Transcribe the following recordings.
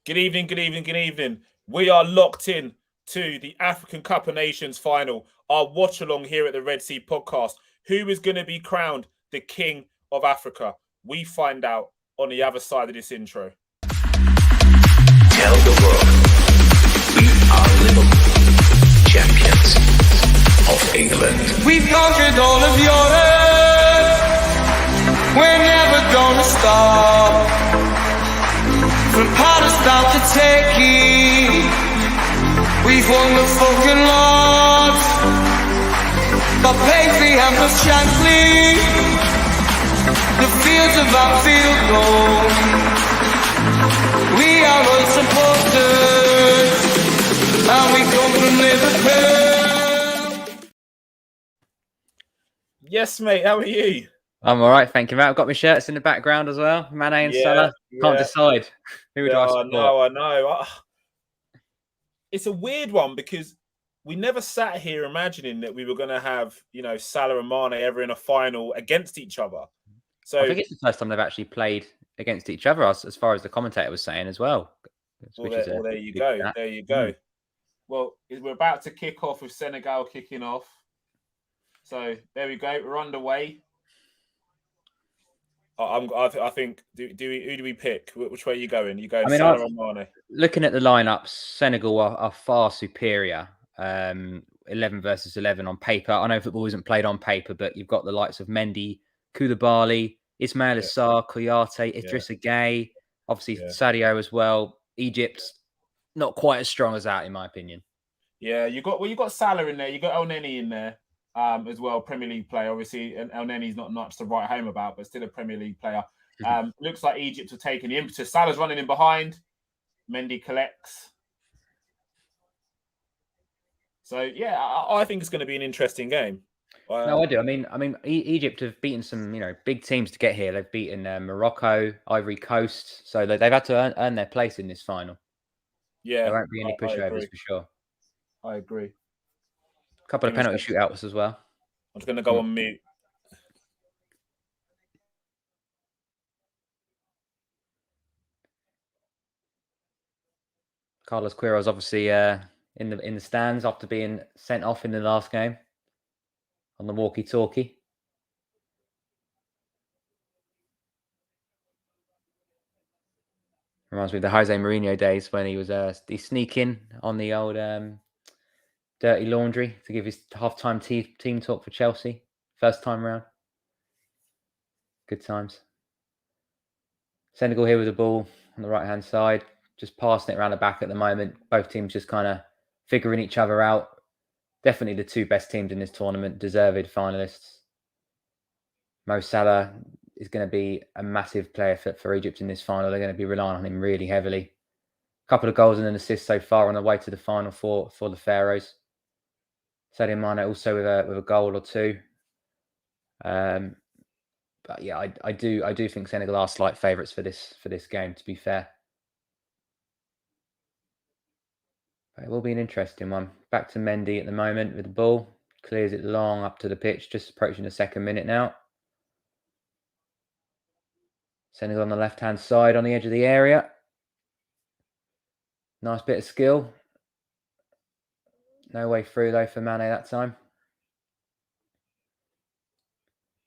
Good evening, good evening, good evening. We are locked in to the African Cup of Nations final, our watch along here at the Red Sea podcast. Who is going to be crowned the King of Africa? We find out on the other side of this intro. Tell the world we are Liverpool, champions of England. We've conquered all of Europe. We're never gonna stop. From Palestine to Turkey, we've won the fucking lot. Got Paisley and the Shankly, the fields of Anfield gold. We are unsupported, and we come from Liverpool. Yes, mate. How are you? I'm all right, thank you, mate. I've got my shirts in the background as well. Mane and Salah. Can't decide. Who do I support? I know. It's a weird one because we never sat here imagining that we were going to have, Salah and Mane ever in a final against each other. So I think it's the first time they've actually played against each other, as far as the commentator was saying as well. There you go. There you go. Well, we're about to kick off with Senegal kicking off. So there we go. We're underway. I think. Who do we pick? Which way are you going? You going Salah or Mane? Looking at the lineups, Senegal are far superior. 11 versus 11 on paper. I know football isn't played on paper, but you've got the likes of Mendy, Koulibaly, Ismail Assar, Kouyaté, Idrissa Gueye, obviously Sadio as well. Egypt, not quite as strong as that, in my opinion. Yeah, you got Salah in there. You got El Neni in there. As well, Premier League player. Obviously, El Neni's not much to write home about, but still a Premier League player. Looks like Egypt are taking the impetus. Salah's running in behind. Mendy collects. So, yeah, I think it's going to be an interesting game. No, I do. I mean, Egypt have beaten some, big teams to get here. They've beaten Morocco, Ivory Coast. So they've had to earn their place in this final. Yeah. There won't be any pushovers for sure. I agree. Couple of penalty shootouts as well. I'm just going to go on mute. Carlos Queiroz obviously in the stands after being sent off in the last game on the walkie-talkie. Reminds me of the Jose Mourinho days when he was sneaking on the old dirty laundry to give his half-time team talk for Chelsea. First time round. Good times. Senegal here with the ball on the right-hand side. Just passing it around the back at the moment. Both teams just kind of figuring each other out. Definitely the two best teams in this tournament. Deserved finalists. Mo Salah is going to be a massive player for Egypt in this final. They're going to be relying on him really heavily. A couple of goals and an assist so far on the way to the final for the Pharaohs. Sadio Mane also with a goal or two. But yeah, I do think Senegal are slight favourites for this game, to be fair. But it will be an interesting one. Back to Mendy at the moment with the ball. Clears it long up to the pitch, just approaching the second minute now. Senegal on the left-hand side on the edge of the area. Nice bit of skill. No way through though for Mane that time.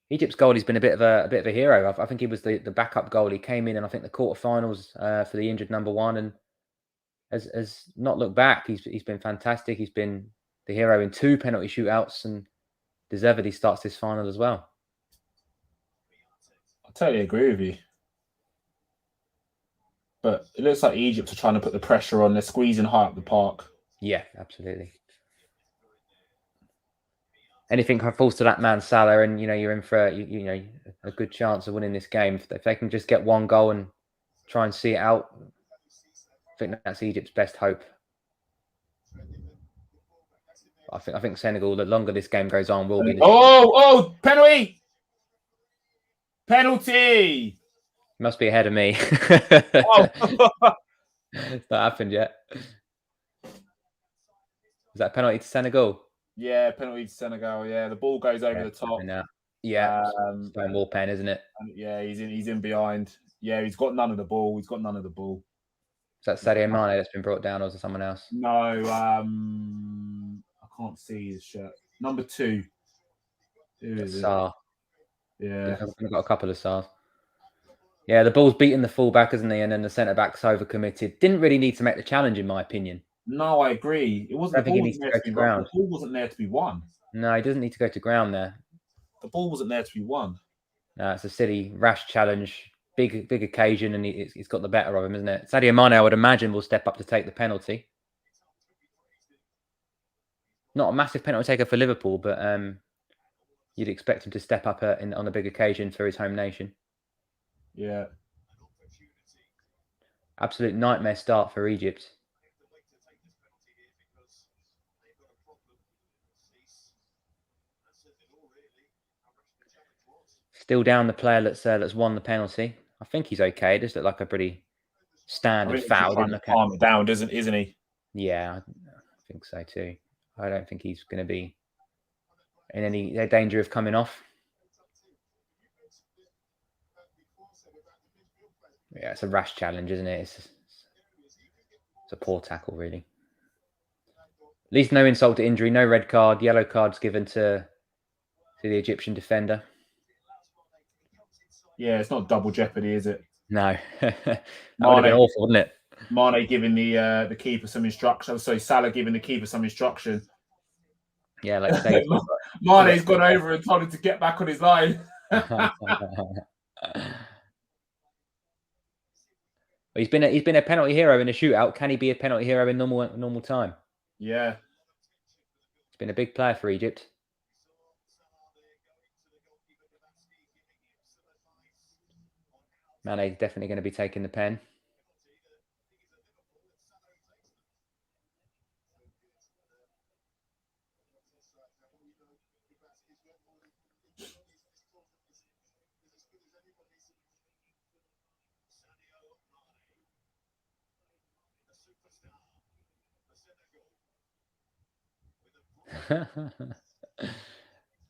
Egypt's goalie's been a bit of a hero. I think he was the backup goalie. He came in, and I think the quarterfinals for the injured number one, and has not looked back. He's been fantastic. He's been the hero in 2 penalty shootouts, and deservedly starts this final as well. I totally agree with you. But it looks like Egypt are trying to put the pressure on. They're squeezing high up the park. Yeah, absolutely. Anything falls to that man Salah, and you're in for a good chance of winning this game. If they can just get one goal and try and see it out, I think that's Egypt's best hope. I think Senegal, the longer this game goes on, will be. Penalty! Penalty! Must be ahead of me. It's not happened yet. Is that a penalty to Senegal? Yeah, penalty to Senegal. Yeah, the ball goes over the top. Yeah, Stonewall pen, isn't it? Yeah, he's in behind. Yeah, he's got none of the ball. that Sadio Mane that's been brought down, or is it someone else? No, I can't see his shirt. Number 2. Who is it? Sarr. Yeah. I've got a couple of Sars. Yeah, the ball's beating the fullback, isn't he? And then the centre back's overcommitted. Didn't really need to make the challenge, in my opinion. No, I agree. It wasn't. I don't think he needs to go to ground. The ball wasn't there to be won. No, he doesn't need to go to ground there. The ball wasn't there to be won. No, it's a silly, rash challenge. Big occasion, and he's got the better of him, isn't it? Sadio Mane, I would imagine, will step up to take the penalty. Not a massive penalty taker for Liverpool, but you'd expect him to step up on a big occasion for his home nation. Yeah. Absolute nightmare start for Egypt. Still down the player that's won the penalty. I think he's okay. It does look like a pretty standard foul. Trying to calm it down, isn't he? Yeah, I think so too. I don't think he's going to be in any danger of coming off. Yeah, it's a rash challenge, isn't it? It's a poor tackle, really. At least no insult to injury, no red card. Yellow card's given to the Egyptian defender. Yeah, it's not double jeopardy, is it? No. That would have been awful, wouldn't it? Mane giving the keeper some instruction. So Salah giving the keeper some instruction. Yeah, like say, Mane's gone over and told him to get back on his line. He's been a penalty hero in a shootout. Can he be a penalty hero in normal time? Yeah. He's been a big player for Egypt. Mane's definitely going to be taking the pen. A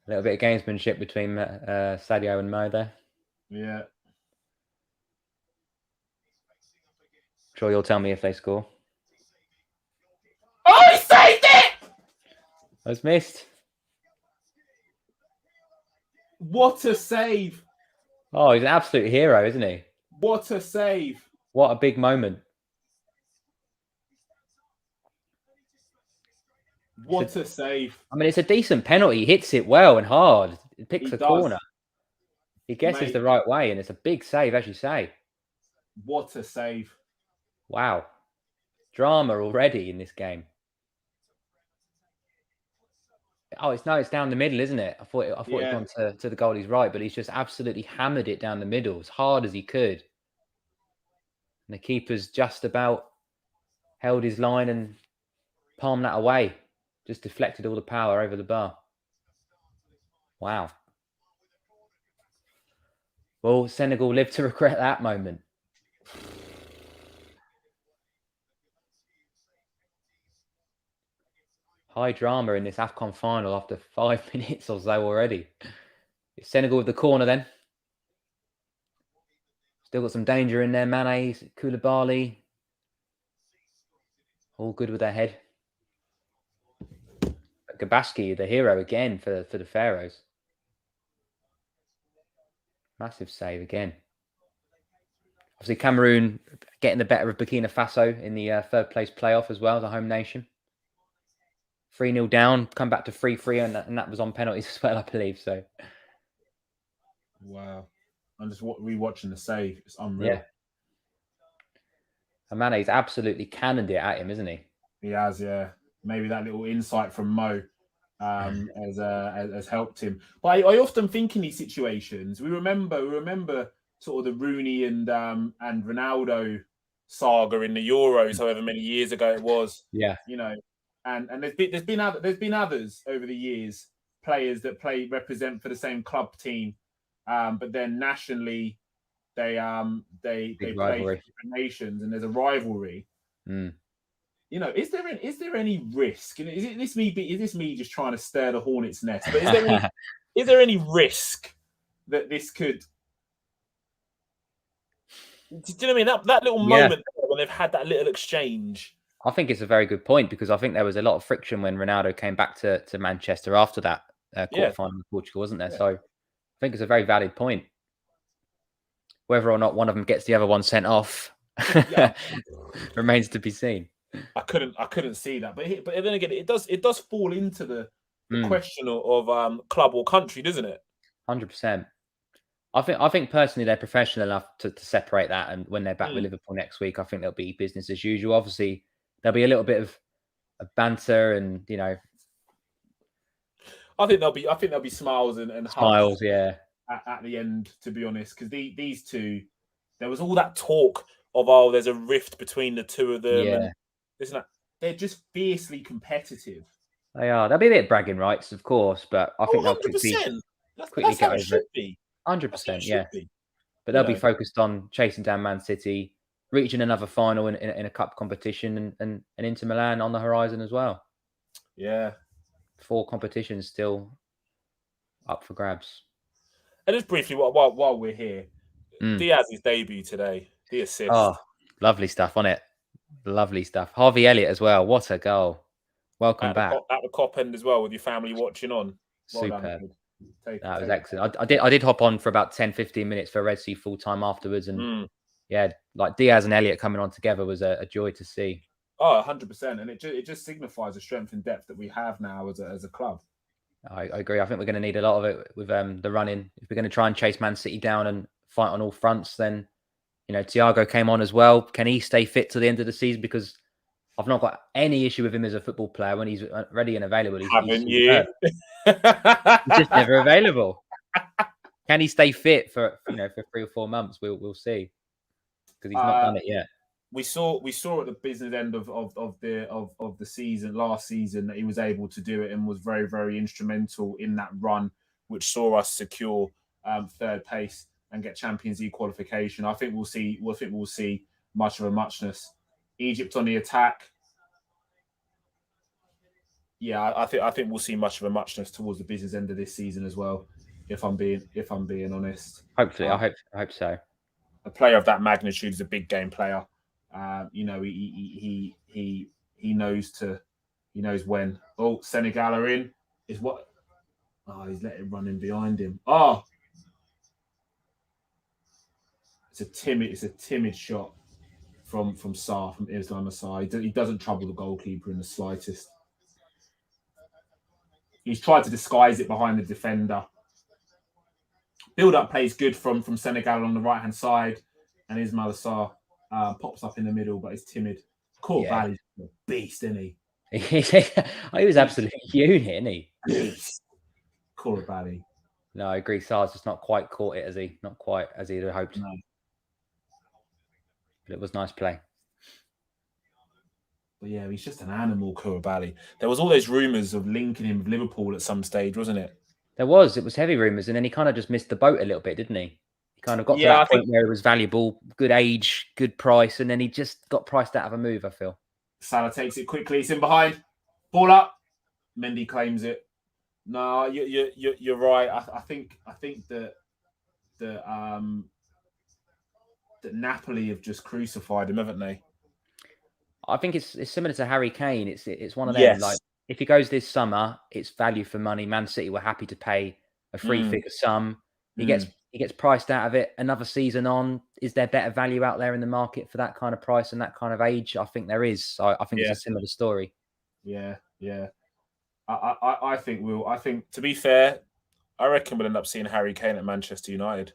little bit of gamesmanship between Sadio and Mo there. Yeah. Sure, you'll tell me if they score. Oh, he saved it! I was missed. What a save! Oh, he's an absolute hero, isn't he? What a save! What a big moment. What a save. I mean, it's a decent penalty. He hits it well and hard. It picks a corner. He guesses the right way, and it's a big save, as you say. What a save. Wow. Drama already in this game. Oh, it's down the middle, isn't it? I thought it'd gone to the goalie's right, but he's just absolutely hammered it down the middle as hard as he could. And the keeper's just about held his line and palmed that away. Just deflected all the power over the bar. Wow. Well, Senegal lived to regret that moment. High drama in this Afcon final after 5 minutes or so already. It's Senegal with the corner then. Still got some danger in there. Mane, Koulibaly. All good with their head. Gabaski, the hero again for the Pharaohs. Massive save again. Obviously, Cameroon getting the better of Burkina Faso in the third place playoff as well, the home nation. 3-0 down, come back to 3-3, and that was on penalties as well, I believe. So, wow. I'm just rewatching the save. It's unreal. Yeah. And Mane's absolutely cannoned it at him, isn't he? He has, yeah. Maybe that little insight from Mo has helped him. But I often think in these situations, we remember sort of the Rooney and Ronaldo saga in the Euros, however many years ago it was. Yeah, you know, and there's been others over the years, players that represent for the same club team, but then nationally they play for different nations, and there's a rivalry. Mm. You know, is there any risk? Is this me just trying to stir the hornet's nest? But is there any risk that this could? Do you know what I mean? That little moment when they've had that little exchange. I think it's a very good point because I think there was a lot of friction when Ronaldo came back to Manchester after that quarterfinal in Portugal, wasn't there? Yeah. So I think it's a very valid point. Whether or not one of them gets the other one sent off remains to be seen. I couldn't see that, but then again, it does fall into the question of club or country, doesn't it? 100%. I think personally they're professional enough to separate that, and when they're back with Liverpool next week, I think there'll be business as usual. Obviously, there'll be a little bit of banter, and I think there'll be smiles and smiles, hugs, at the end. To be honest, because these two, there was all that talk of there's a rift between the two of them, and this and that. They're just fiercely competitive. They are. There'll be a bit of bragging rights, of course, but I think they'll quickly get over it. 100%, yeah. But they'll be focused on chasing down Man City, reaching another final in a cup competition, and Inter Milan on the horizon as well. Yeah. 4 competitions still up for grabs. And just briefly, while we're here, Diaz's debut today, the assist. Oh, lovely stuff on it. Lovely stuff. Harvey Elliott as well. What a goal. Welcome back. At the Cop End as well, with your family watching on. Superb. That was excellent. I did hop on for about 10-15 minutes for Red Sea full time afterwards, and like Diaz and Elliott coming on together was a joy to see. Oh, 100%, and it just signifies the strength and depth that we have now as a club. I agree. I think we're going to need a lot of it with the running. If we're going to try and chase Man City down and fight on all fronts, then Thiago came on as well. Can he stay fit to the end of the season? Because I've not got any issue with him as a football player when he's ready and available. Haven't you? He's just never available. Can he stay fit for 3 or 4 months? We'll see, because he's not done it yet. We saw at the business end of the season last season that he was able to do it and was very, very instrumental in that run, which saw us secure 3rd place and get Champions League qualification. I think we'll see much of a muchness. Egypt on the attack. Yeah, I think we'll see much of a muchness towards the business end of this season as well. If I'm being honest. Hopefully, I hope so. A player of that magnitude is a big game player. He knows when. Oh, Senegal are in. He's let it run in behind him. Oh, it's a timid shot from Sarr, from Islam Assar. He doesn't trouble the goalkeeper in the slightest. He's tried to disguise it behind the defender. Build-up plays good from Senegal on the right-hand side, and Ismail Assar pops up in the middle, but he's timid. Valley's a beast, isn't he? He was absolutely unit, isn't he? Beast. Valley. No, I agree. Sarr's just not quite caught it, not quite as he'd hoped. No. But it was nice play. But yeah, he's just an animal, Koulibaly. There was all those rumours of linking him with Liverpool at some stage, wasn't it? It was heavy rumours, and then he kind of just missed the boat a little bit, didn't he? He kind of got to that point where it was valuable, good age, good price, and then he just got priced out of a move, I feel. Salah takes it quickly. It's in behind. Ball up. Mendy claims it. No, you're right. I think that Napoli have just crucified him, haven't they? I think it's similar to Harry Kane. It's one of them. Like, if he goes this summer, it's value for money. Man City were happy to pay a 3-figure sum. He gets priced out of it. Another season on, is there better value out there in the market for that kind of price and that kind of age? I think there is. So I think it's a similar story. Yeah. I think to be fair, I reckon we'll end up seeing Harry Kane at Manchester United.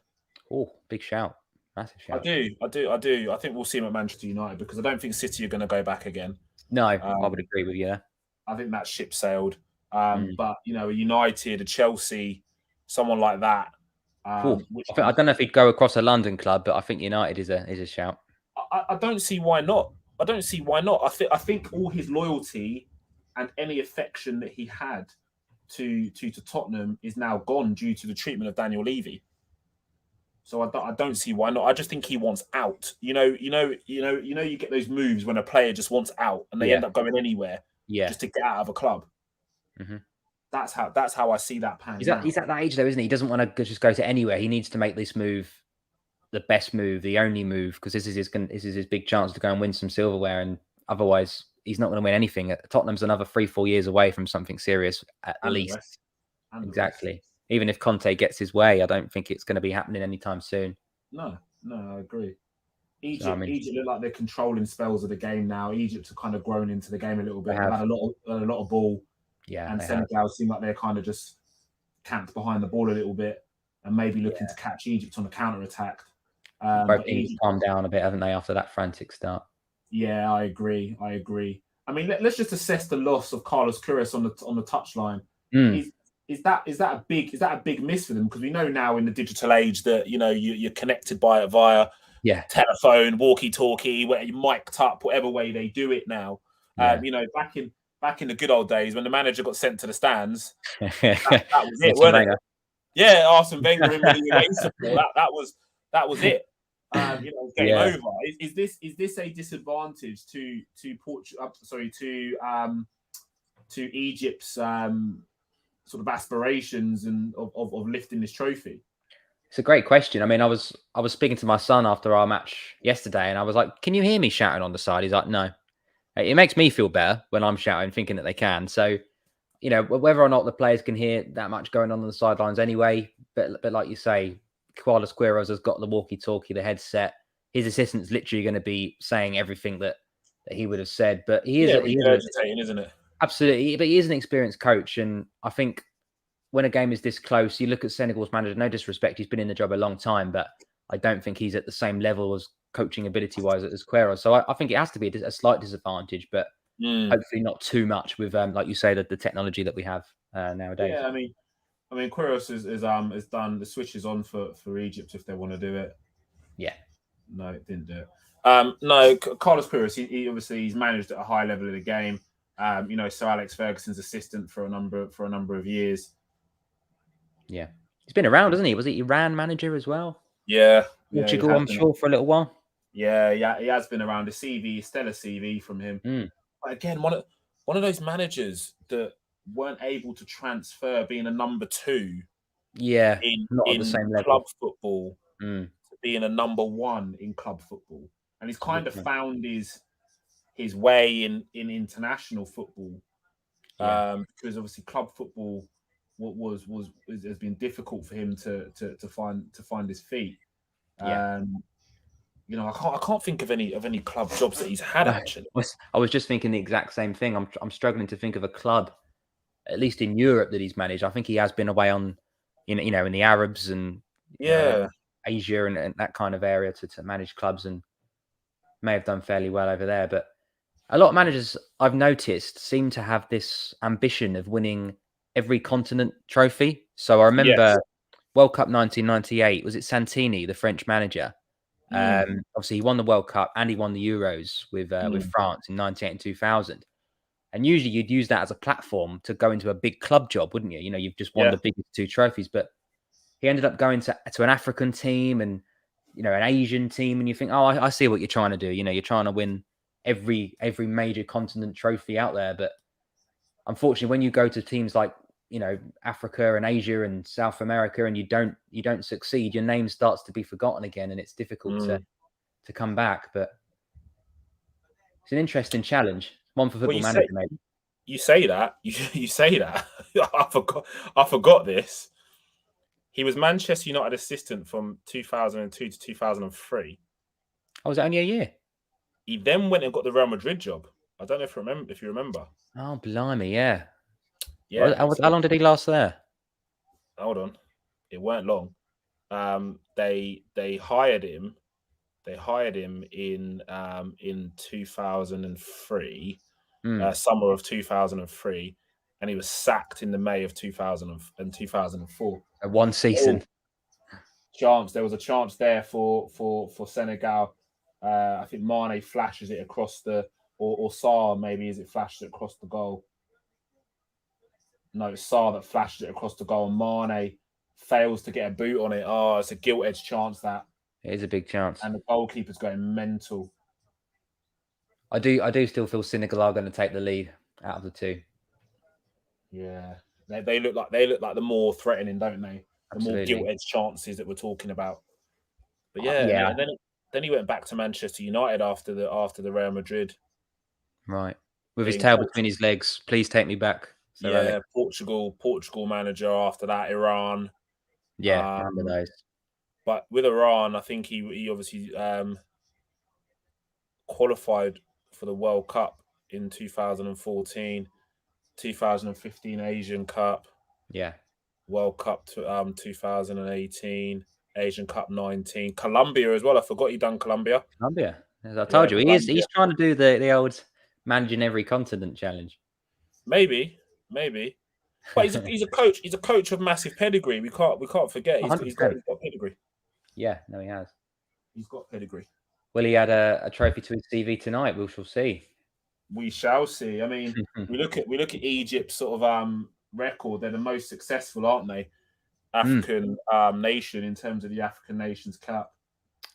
Oh, big shout. Massive shout. I do. I think we'll see him at Manchester United because I don't think City are going to go back again. No, I would agree with you. I think that ship sailed. But, a United, a Chelsea, someone like that. I don't know if he'd go across a London club, but I think United is a shout. I don't see why not. I think all his loyalty and any affection that he had to Tottenham is now gone due to the treatment of Daniel Levy. So I don't see why not. I just think he wants out. You get those moves when a player just wants out and they end up going anywhere just to get out of a club. Mm-hmm. That's how I see that pan. He's at that age though, isn't he? He doesn't want to just go to anywhere. He needs to make this move the best move, the only move, because this is his big chance to go and win some silverware, and otherwise he's not going to win anything. Tottenham's another 3-4 years away from something serious at And the least. rest. And the rest. Exactly. Even if Conte gets his way, I don't think it's going to be happening anytime soon. No, I agree. Egypt, So, I mean, Egypt look like they're controlling spells of the game now. Egypt have kind of grown into the game a little bit. They They've have. had a lot of ball. Yeah, And they have. Senegal seem like they're kind of just camped behind the ball a little bit and maybe looking to catch Egypt on the counter attack. Both teams calmed down a bit, haven't they, after that frantic start? Yeah, I agree. I mean, let's just assess the loss of Carlos Queiroz on the touchline. Is that a big miss for them? Because we know now in the digital age that you're connected via telephone, walkie-talkie, where you're mic'd up, whatever way they do it now. Yeah. Back in the good old days when the manager got sent to the stands, that was it, wasn't it? Yeah, Arsene Wenger in with the away support. That was it. Game over. Is this a disadvantage to Egypt's sort of aspirations and of lifting this trophy? It's a great question. I mean, I was speaking to my son after our match yesterday, and I was like, "Can you hear me shouting on the side?" He's like, "No." It makes me feel better when I'm shouting, thinking that they can. So, whether or not the players can hear that much going on the sidelines anyway, but like you say, Carlos Queiroz has got the walkie-talkie, the headset. His assistant's literally going to be saying everything that he would have said. But he is regurgitating, isn't it? Absolutely. But he is an experienced coach, and I think when a game is this close, you look at Senegal's manager. No disrespect, he's been in the job a long time, but I don't think he's at the same level as coaching ability-wise as Queiroz. So I think it has to be a slight disadvantage, but hopefully not too much with, like you say, the technology that we have nowadays. Yeah, I mean, Queiroz has done the switches on for Egypt if they want to do it. Yeah. No, it didn't do it. No, Carlos Queiroz, he obviously he's managed at a high level of the game. Sir Alex Ferguson's assistant for a number of years. Yeah, he's been around, hasn't he? Was he Iran manager as well? Yeah, Portugal, I'm sure, for a little while. Yeah, he has been around. A stellar CV from him. But again, one of those managers that weren't able to transfer being a number 2. Yeah, not at the same level. Club football to being a number 1 in club football, and he's kind of found his way in international football. Because obviously club football has been difficult for him to find his feet. I can't think of any club jobs that he's had actually. I was just thinking the exact same thing. I'm struggling to think of a club, at least in Europe, that he's managed. I think he has been away on, in the Arabs and Asia and that kind of area to manage clubs, and may have done fairly well over there. But a lot of managers I've noticed seem to have this ambition of winning every continent trophy. So I remember World Cup 1998, was it Santini, the French manager? Obviously, he won the World Cup and he won the Euros with France in 98 and 2000. And usually you'd use that as a platform to go into a big club job, wouldn't you? You've just won the biggest 2 trophies. But he ended up going to an African team and, an Asian team. And you think, oh, I see what you're trying to do. You're trying to win every major continent trophy out there. But unfortunately, when you go to teams like, Africa and Asia and South America, and you don't succeed, your name starts to be forgotten again, and it's difficult to come back. But it's an interesting challenge, one for football manager. Maybe you say that you say that. I forgot this. He was Manchester United assistant from 2002 to 2003. Oh, was it only a year? He then went and got the Real Madrid job. I don't know if you remember. Oh, blimey, yeah. Yeah. How long did he last there? Hold on. It weren't long. They hired him. They hired him in 2003, summer of 2003, and he was sacked in the May of 2004. One season. There was a chance there for Senegal. I think Mane flashes it across or Sarr maybe as it flashes it across the goal. No, it's Sarr that flashes it across the goal, and Mane fails to get a boot on it. Oh, it's a gilt-edged chance that. It is a big chance. And the goalkeeper's going mental. I do still feel Senegal are going to take the lead out of the 2. Yeah. They look like the more threatening, don't they? The Absolutely. More gilt-edged chances that we're talking about. But yeah, Yeah. and then he went back to Manchester United after the Real Madrid Right. With his thing. tail between his legs. Please take me back, Sir Alex. Yeah, Portugal manager. After that, Iran. Yeah, remember those. But with Iran, I think he obviously qualified for the World Cup in 2014, 2015 Asian Cup, Yeah. World Cup to 2018, Asian Cup 19, Colombia as well. I forgot he done Colombia. Colombia. As I Yeah, told you, Colombia. he's trying to do the old managing every continent challenge. Maybe. But he's a coach. He's a coach of massive pedigree. We can't forget. He's 100%. got pedigree. Yeah, no, he has. He's got pedigree. Will he add a trophy to his CV tonight? We shall see. We shall see. I mean, we look at Egypt's sort of record. They're the most successful, aren't they? African nation in terms of the African Nations Cup.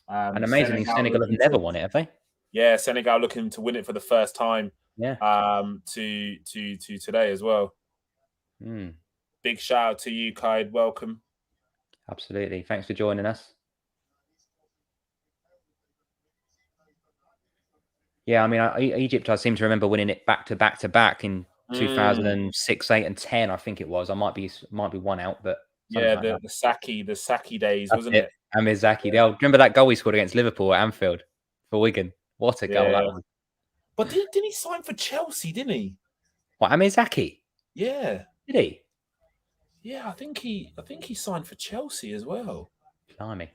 And amazingly, Senegal have never won it, have they? Yeah, Senegal looking to win it for the first time. Yeah. To today as well. Big shout out to you, Kaid. Welcome. Absolutely. Thanks for joining us. Yeah, I mean, Egypt, I seem to remember winning it back to back in 2006, 8, and 10. I think it was. I might be one out, but yeah, like the Saki days, That's wasn't it? Amir Zaki. Yeah. Remember that goal he scored against Liverpool at Anfield for Wigan? What a goal that was! But didn't he sign for Chelsea? Didn't he? What, Amir Zaki? Yeah. Did he? Yeah, I think he signed for Chelsea as well. Blimey.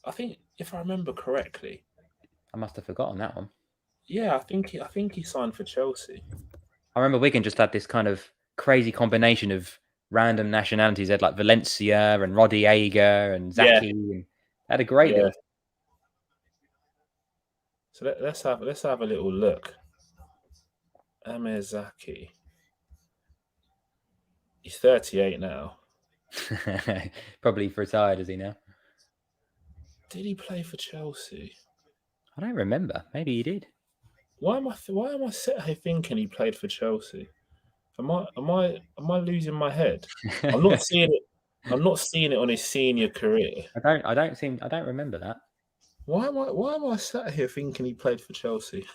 I think if I remember correctly. I must have forgotten that one. Yeah, I think he signed for Chelsea. I remember Wigan just had this kind of crazy combination of random nationalities. They had like Valencia and Roddy Ager and Zaki. Yeah. And they had a great little. So let's have a little look. Amir Zaki. He's 38 now. Probably retired, is he now? Did he play for Chelsea? I don't remember. Maybe he did. Why am I sitting here thinking he played for Chelsea? Am I losing my head? I'm not seeing it. I'm not seeing it on his senior career. I don't remember that. Why am I sat here thinking he played for Chelsea?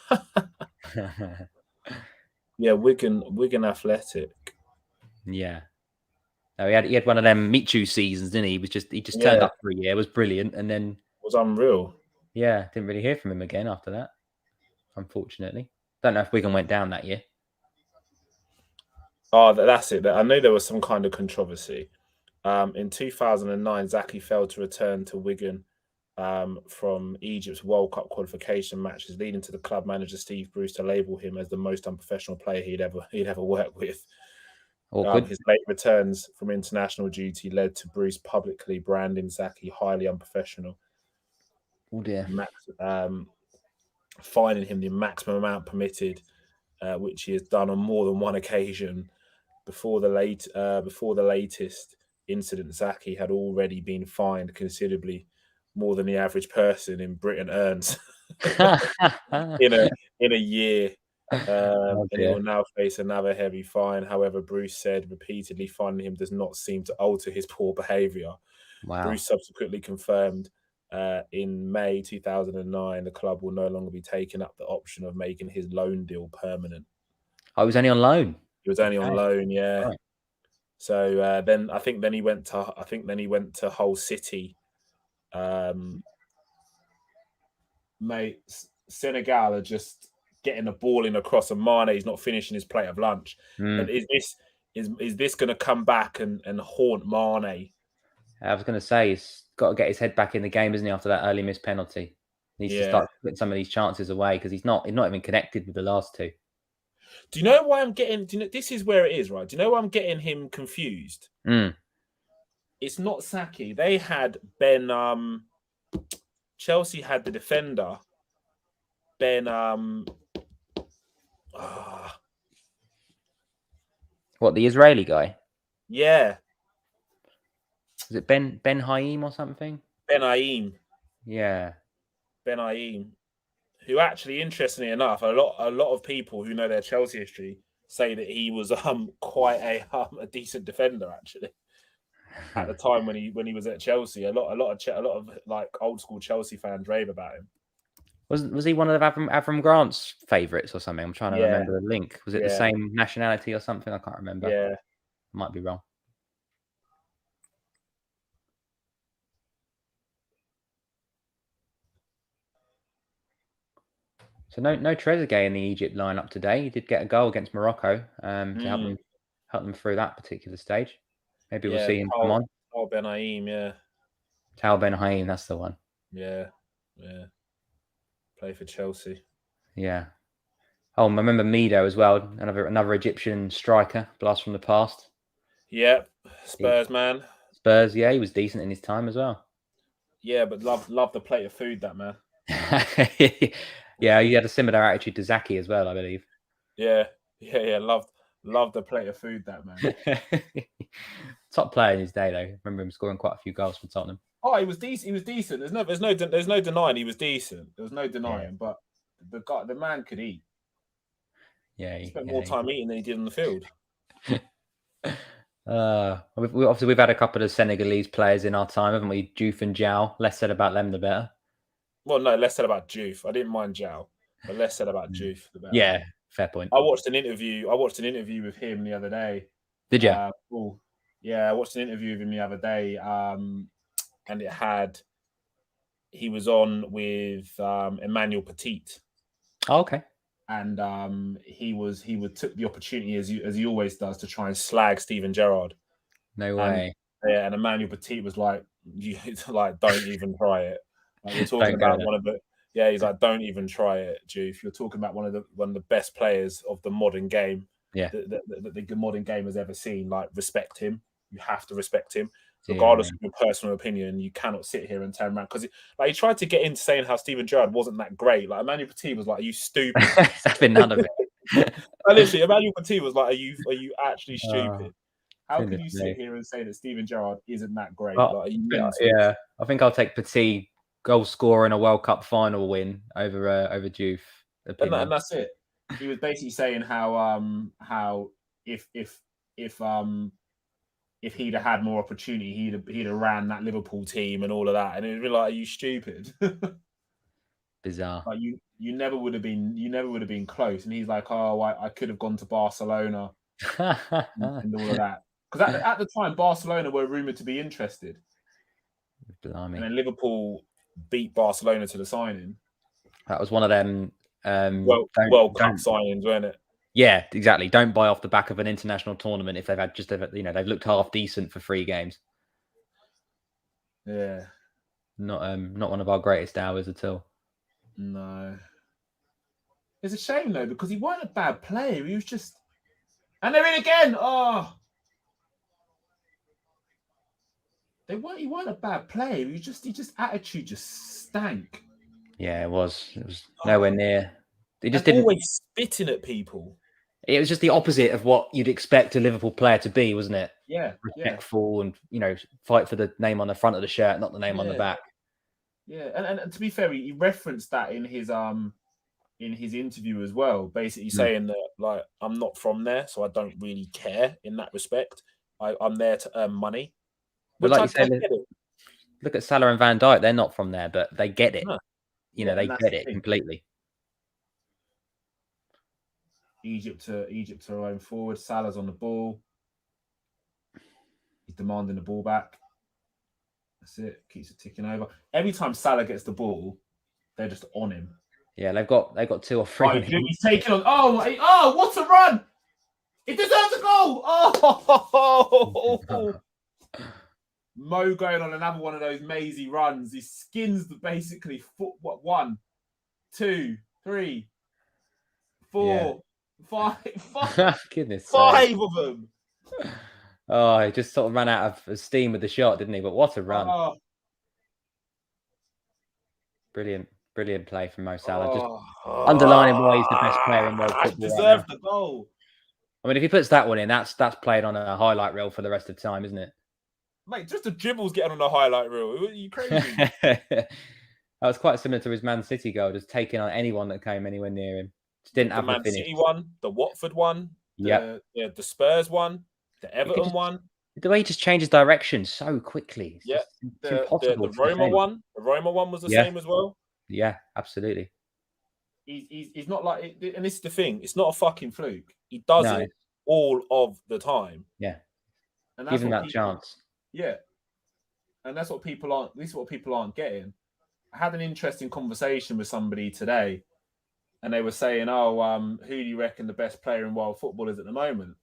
Yeah, Wigan Athletic. Yeah. No, he had one of them Michu seasons, didn't he? He just turned up for a year, was brilliant, and then was unreal. Yeah, didn't really hear from him again after that. Unfortunately, don't know if Wigan went down that year. Oh, that's it. I know there was some kind of controversy. In 2009, Zaki failed to return to Wigan from Egypt's World Cup qualification matches, leading to the club manager Steve Bruce to label him as the most unprofessional player he'd ever worked with. His late returns from international duty led to Bruce publicly branding Zaki highly unprofessional. Oh dear. Fining him the maximum amount permitted, which he has done on more than one occasion. Before the latest incident, Zaki had already been fined considerably more than the average person in Britain earns in a year. And he will now face another heavy fine. However, Bruce said repeatedly fining him does not seem to alter his poor behaviour. Wow. Bruce subsequently confirmed in May 2009 the club will no longer be taking up the option of making his loan deal permanent. Oh, he was only on loan. He was only on loan, yeah. Right. So then he went to Hull City. Mate, Senegal are just getting the ball in across, and Mane's not finishing his plate of lunch. And is this going to come back and haunt Mane? I was going to say he's got to get his head back in the game, isn't he? After that early missed penalty, he needs to start putting some of these chances away because he's not even connected with the last two. Do you know why I'm getting? This is where it is, right? Do you know why I'm getting him confused? It's not Saki. They had Ben. Chelsea had the defender Ben. What, the Israeli guy? Yeah. Is it Ben Haim or something? Ben Haim. Yeah. Ben Haim. Who actually, interestingly enough, a lot of people who know their Chelsea history say that he was quite a decent defender, actually. at the time when he was at Chelsea. A lot of like old school Chelsea fans rave about him. Was he one of Avram Grant's favourites or something? I'm trying to remember the link. Was it the same nationality or something? I can't remember. Yeah. Might be wrong. So no Trezeguet in the Egypt lineup today. He did get a goal against Morocco to help them through that particular stage. Maybe we'll see him come on. Tal Ben Haim, Tal Ben Haim, that's the one. Yeah. Play for Chelsea. Yeah. Oh, I remember Mido as well. Another Egyptian striker, blast from the past. Yep, Spurs man. Spurs, yeah, he was decent in his time as well. Yeah, but love the plate of food, that man. Yeah, he had a similar attitude to Zaki as well, I believe. Yeah. Loved the plate of food, that man. Top player in his day, though. I remember him scoring quite a few goals for Tottenham. Oh, he was decent. He was decent. There's no denying he was decent. There was no denying, but the man could eat. Yeah, he spent more time eating than he did on the field. We've had a couple of Senegalese players in our time, haven't we? Diouf and Jow. Less said about them, the better. Well, no, less said about Diouf. I didn't mind Jow, but less said about Diouf, the better. Yeah, fair point. I watched an interview with him the other day. Did you? I watched an interview with him the other day, and he was on with Emmanuel Petit. Oh, okay. And he took the opportunity as he always does to try and slag Steven Gerrard. No way. And Emmanuel Petit was like, don't even try it. Like, we're talking about one of the. Yeah, he's like, don't even try it, Diouf. You're talking about one of the best players of the modern game. Yeah, the modern game has ever seen. Like, respect him. You have to respect him, regardless of your personal opinion. You cannot sit here and turn around because he tried to get into saying how Steven Gerrard wasn't that great. Like, Emmanuel Petit was like, "Are you stupid?" Having none of it. Literally, Emmanuel Petit was like, "Are you actually stupid? How can you sit here and say that Steven Gerrard isn't that great?" Like, yeah, I think I'll take Petit goal scorer in a World Cup final win over Diouf. And that's it. He was basically saying how if he'd have had more opportunity, he'd have ran that Liverpool team and all of that, and it'd be like, "Are you stupid?" Bizarre. Like you never would have been close. And he's like, "Oh, I could have gone to Barcelona and all of that." Because at the time, Barcelona were rumored to be interested. Blimey. And then Liverpool beat Barcelona to the signing. That was one of them World Cup signings, weren't it? Yeah, exactly. Don't buy off the back of an international tournament if they've had they've looked half decent for 3 games. Yeah. Not one of our greatest hours at all. No. It's a shame though, because he wasn't a bad player. He was just, and they're in again. Oh. He wasn't a bad player. He just attitude just stank. Yeah, it was nowhere near. He just didn't always spitting at people. It was just the opposite of what you'd expect a Liverpool player to be, wasn't it? Yeah. Respectful and fight for the name on the front of the shirt, not the name on the back. Yeah, and to be fair, he referenced that in his interview as well, basically saying that, like, I'm not from there, so I don't really care in that respect. I'm there to earn money. But like you said, look at Salah and Van Dijk. They're not from there, but they get it. No. They get it completely. Egypt are going forward. Salah's on the ball. He's demanding the ball back. That's it. Keeps it ticking over. Every time Salah gets the ball, they're just on him. Yeah, they've got 2 or 3. Oh, he's taking on. Oh, what a run! It deserves a goal. Oh, Mo going on another one of those mazy runs. He skins basically 1, 2, 3, 4, 5. Goodness, 5 of them. Oh, he just sort of ran out of steam with the shot, didn't he? But what a run! Brilliant play from Mo Salah. Just underlining why he's the best player in world football. Deserved the goal. I mean, if he puts that one in, that's played on a highlight reel for the rest of the time, isn't it? Mate, just the dribbles getting on the highlight reel. Are you crazy? That was quite similar to his Man City goal, just taking on anyone that came anywhere near him. Just didn't have the Man City one, the Watford one, the Spurs one, the Everton one. The way he just changes direction so quickly. It's Yeah, just it's impossible the to Roma defend. one, the Roma one was the Yeah. same as well. Yeah, absolutely. He's not like, and this is the thing. It's not a fucking fluke. He does No. it all of the time, Yeah. and Give that's him what that people. chance. Yeah, and that's what people aren't. This is what people aren't getting. I had an interesting conversation with somebody today, and they were saying, "Oh, who do you reckon the best player in world football is at the moment?"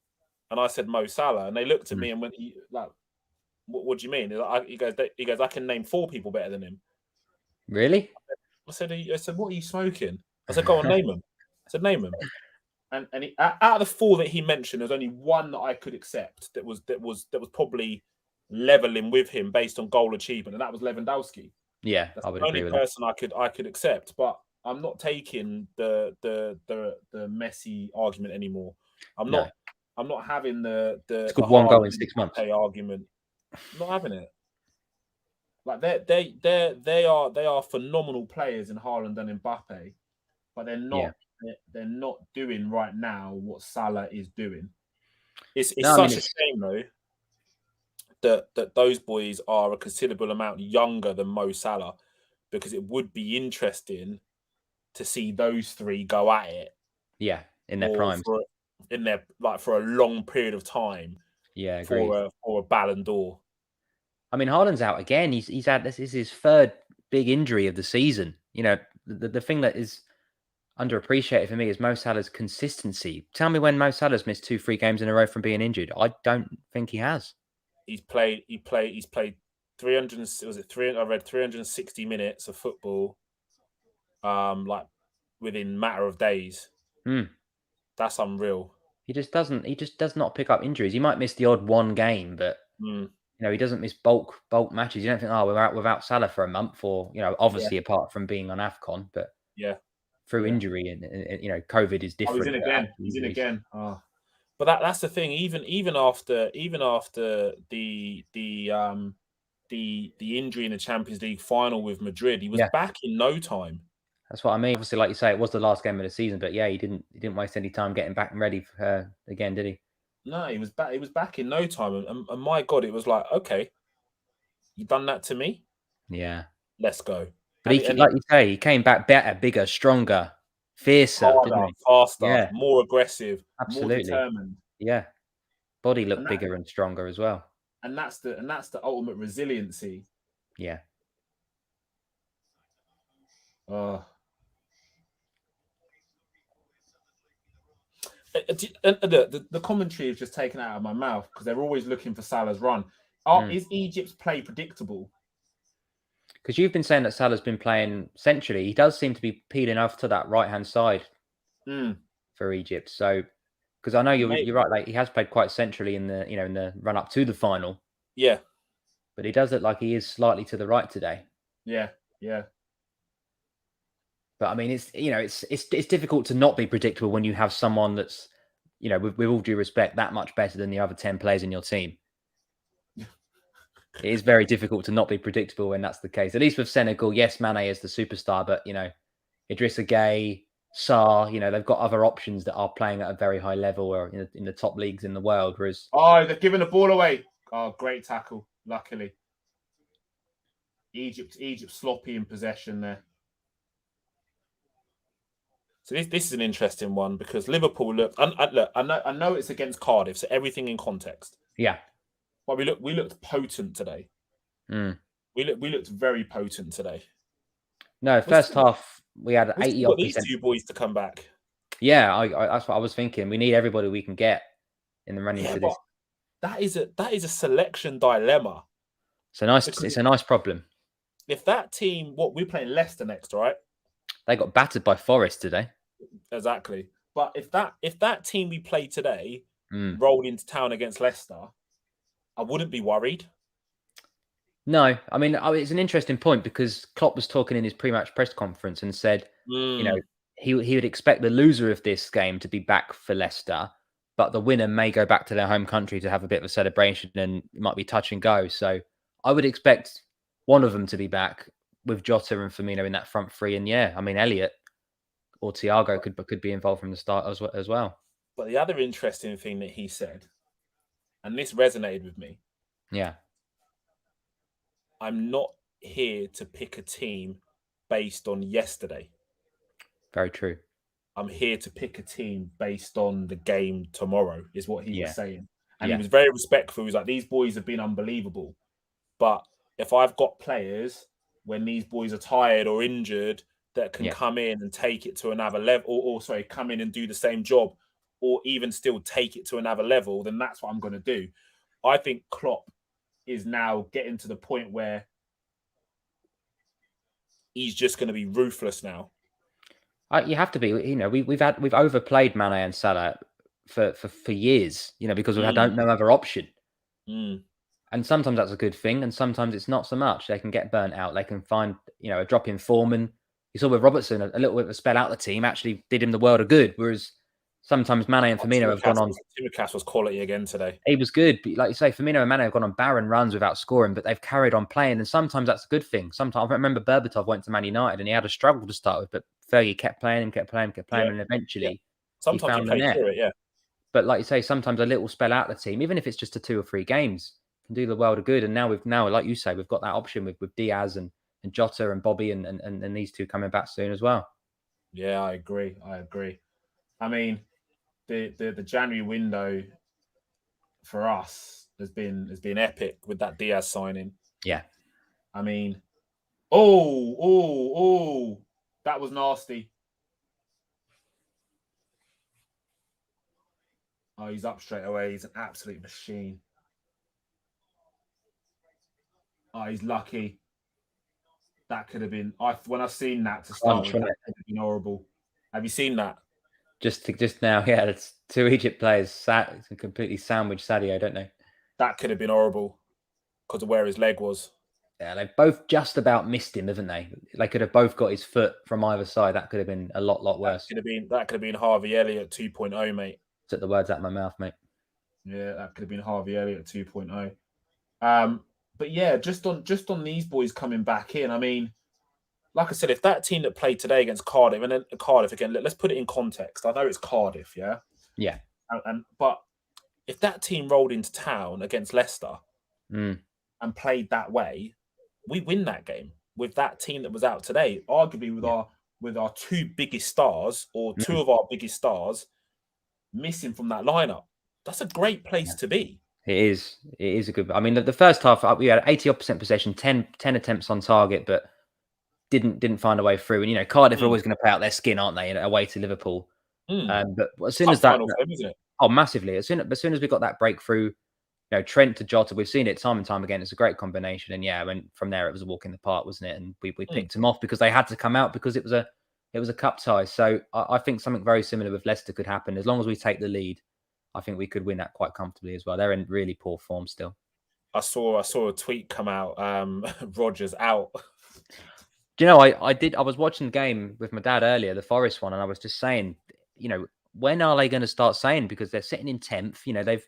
And I said Mo Salah, and they looked at me and went, "Like, what do you mean?" He goes, "I can name 4 people better than him." Really? I said, "What are you smoking?" I said, "Go on, name them." I said, "Name them." And out of the 4 that he mentioned, there's only one that I could accept that was probably leveling with him based on goal achievement, and that was Lewandowski. Yeah, That's I would the agree only with that. person I could accept. But I'm not taking the Messi argument anymore. I'm No. not having It's the got 1 goal in Haaland 6 months. Mbappe argument. I'm not having it. Like they are phenomenal players in Haaland and Mbappe, but they're not doing right now what Salah is doing. It's No, I mean, such a it's shame though that those boys are a considerable amount younger than Mo Salah, because it would be interesting to see those 3 go at it yeah, in their primes. for a long period of time Yeah, agreed. for a Ballon d'Or. I mean, Haaland's out again. He's had this is his 3rd big injury of the season. You know, the thing that is underappreciated for me is Mo Salah's consistency. Tell me when Mo Salah's missed 2-3 games in a row from being injured. I don't think he has. He's played 300, was it 300? I read 360 minutes of football like within matter of days. That's unreal. He just does not pick up injuries. He might miss the odd 1 game, but you know, he doesn't miss bulk matches. You don't think, oh, we're out without Salah for a month, or, you know, obviously apart from being on Afcon, but through injury and you know, COVID is different. He's in again. He's in again. Oh. But that's the thing. Even after the injury in the Champions League final with Madrid, he was back in no time. That's what I mean. Obviously, like you say, it was the last game of the season, but yeah, he didn't waste any time getting back and ready for her again, did he? No, he was back. He was back in no time, and my God, it was like, okay, you done that to me. Yeah, let's go. But like you say, he came back better, bigger, stronger, fiercer, didn't he? Faster, more aggressive, more determined. Yeah, body looked bigger and stronger as well. And that's the ultimate resiliency. Yeah. The commentary is just taken out of my mouth because they're always looking for Salah's run. Is Egypt's play predictable? Because you've been saying that Salah's been playing centrally. He does seem to be peeling off to that right-hand side for Egypt. So, because I know you're right, like he has played quite centrally in the run up to the final. Yeah, but he does look like he is slightly to the right today. Yeah. But I mean, it's difficult to not be predictable when you have someone that's, you know, with all due respect, that much better than the other 10 players in your team. It is very difficult to not be predictable when that's the case. At least with Senegal, yes, Mane is the superstar, but, you know, Idrissa Gueye, Sarr, you know, they've got other options that are playing at a very high level or in the top leagues in the world. Whereas, they're giving the ball away. Oh, great tackle! Luckily, Egypt sloppy in possession there. So this is an interesting one because Liverpool look. I know it's against Cardiff, so everything in context. Yeah, but we looked potent today. We looked very potent today. No, first half we had 80%. Got these 2 boys to come back. Yeah, that's what I was thinking. We need everybody we can get in the running for this. That is a selection dilemma. It's a nice problem. If that team, we're playing Leicester next, right? They got battered by Forest today. Exactly. But if that team we played today rolled into town against Leicester, I wouldn't be worried. No, I mean, it's an interesting point because Klopp was talking in his pre-match press conference and said, you know, he would expect the loser of this game to be back for Leicester, but the winner may go back to their home country to have a bit of a celebration and it might be touch and go. So I would expect one of them to be back with Jota and Firmino in that front 3. And yeah, I mean, Elliott or Thiago could be involved from the start as well. But the other interesting thing that he said, and this resonated with me, Yeah. I'm not here to pick a team based on yesterday. Very true. I'm here to pick a team based on the game tomorrow, is what he was Yeah. saying. And he Yeah. was very respectful. He was like, these boys have been unbelievable. But if I've got players when these boys are tired or injured that can Yeah. come in and take it to another level, or sorry, come in and do the same job, or even still take it to another level, then that's what I'm going to do. I think Klopp is now getting to the point where he's just going to be ruthless now. You have to be. You know, we've overplayed Mane and Salah for years. You know, because we've had no other option. And sometimes that's a good thing, and sometimes it's not so much. They can get burnt out. They can find, you know, a drop in form. And you saw with Robertson, a little bit of a spell out the team actually did him the world of good. Whereas sometimes Mane and Firmino have gone on. Tsimikas was quality again today. He was good, but like you say, Firmino and Mane have gone on barren runs without scoring, but they've carried on playing. And sometimes that's a good thing. Sometimes I remember Berbatov went to Man United and he had a struggle to start with, but Fergie kept playing him, and eventually sometimes he found he played through it. Yeah. But like you say, sometimes a little spell out the team, even if it's just a 2 or 3 games, can do the world of good. And now like you say, we've got that option with Diaz and Jota and Bobby and these two coming back soon as well. Yeah, I agree. I mean, the January window for us has been epic with that Diaz signing. Yeah. I mean, that was nasty. Oh, he's up straight away. He's an absolute machine. Oh, he's lucky. That could have been. When I've seen that to start with, that could have been horrible. Have you seen that? Just now, yeah. It's 2 Egypt players completely sandwiched Sadio, don't they? That could have been horrible because of where his leg was. Yeah, they've both just about missed him, haven't they? They could have both got his foot from either side. That could have been a lot worse. That could have been Harvey Elliott 2.0, mate. Took the words out of my mouth, mate. Yeah, that could have been Harvey Elliott 2.0. But yeah, just on these boys coming back in. I mean, like I said, if that team that played today against Cardiff, and then Cardiff again, let's put it in context. I know it's Cardiff, yeah? Yeah. But if that team rolled into town against Leicester and played that way, we win that game with that team that was out today. Arguably with our 2 biggest stars, or 2 of our biggest stars, missing from that lineup. That's a great place to be. It is. It is a good. I mean, the first half we had 80% possession, 10 attempts on target, but didn't find a way through. And you know, Cardiff are always going to play out their skin, aren't they? Away to Liverpool. But as soon as that, isn't it? Oh, massively. As soon as we got that breakthrough, you know, Trent to Jota, we've seen it time and time again. It's a great combination. And yeah, from there it was a walk in the park, wasn't it? And we picked him off because they had to come out because it was a cup tie. So I think something very similar with Leicester could happen as long as we take the lead. I think we could win that quite comfortably as well. They're in really poor form still. I saw a tweet come out. Rodgers out. Do you know, I was watching the game with my dad earlier, the Forest one, and I was just saying, you know, when are they going to start saying, because they're sitting in 10th, you know, they've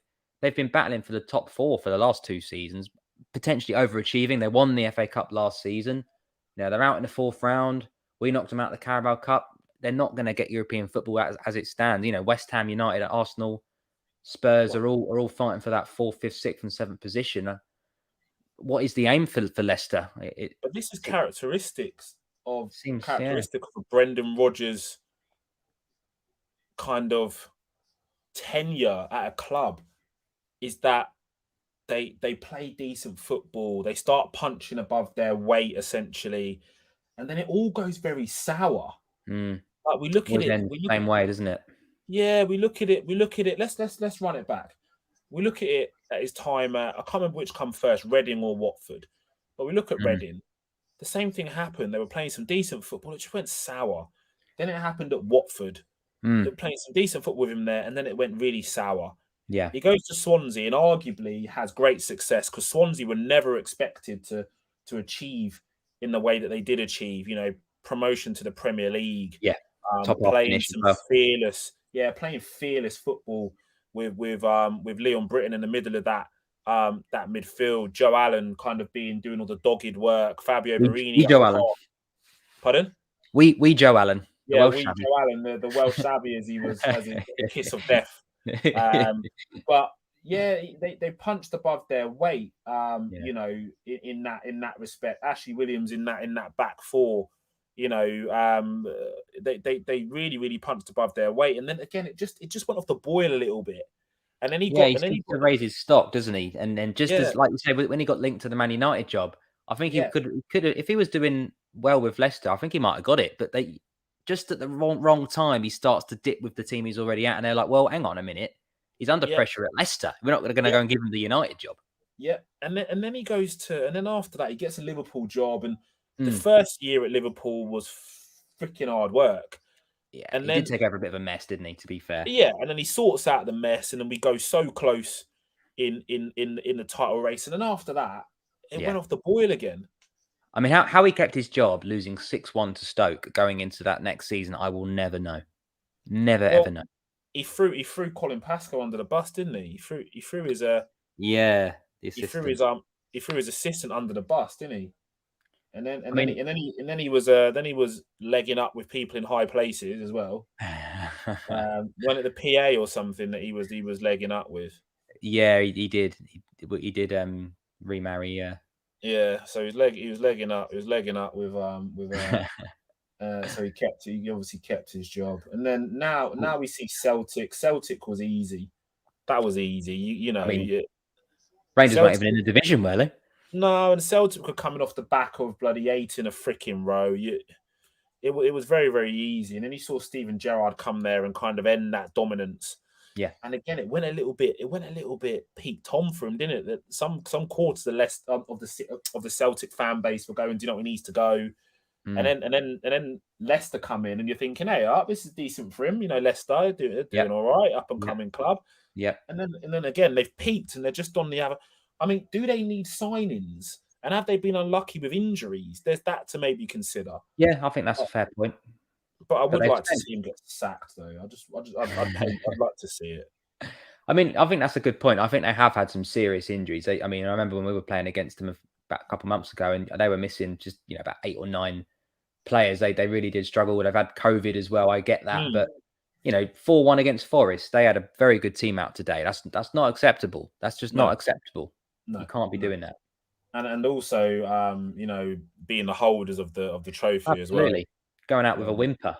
been battling for the top 4 for the last 2 seasons, potentially overachieving. They won the FA Cup last season. You know, they're out in the 4th round. We knocked them out of the Carabao Cup. They're not going to get European football as it stands. You know, West Ham United, Arsenal, Spurs are all fighting for that 4th, 5th, 6th and 7th position. What is the aim for Leicester? But this is characteristic of Brendan Rodgers' kind of tenure at a club, is that they play decent football, they start punching above their weight essentially, and then it all goes very sour. Like we look at it the same way, doesn't it? Yeah, we look at it. Let's run it back. We look at it at his time at, I can't remember which come first, Reading or Watford. But we look at Reading. The same thing happened. They were playing some decent football. It just went sour. Then it happened at Watford. They were playing some decent football with him there, and then it went really sour. Yeah. He goes to Swansea and arguably has great success, because Swansea were never expected to achieve in the way that they did achieve. You know, promotion to the Premier League. Yeah. Playing some playing fearless football with Leon Britton in the middle of that midfield. Joe Allen kind of doing all the dogged work. Fabio Borini. Joe Allen. Pardon? We Joe Allen. Joe Allen, the Welsh savvy as he was, as a kiss of death. But Yeah, they punched above their weight. Yeah. You know, in that respect, Ashley Williams in that back four, you know, they really punched above their weight, and then again it just went off the boil a little bit, and then he Yeah, got he needs to raise his stock, doesn't he? And then just yeah as like you said, when he got linked to the Man United job, I think he yeah could have if he was doing well with Leicester, I think he might have got it. But they just at the wrong time, he starts to dip with the team he's already at, and they're like, well, hang on a minute, he's under yeah pressure at Leicester. We're not going to yeah go and give him the United job. yeah, and then he goes to, and then after that he gets a Liverpool job, and the Mm. first year at Liverpool was freaking hard work, Yeah, and he did then take over a bit of a mess, didn't he? To be fair. yeah, and then he sorts out the mess, and then we go so close in the title race, and then after that, it Yeah. went off the boil again. I mean, how he kept his job losing 6-1 to Stoke going into that next season, I will never know. Never ever Well, know. he threw Colin Pascoe under the bus, didn't he? He threw his Yeah, the he threw assistant. his assistant under the bus, didn't he? And then I mean, he was legging up with people in high places as well. Went at the PA or something that he was legging up with. yeah, he did. He did remarry. Yeah. Yeah, so he was legging up with so he obviously kept his job. And then now we see Celtic. Celtic was easy. That was easy. You I know, mean, Rangers weren't Celtic. even in the division, were they? No, and Celtic were coming off the back of bloody 8 in a freaking row. It was very, very easy. And then you saw Steven Gerrard come there and kind of end that dominance. Yeah. And again, it went a little bit Pete Tom for him, didn't it? That some quarters of the Celtic fan base were going, do you know what he needs to go? Mm. And then Leicester come in, and you're thinking, hey, this is decent for him. You know, Leicester doing Yep. all right, up and coming club. Yep. And then again, they've peaked and they're just on the other. I mean, do they need signings? And have they been unlucky with injuries? There's that to maybe consider. Yeah, I think that's a fair point. But I would they've like to spent- see him get sacked, though. I'd like to see it. I mean, I think that's a good point. I think they have had some serious injuries. I mean, I remember when we were playing against them about a couple of months ago, and they were missing just about 8 or 9 players. They really did struggle. They've had COVID as well. I get that, but 4-1 against Forest, they had a very good team out today. That's not acceptable. That's just not acceptable. No, you can't be doing that. And also, being the holders of the trophy as well. Absolutely, going out with a whimper.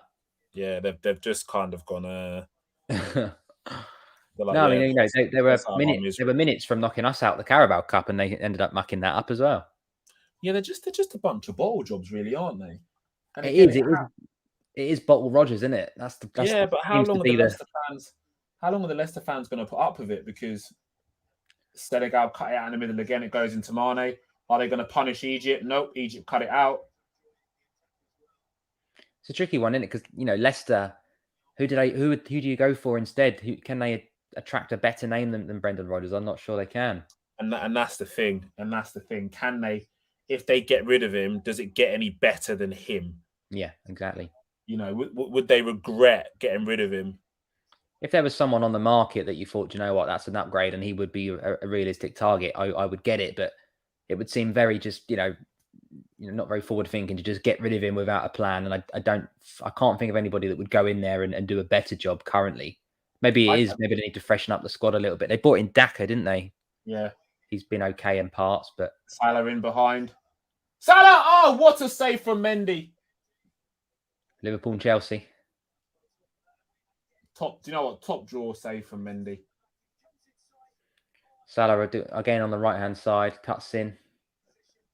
Yeah, they've just kind of gone. Like, no, I mean, there were minutes from knocking us out the Carabao Cup, and they ended up mucking that up as well. Yeah, they're just a bunch of bottle jobs, really, aren't they? And it is Bottle Rogers, isn't it? That's but how long are the Leicester fans going to put up with it? Because Senegal cut it out in the middle again. It goes into Mane. Are they going to punish Egypt? Nope, Egypt cut it out. It's a tricky one, isn't it? Because Leicester, who do you go for instead? Who can they attract a better name than Brendan Rodgers? I'm not sure they can. And that's the thing. Can they? If they get rid of him, does it get any better than him? Yeah, exactly. Would they regret getting rid of him? If there was someone on the market that you thought, you know what, that's an upgrade and he would be a realistic target, I would get it. But it would seem very just, not very forward thinking to just get rid of him without a plan. And I can't think of anybody that would go in there and do a better job currently. Maybe maybe they need to freshen up the squad a little bit. They brought in Daka, didn't they? Yeah. He's been okay in parts, but Salah in behind. Salah! Oh, what a save from Mendy. Liverpool and Chelsea. Do you know what? Top draw save from Mendy. Salah again on the right-hand side, cuts in.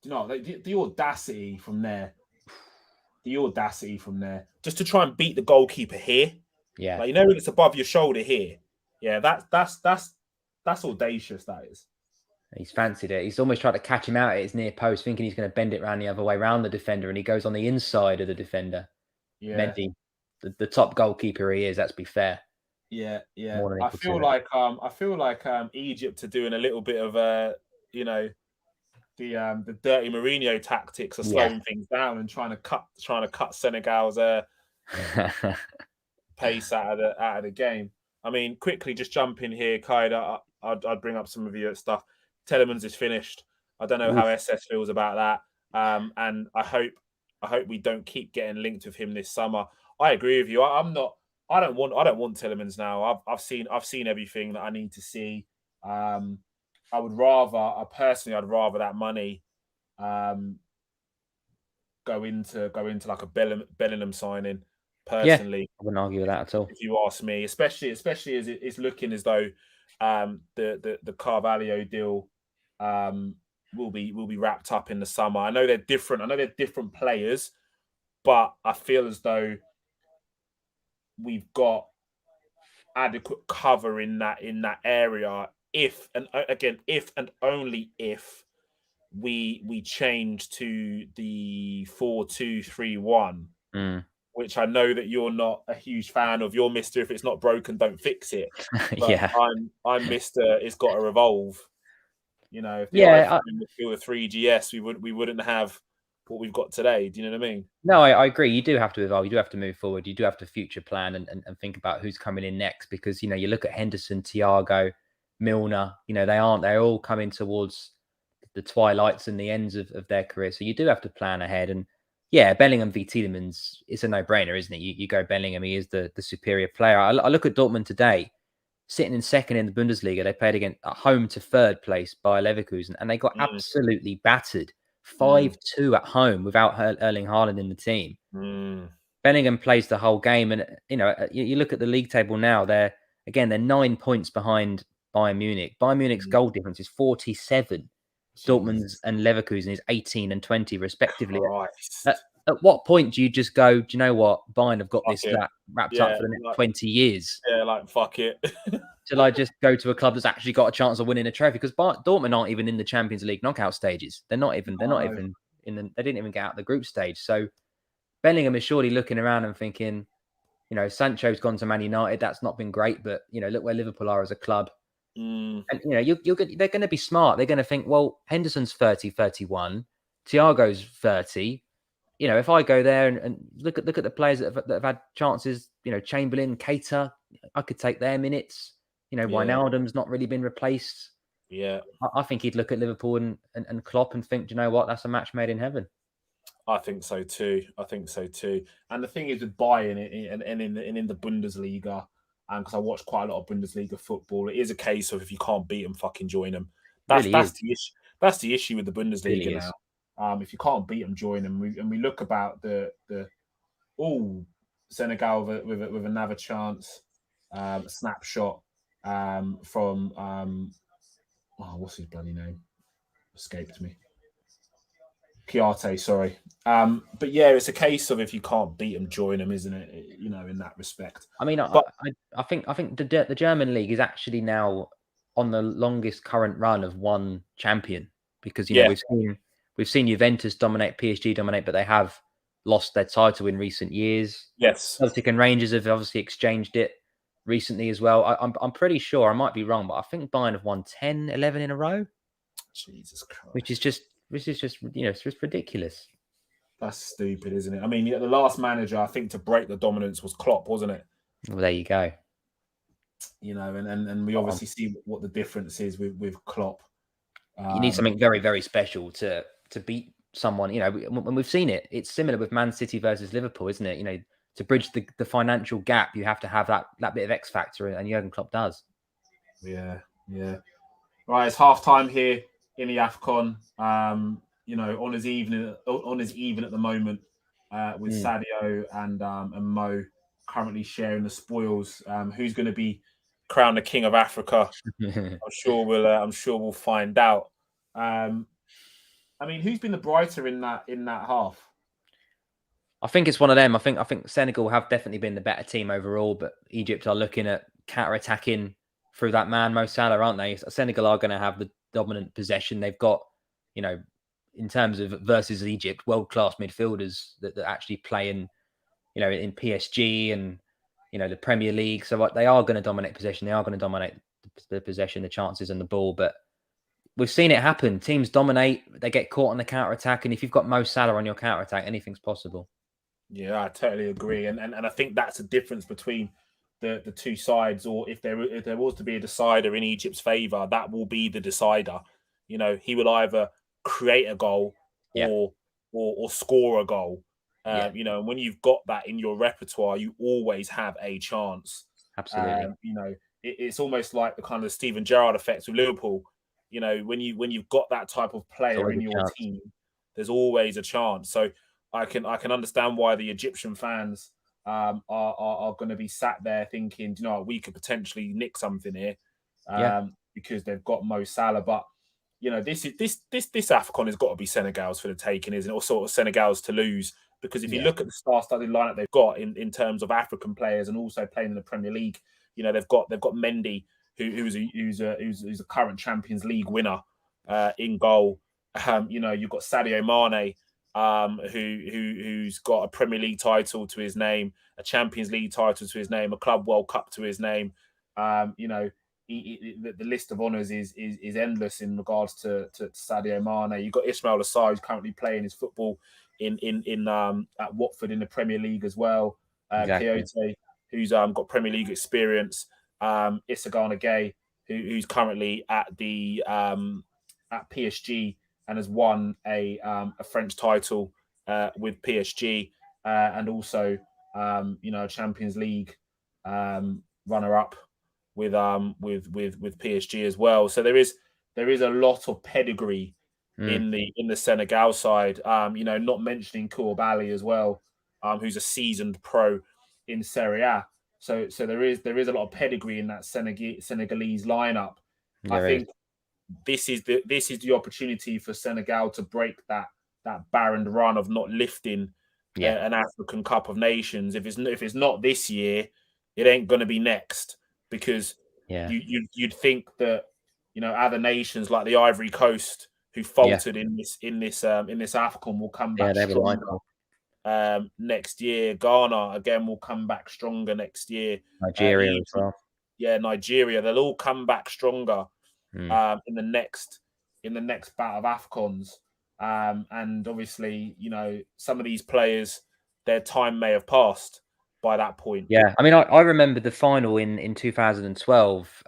Do you know the audacity from there? The audacity from there. Just to try and beat the goalkeeper here. Yeah. Like, when it's above your shoulder here. Yeah, that's audacious, that is. He's fancied it. He's almost tried to catch him out at his near post, thinking he's going to bend it around the other way around the defender, and he goes on the inside of the defender. Yeah. Mendy, the top goalkeeper he is, let's be fair. Yeah. I feel like Egypt are doing a little bit of the dirty Mourinho tactics of slowing things down and trying to cut Senegal's pace out of the game. I mean, quickly just jump in here, Kaida. I'd bring up some of your stuff. Telemans is finished. I don't know how SS feels about that. And I hope we don't keep getting linked with him this summer. I agree with you. I don't want Telemans now. I've seen everything that I need to see. I would rather, personally, I'd rather that money go into like a Bellingham signing. Yeah, Personally, I wouldn't argue with that at all. if you ask me, especially as it's looking as though the Carvalho deal will be wrapped up in the summer. I know they're different. I know they're different players, but I feel as though we've got adequate cover in that area. If and again, if and only if we change to the 4-2-3-1, Mm. which I know that you're not a huge fan of. You're Mister, if it's not broken, don't fix it. But Yeah. I'm Mister, it's got to revolve. You know, if the Yeah, iPhone was still a 3GS, we wouldn't have what we've got today. Do you know what I mean? no, I agree. You do have to evolve. You do have to move forward. You do have to future plan and think about who's coming in next because, you know, you look at Henderson, Thiago, Milner, you know, they're all coming towards the twilights and the ends of their career. So you do have to plan ahead. And yeah, Bellingham v Tielemans, it's a no-brainer, isn't it? You go Bellingham, he is the superior player. I look at Dortmund today, sitting in second in the Bundesliga. They played at home to third place by Leverkusen, and they got absolutely battered. 5-2 at home without Erling Haaland in the team. Bellingham plays the whole game, and you know you look at the league table now. They're 9 points behind Bayern Munich. Bayern Munich's goal difference is 47. Dortmund's and Leverkusen is 18 and 20 respectively. At what point do you just go, do you know what? Bayern have got this wrapped up for the next 20 years. Yeah, like, fuck it. Shall I just go to a club that's actually got a chance of winning a trophy? Because Dortmund aren't even in the Champions League knockout stages. They're not even in the, they didn't even get out the group stage. So Bellingham is surely looking around and thinking, you know, Sancho's gone to Man United. That's not been great, but you know, look where Liverpool are as a club. And you know, they're going to be smart. They're going to think, well, Henderson's 30, 31, Thiago's 30. You know, if I go there and look at the players that have had chances, you know, Chamberlain, Keita, I could take their minutes. You know, Wijnaldum's not really been replaced. Yeah, I think he'd look at Liverpool and Klopp and think, do you know what? That's a match made in heaven. I think so too. And the thing is with Bayern and in the Bundesliga, because I watch quite a lot of Bundesliga football, it is a case of if you can't beat them, fucking join them. That's the issue. That's the issue with the Bundesliga Really now. If you can't beat them, join them. We look about the Senegal with another chance, snapshot from what's his bloody name? Escaped me. Chiarte, sorry. But yeah, it's a case of if you can't beat them, join them, isn't it? You know, in that respect. I mean, I think the German league is actually now on the longest current run of one champion because you know we've seen Juventus dominate, PSG dominate, but they have lost their title in recent years. Yes, Celtic and Rangers have obviously exchanged it recently as well. I'm pretty sure, I might be wrong, but I think Bayern have won 10, 11 in a row. Jesus Christ. Which is just, you know, it's just ridiculous. That's stupid, isn't it? I mean, the last manager, I think, to break the dominance was Klopp, wasn't it? Well, there you go. You know, and we obviously see what the difference is with Klopp. You need something very, very special to beat someone. You know, when we've seen it, it's similar with Man City versus Liverpool, isn't it? You know, to bridge the financial gap, you have to have that bit of X factor, and Jurgen Klopp does. Yeah. Right, it's half time here in the Afcon. You know, on his even at the moment with Sadio and Mo currently sharing the spoils. Who's going to be crowned the king of Africa? I'm sure we'll find out. I mean, who's been the brighter in that half? I think it's one of them. I think Senegal have definitely been the better team overall, but Egypt are looking at counter-attacking through that man Mo Salah, aren't they? Senegal are going to have the dominant possession. They've got, you know, in terms of versus Egypt, world-class midfielders that actually play in, you know, in PSG and, you know, the Premier League. So they are going to dominate possession. They are going to dominate the possession, the chances and the ball. But we've seen it happen. Teams dominate. They get caught on the counter-attack. And if you've got Mo Salah on your counter-attack, anything's possible. Yeah, I totally agree. And I think that's a difference between the two sides. Or if there was to be a decider in Egypt's favour, that will be the decider. You know, he will either create a goal or score a goal. You know, and when you've got that in your repertoire, you always have a chance. Absolutely. You know, it's almost like the kind of Steven Gerrard effect with Liverpool. You know, when you've got that type of player in your team, there's always a chance. So I can understand why the Egyptian fans are going to be sat there thinking, you know, we could potentially nick something here, because they've got Mo Salah. But you know, this Afcon has got to be Senegal's for the taking, isn't it? Or sort of Senegal's to lose. Because if you look at the star-studded lineup they've got in terms of African players and also playing in the Premier League, you know, they've got Mendy, who's a current Champions League winner in goal. You know, you've got Sadio Mane, who's got a Premier League title to his name, a Champions League title to his name, a Club World Cup to his name. You know, the list of honours is endless in regards to Sadio Mane. You've got Ismail Assar, who's currently playing his football in at Watford in the Premier League as well. Kyoto, who's got Premier League experience. Issa Ghana Gay, who's currently at the at PSG and has won a French title with PSG, and also you know, Champions League runner up with PSG as well. So there is a lot of pedigree in the Senegal side. You know, not mentioning Koulibaly as well, who's a seasoned pro in Serie A. So there is a lot of pedigree in that Senegalese lineup. I think this is the opportunity for Senegal to break that barren run of not lifting an African Cup of Nations. If it's not this year, it ain't going to be next, because you'd think that, you know, other nations like the Ivory Coast, who faltered in this Afcon, will come back stronger next year. Ghana again will come back stronger next year. Nigeria as well. Yeah, Nigeria. They'll all come back stronger in the next bout of Afcons. And obviously, you know, some of these players, their time may have passed by that point. Yeah, I mean, I remember the final in 2012.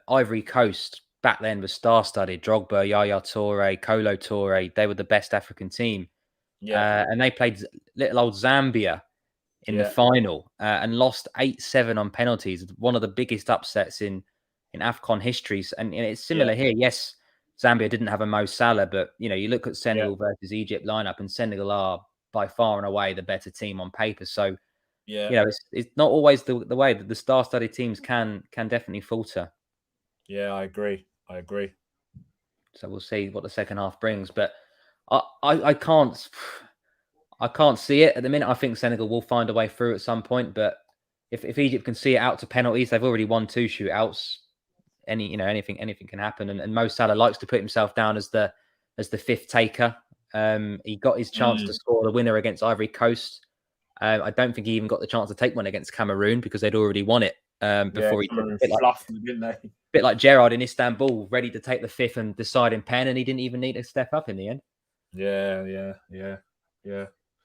Ivory Coast back then was star-studded. Drogba, Yaya Toure, Kolo Toure. They were the best African team. And they played little old Zambia in the final and lost 8-7 on penalties. One of the biggest upsets in Afcon histories. And it's similar here. Yes, Zambia didn't have a Mo Salah, but you know, you look at Senegal versus Egypt lineup, and Senegal are by far and away the better team on paper. So you know, it's not always the way that the star-studded teams can definitely falter. Yeah, I agree. So we'll see what the second half brings, but I can't see it at the minute. I think Senegal will find a way through at some point, but if Egypt can see it out to penalties, they've already won 2 shootouts. Anything can happen, and Mo Salah likes to put himself down as the fifth taker. He got his chance to score the winner against Ivory Coast. I don't think he even got the chance to take one against Cameroon because they'd already won it before he fluffed them, didn't they? Bit like Gerrard in Istanbul, ready to take the fifth and deciding pen, and he didn't even need to step up in the end. Yeah.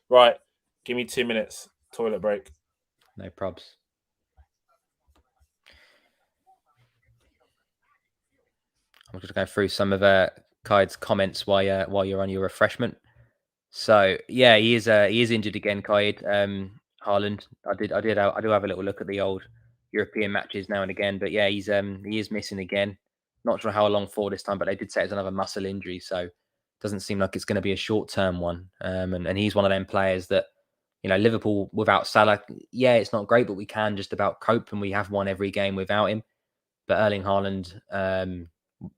Right, give me 2 minutes. Toilet break. No probs. I'm just going to go through some of Kaid's comments while you're on your refreshment. So yeah, he is injured again, Kaid. Haaland. I do have a little look at the old European matches now and again, but yeah, he is missing again. Not sure how long for this time, but they did say it's another muscle injury, so it doesn't seem like it's going to be a short-term one. And he's one of them players that, you know, Liverpool without Salah, yeah, it's not great, but we can just about cope, and we have won every game without him. But Erling Haaland,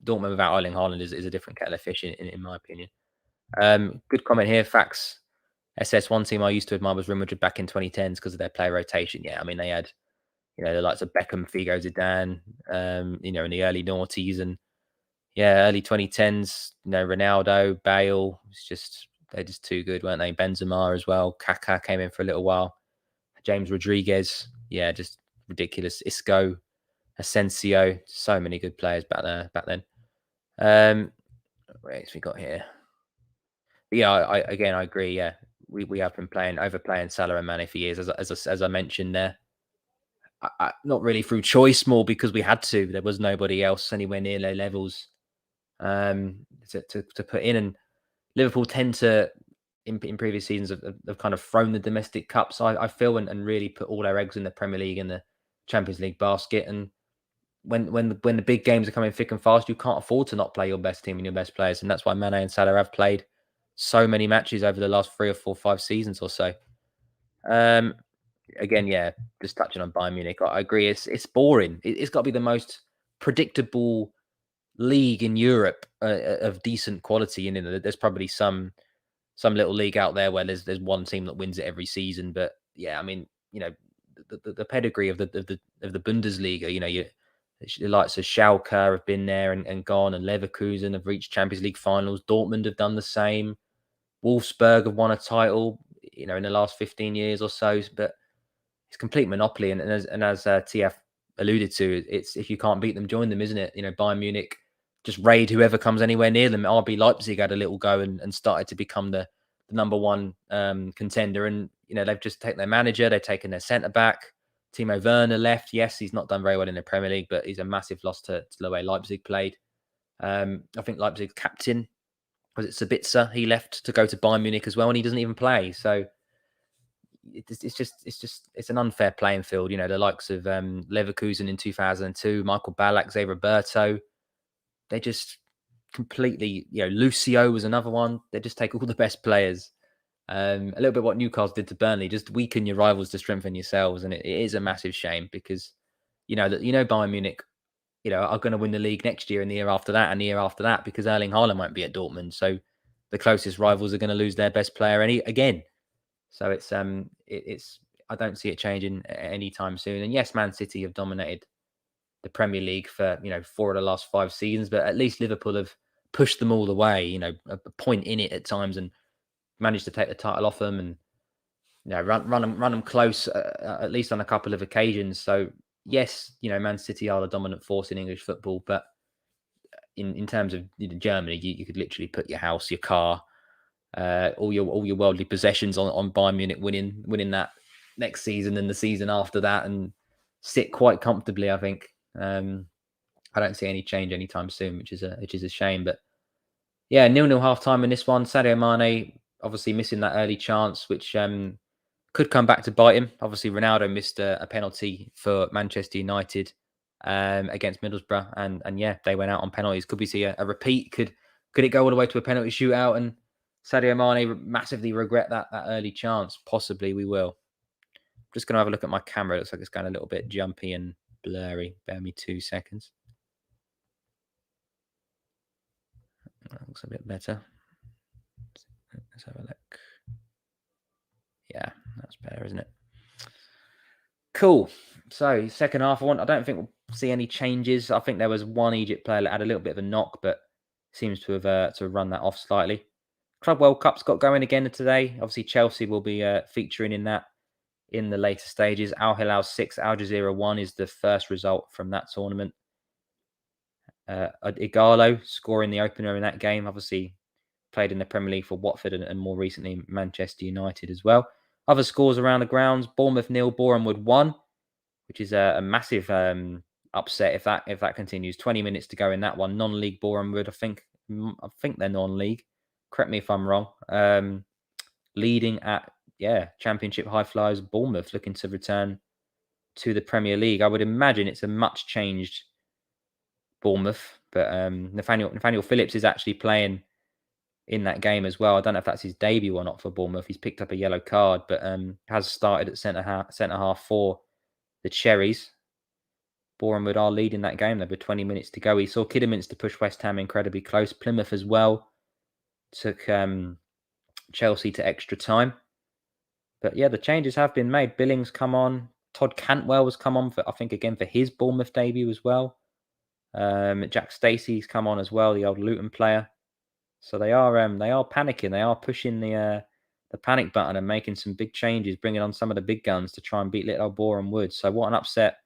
Dortmund without Erling Haaland is a different kettle of fish in my opinion. Good comment here. Facts. SS1 team I used to admire was Real Madrid back in 2010s because of their player rotation. Yeah, I mean, they had, you know, the likes of Beckham, Figo, Zidane, you know, in the early noughties, and yeah, early 2010s, you know, Ronaldo, Bale. They're just too good, weren't they? Benzema as well. Kaká came in for a little while. James Rodriguez. Yeah, just ridiculous. Isco, Asensio. So many good players back then. What else we got here? But yeah, I agree. Yeah, we have been overplaying Salah and Mane for years, as I mentioned there. Not really through choice, more because we had to. There was nobody else anywhere near their levels to put in. And Liverpool tend to, in previous seasons, have kind of thrown the domestic cups, I feel, and really put all their eggs in the Premier League and the Champions League basket. And when the big games are coming thick and fast, you can't afford to not play your best team and your best players, and that's why Mane and Salah have played so many matches over the last 3 or 4, 5 seasons or so. Again, yeah, just touching on Bayern Munich, I agree. It's boring. It's got to be the most predictable league in Europe of decent quality. And there's probably some little league out there where there's one team that wins it every season. But yeah, I mean, the pedigree of the Bundesliga, the likes of Schalke have been there and gone, and Leverkusen have reached Champions League finals. Dortmund have done the same. Wolfsburg have won a title, in the last 15 years or so. But it's complete monopoly. And as TF alluded to, it's if you can't beat them, join them, isn't it? Bayern Munich just raid whoever comes anywhere near them. RB Leipzig had a little go and started to become the number one contender. And, they've just taken their manager, they've taken their centre back. Timo Werner left. Yes, he's not done very well in the Premier League, but he's a massive loss to the way Leipzig played. I think Leipzig's captain, was it Sabitzer? He left to go to Bayern Munich as well, and he doesn't even play. So it's an unfair playing field. The likes of Leverkusen in 2002, Michael Ballack, Zé Roberto, they just completely, Lucio was another one. They just take all the best players. A little bit what Newcastle did to Burnley, just weaken your rivals to strengthen yourselves. And it is a massive shame because, Bayern Munich, are going to win the league next year and the year after that and the year after that because Erling Haaland won't be at Dortmund. So the closest rivals are going to lose their best player again. So it's I don't see it changing anytime soon. And yes, Man City have dominated the Premier League for 4 of the last 5 seasons, but at least Liverpool have pushed them all the way. A point in it at times and managed to take the title off them and run them close at least on a couple of occasions. So yes, Man City are the dominant force in English football, but in terms of Germany, you could literally put your house, your car, all your worldly possessions on Bayern Munich winning that next season and the season after that and sit quite comfortably. I think I don't see any change anytime soon, which is a shame. But yeah, 0-0 half time in this one. Sadio Mane obviously missing that early chance, which could come back to bite him. Obviously, Ronaldo missed a penalty for Manchester United against Middlesbrough, and yeah, they went out on penalties. Could we see a repeat? Could it go all the way to a penalty shootout and Sadio Mane massively regret that early chance? Possibly we will. Just going to have a look at my camera. It looks like it's going a little bit jumpy and blurry. Bear me 2 seconds. That looks a bit better. Let's have a look. Yeah, that's better, isn't it? Cool. So second half, I don't think we'll see any changes. I think there was one Egypt player that had a little bit of a knock, but seems to have run that off slightly. Club World Cup's got going again today. Obviously, Chelsea will be featuring in that in the later stages. Al Hilal 6, Al Jazeera 1 is the first result from that tournament. Igalo scoring the opener in that game. Obviously, played in the Premier League for Watford and more recently Manchester United as well. Other scores around the grounds: Bournemouth 0, Bournemouth 1, which is a massive upset if that continues. 20 minutes to go in that one. Non-league Bournemouth, I think they're non-league. Correct me if I'm wrong. Leading at Championship high flyers Bournemouth, looking to return to the Premier League. I would imagine it's a much changed Bournemouth, but Nathaniel Phillips is actually playing in that game as well. I don't know if that's his debut or not for Bournemouth. He's picked up a yellow card, but has started at centre half for the Cherries. Bournemouth are leading that game. There were 20 minutes to go. He saw Kidderminster push West Ham incredibly close. Plymouth as well took Chelsea to extra time. But yeah, the changes have been made. Billings come on. Todd Cantwell has come on for, I think, again for his Bournemouth debut as well. Jack Stacey's come on as well, the old Luton player. So they are panicking. They are pushing the panic button and making some big changes, bringing on some of the big guns to try and beat little Boreham Wood. So what an upset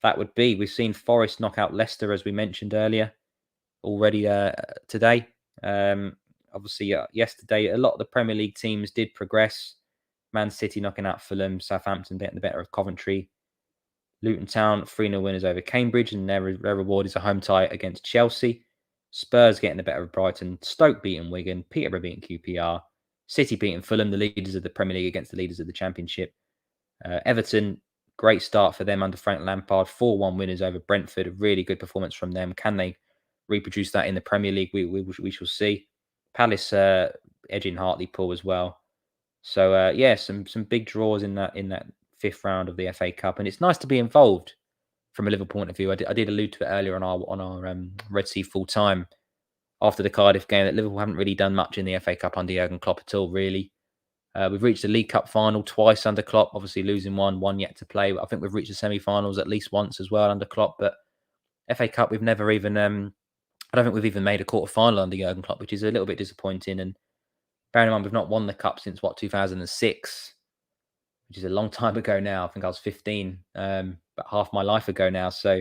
that would be. We've seen Forest knock out Leicester, as we mentioned earlier, already today. Obviously, yesterday, a lot of the Premier League teams did progress. Man City knocking out Fulham, Southampton getting the better of Coventry. Luton Town 3-0 winners over Cambridge, and their reward is a home tie against Chelsea. Spurs getting the better of Brighton. Stoke beating Wigan. Peterborough beating QPR. City beating Fulham, the leaders of the Premier League against the leaders of the Championship. Everton Great start for them under Frank Lampard. 4-1 winners over Brentford. A really good performance from them. Can they reproduce that in the Premier League? We shall see. Palace edging Hartlepool as well. So yeah, some big draws in that 5th round of the FA Cup, and it's nice to be involved from a Liverpool point of view. I did allude to it earlier on our Red Sea full time after the Cardiff game that Liverpool haven't really done much in the FA Cup under Jurgen Klopp at all, really. We've reached the League Cup final twice under Klopp, obviously losing one yet to play. I think we've reached the semi-finals at least once as well under Klopp, but FA Cup, we've never even, I don't think we've even made a quarter-final under Jurgen Klopp, which is a little bit disappointing. And bearing in mind, we've not won the Cup since, 2006, which is a long time ago now. I think I was 15, about half my life ago now. So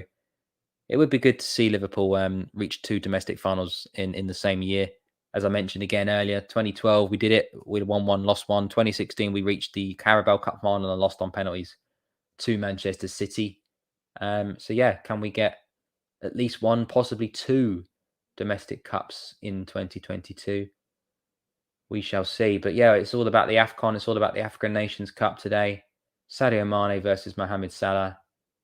it would be good to see Liverpool reach 2 domestic finals in the same year. As I mentioned again earlier, 2012, we did it. We won 1, lost 1. 2016, we reached the Carabao Cup final and lost on penalties to Manchester City. So yeah, can we get at least 1, possibly 2 domestic cups in 2022? We shall see. But yeah, it's all about the Afcon. It's all about the African Nations Cup today. Sadio Mane versus Mohamed Salah.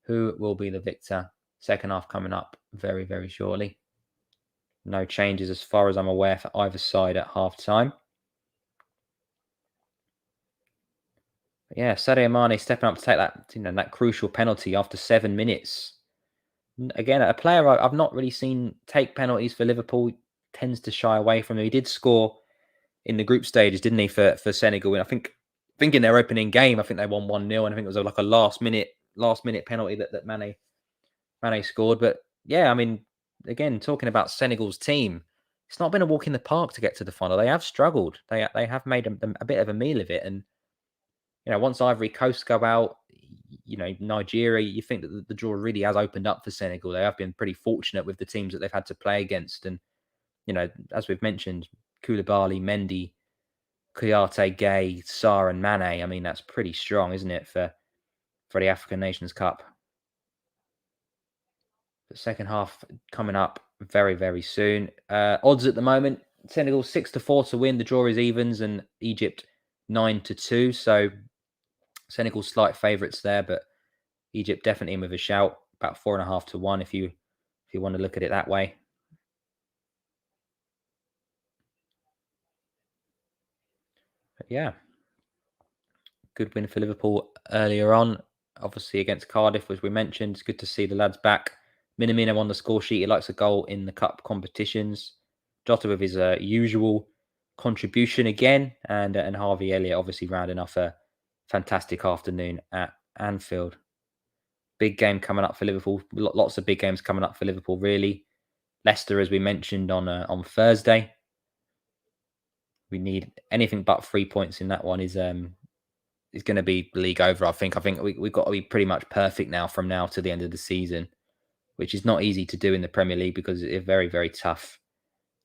Who will be the victor? Second half coming up very, very shortly. No changes as far as I'm aware for either side at half-time. Yeah, Sadio Mane stepping up to take that crucial penalty after 7 minutes. Again, a player I've not really seen take penalties for Liverpool. Tends to shy away from them. He did score in the group stages, didn't he, for Senegal? And I think in their opening game, I think they won 1-0, and I think it was like a last minute penalty that Mane scored. But yeah, I mean, again, talking about Senegal's team, it's not been a walk in the park to get to the final. They have struggled. They have made a bit of a meal of it. And, once Ivory Coast go out, Nigeria, you think that the draw really has opened up for Senegal. They have been pretty fortunate with the teams that they've had to play against. And, as we've mentioned, Koulibaly, Mendy, Kouyaté, Gay, Sarr and Mane. I mean, that's pretty strong, isn't it, for the African Nations Cup? The second half coming up very, very soon. Odds at the moment, Senegal 6-4 to win. The draw is evens, and Egypt 9-2. So Senegal slight favourites there, but Egypt definitely in with a shout. About 4.5 to 1 if you want to look at it that way. But yeah, good win for Liverpool earlier on. Obviously against Cardiff, as we mentioned. It's good to see the lads back. Minamino on the score sheet. He likes a goal in the cup competitions. Jota with his usual contribution again. And Harvey Elliott obviously rounding off a fantastic afternoon at Anfield. Big game coming up for Liverpool. Lots of big games coming up for Liverpool, really. Leicester, as we mentioned, on Thursday. We need anything but 3 points in that one. Is going to be league over, I think. I think we've got to be pretty much perfect now from now to the end of the season, which is not easy to do in the Premier League because it's a very, very tough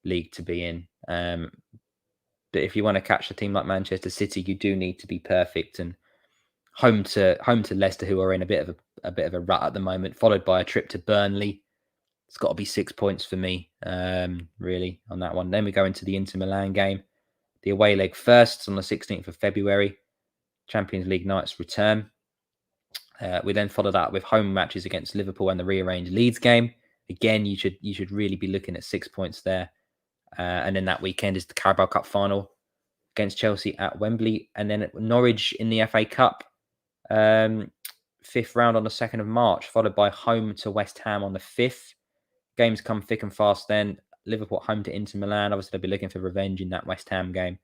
league to be in. But if you want to catch a team like Manchester City, you do need to be perfect. And home to Leicester, who are in a bit of a rut at the moment, followed by a trip to Burnley. It's got to be 6 points for me, really, on that one. Then we go into the Inter Milan game. The away leg first on the 16th of February. Champions League nights return. We then follow that with home matches against Liverpool and the rearranged Leeds game. Again, you should really be looking at 6 points there. And then that weekend is the Carabao Cup final against Chelsea at Wembley. And then Norwich in the FA Cup, 5th round on the 2nd of March, followed by home to West Ham on the 5th. Games come thick and fast then. Liverpool home to Inter Milan. Obviously, they'll be looking for revenge in that West Ham game.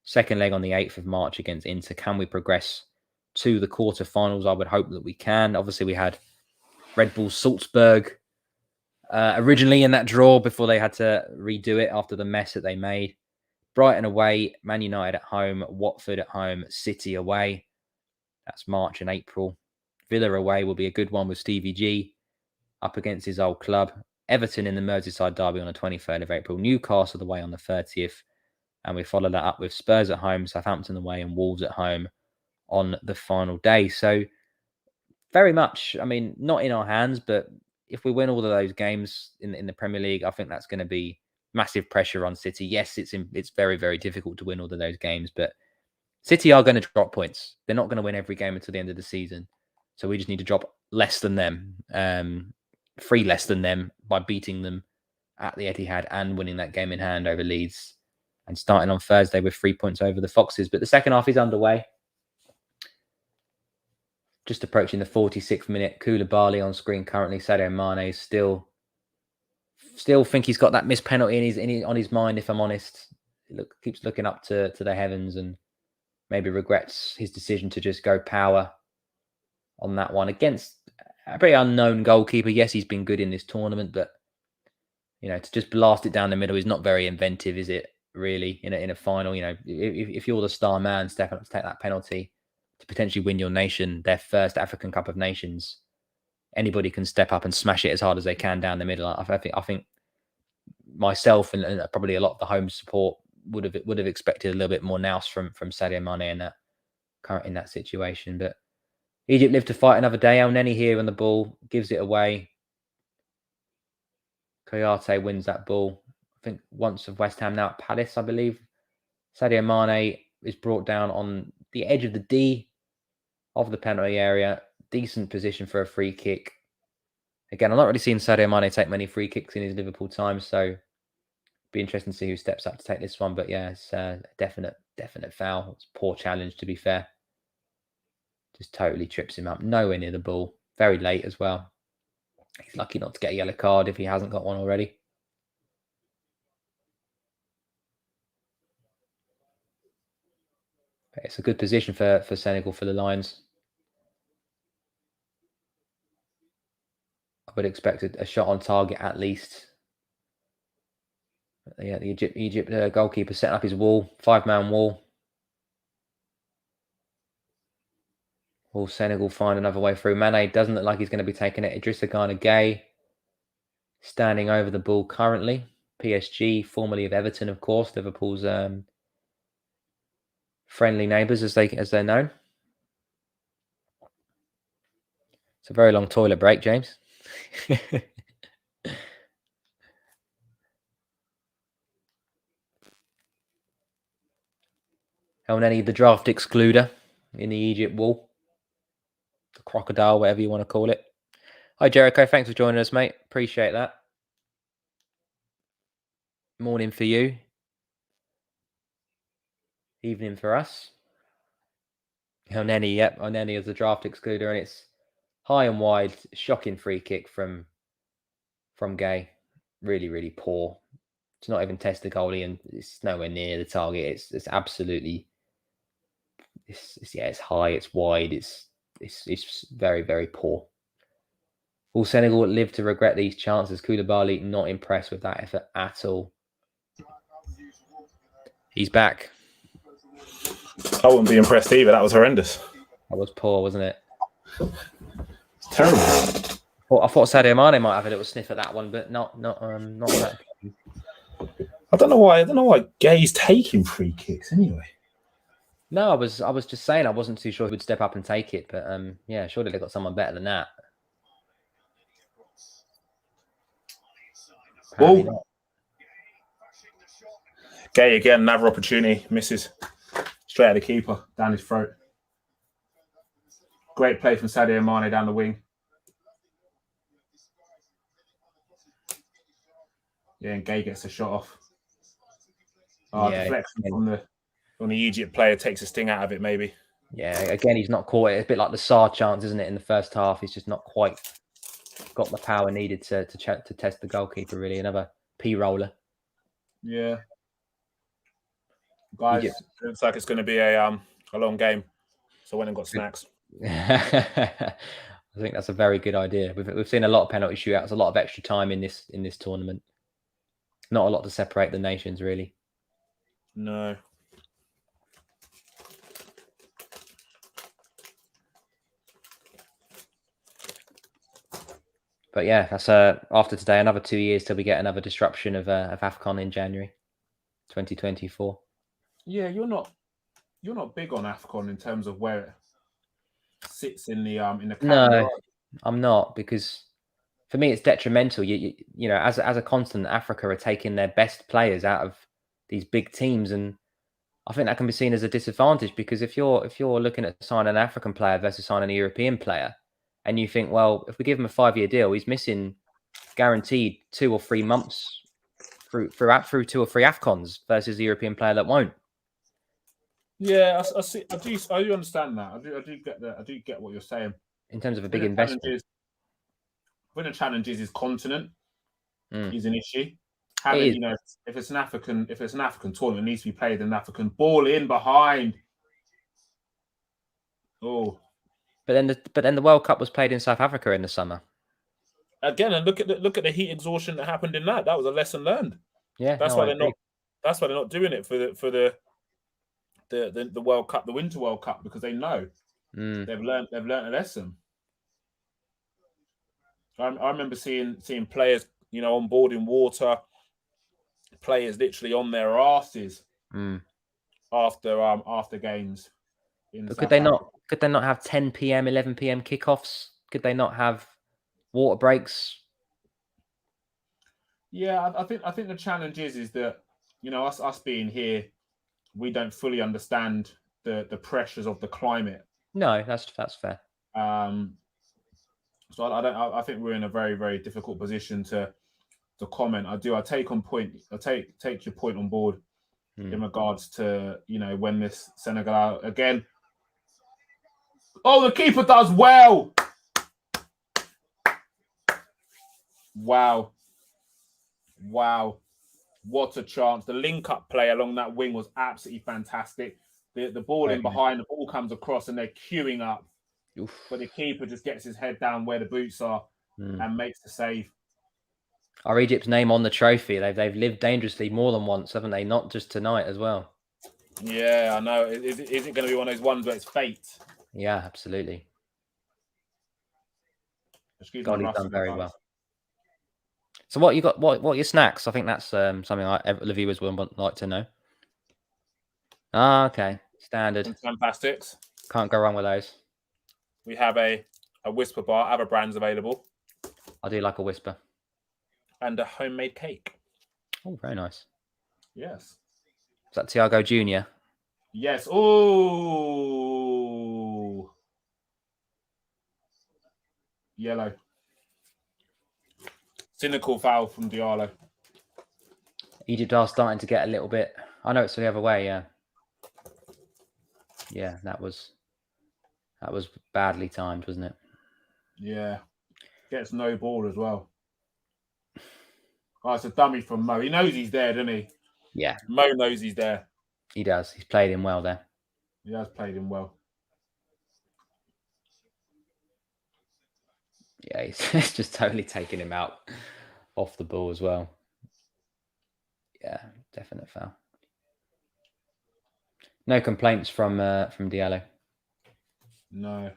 Second leg on the 8th of March against Inter. Can we progress to the quarterfinals? I would hope that we can. Obviously, we had Red Bull Salzburg originally in that draw before they had to redo it after the mess that they made. Brighton away, Man United at home, Watford at home, City away. That's March and April. Villa away will be a good one with Stevie G up against his old club. Everton in the Merseyside derby on the 23rd of April. Newcastle away on the 30th. And we follow that up with Spurs at home, Southampton away, and Wolves at home on the final day. So very much, I mean, not in our hands, but if we win all of those games in the Premier League, I think that's going to be massive pressure on City. Yes, it's very, very difficult to win all of those games, but City are going to drop points. They're not going to win every game until the end of the season. So we just need to drop less than them, 3 less than them by beating them at the Etihad and winning that game in hand over Leeds and starting on Thursday with 3 points over the Foxes. But the second half is underway. Just approaching the 46th minute. Koulibaly on screen currently. Sadio Mane still think he's got that missed penalty on his mind, if I'm honest. Keeps looking up to the heavens and maybe regrets his decision to just go power on that one against a very unknown goalkeeper. Yes, he's been good in this tournament, but to just blast it down the middle is not very inventive, is it? Really, in a final, if you're the star man stepping up to take that penalty to potentially win your nation their first African Cup of Nations, anybody can step up and smash it as hard as they can down the middle. I think myself and probably a lot of the home support would have expected a little bit more nous from Sadio Mane in that situation. But Egypt live to fight another day. El Neni here on the ball, gives it away. Koyate wins that ball. I think once of West Ham, now at Palace, I believe. Sadio Mane is brought down on the edge of the D of the penalty area. Decent position for a free kick. Again, I'm not really seeing Sadio Mane take many free kicks in his Liverpool time, so be interesting to see who steps up to take this one. But yeah, it's a definite foul. It's a poor challenge, to be fair. Just totally trips him up. Nowhere near the ball. Very late as well. He's lucky not to get a yellow card if he hasn't got one already. But it's a good position for Senegal, for the Lions. I would expect a shot on target at least. But yeah, the Egypt goalkeeper setting up his wall, 5-man wall. Will Senegal find another way through? Mane doesn't look like he's going to be taking it. Idrissa Gana Gueye standing over the ball currently. PSG, formerly of Everton, of course, Liverpool's friendly neighbours as they're known. It's a very long toilet break, James. El Neni, the draft excluder in the Egypt wall. The crocodile, whatever you want to call it. Hi, Jericho. Thanks for joining us, mate. Appreciate that. Morning for you. Evening for us. El Neni, yep. El Neni is the draft excluder, and it's high and wide. Shocking free kick from Gueye. Really, really poor. It's not even test the goalie, and it's nowhere near the target. It's absolutely. It's high. It's wide. It's very, very poor. Will Senegal live to regret these chances? Koulibaly not impressed with that effort at all. He's back. I wouldn't be impressed either. That was horrendous. That was poor, wasn't it? It's terrible. I thought Sadio Mane might have a little sniff at that one, but not that. I don't know why Gueye's taking free kicks anyway. No, I was just saying I wasn't too sure who would step up and take it, but yeah, surely they got someone better than that. Oh, Gueye again, another opportunity, misses straight at the keeper, down his throat. Great play from Sadio Mane down the wing. Yeah, and Gueye gets a shot off. Deflection from the Egypt player takes a sting out of it, maybe. Yeah, again, he's not caught it. It's a bit like the Sarr chance, isn't it? In the first half, he's just not quite got the power needed to test the goalkeeper. Really, another P roller. Yeah, guys, Egypt. Looks like it's going to be a long game. So I went and got snacks. I think that's a very good idea. We've seen a lot of penalty shootouts, a lot of extra time in this tournament. Not a lot to separate the nations, really. No. But yeah, that's after today, another 2 years till we get another disruption of Afcon in January 2024. Yeah, you're not big on Afcon in terms of where it sits in the calendar. No, I'm not, because for me it's detrimental. You know, as a continent, Africa are taking their best players out of these big teams, and I think that can be seen as a disadvantage, because if you're looking at signing an African player versus signing a European player, And you think, well, if we give him a 5-year deal, he's missing guaranteed 2 or 3 months through 2 or 3 Afcons versus the European player that won't. Yeah, I see. I do understand that. I do get that. I do get what you're saying. In terms of a big investment. When the challenges is continent is an issue. It Having, if it's an African tournament, it needs to be played in African ball in behind. Oh, But then the World Cup was played in South Africa in the summer. Again, and look at the heat exhaustion that happened in that. That was a lesson learned. Yeah, that's why they're not. That's why they're not doing it for the World Cup, the Winter World Cup, because they know they've learned a lesson. I remember seeing players, on board in water, players literally on their asses after games. But could they not have 10 p.m., 11 p.m. kickoffs? Could they not have water breaks? Yeah, I think the challenge is that us being here, we don't fully understand the pressures of the climate. No, that's fair. So I think we're in a very, very difficult position to comment. I take your point on board in regards to when this Senegal again. Oh, the keeper does well. Wow. What a chance. The link-up play along that wing was absolutely fantastic. The ball in behind, the ball comes across and they're queuing up. Oof. But the keeper just gets his head down where the boots are and makes the save. Our Egypt's name on the trophy. They've lived dangerously more than once, haven't they? Not just tonight as well. Yeah, I know. Is it going to be one of those ones where it's fate? Yeah, absolutely. God, he's done very well. So what you got? What are your snacks? I think that's something the viewers would like to know. Ah, okay, standard. Some plastics. Can't go wrong with those. We have a Whisper bar. Other brands available. I do like a Whisper. And a homemade cake. Oh, very nice. Yes. Is that Thiago Jr.? Yes. Oh. Yellow. Cynical foul from Diallo. Egypt are starting to get a little bit. I know it's the other way. Yeah. Yeah, that was badly timed, wasn't it? Yeah. Gets no ball as well. Oh, it's a dummy from Mo. He knows he's there, doesn't he? Yeah. Mo knows he's there. He does. He's played him well there. He has played him well. Yeah, he's just totally taking him out off the ball as well. Yeah, definite foul. No complaints from Diallo. No.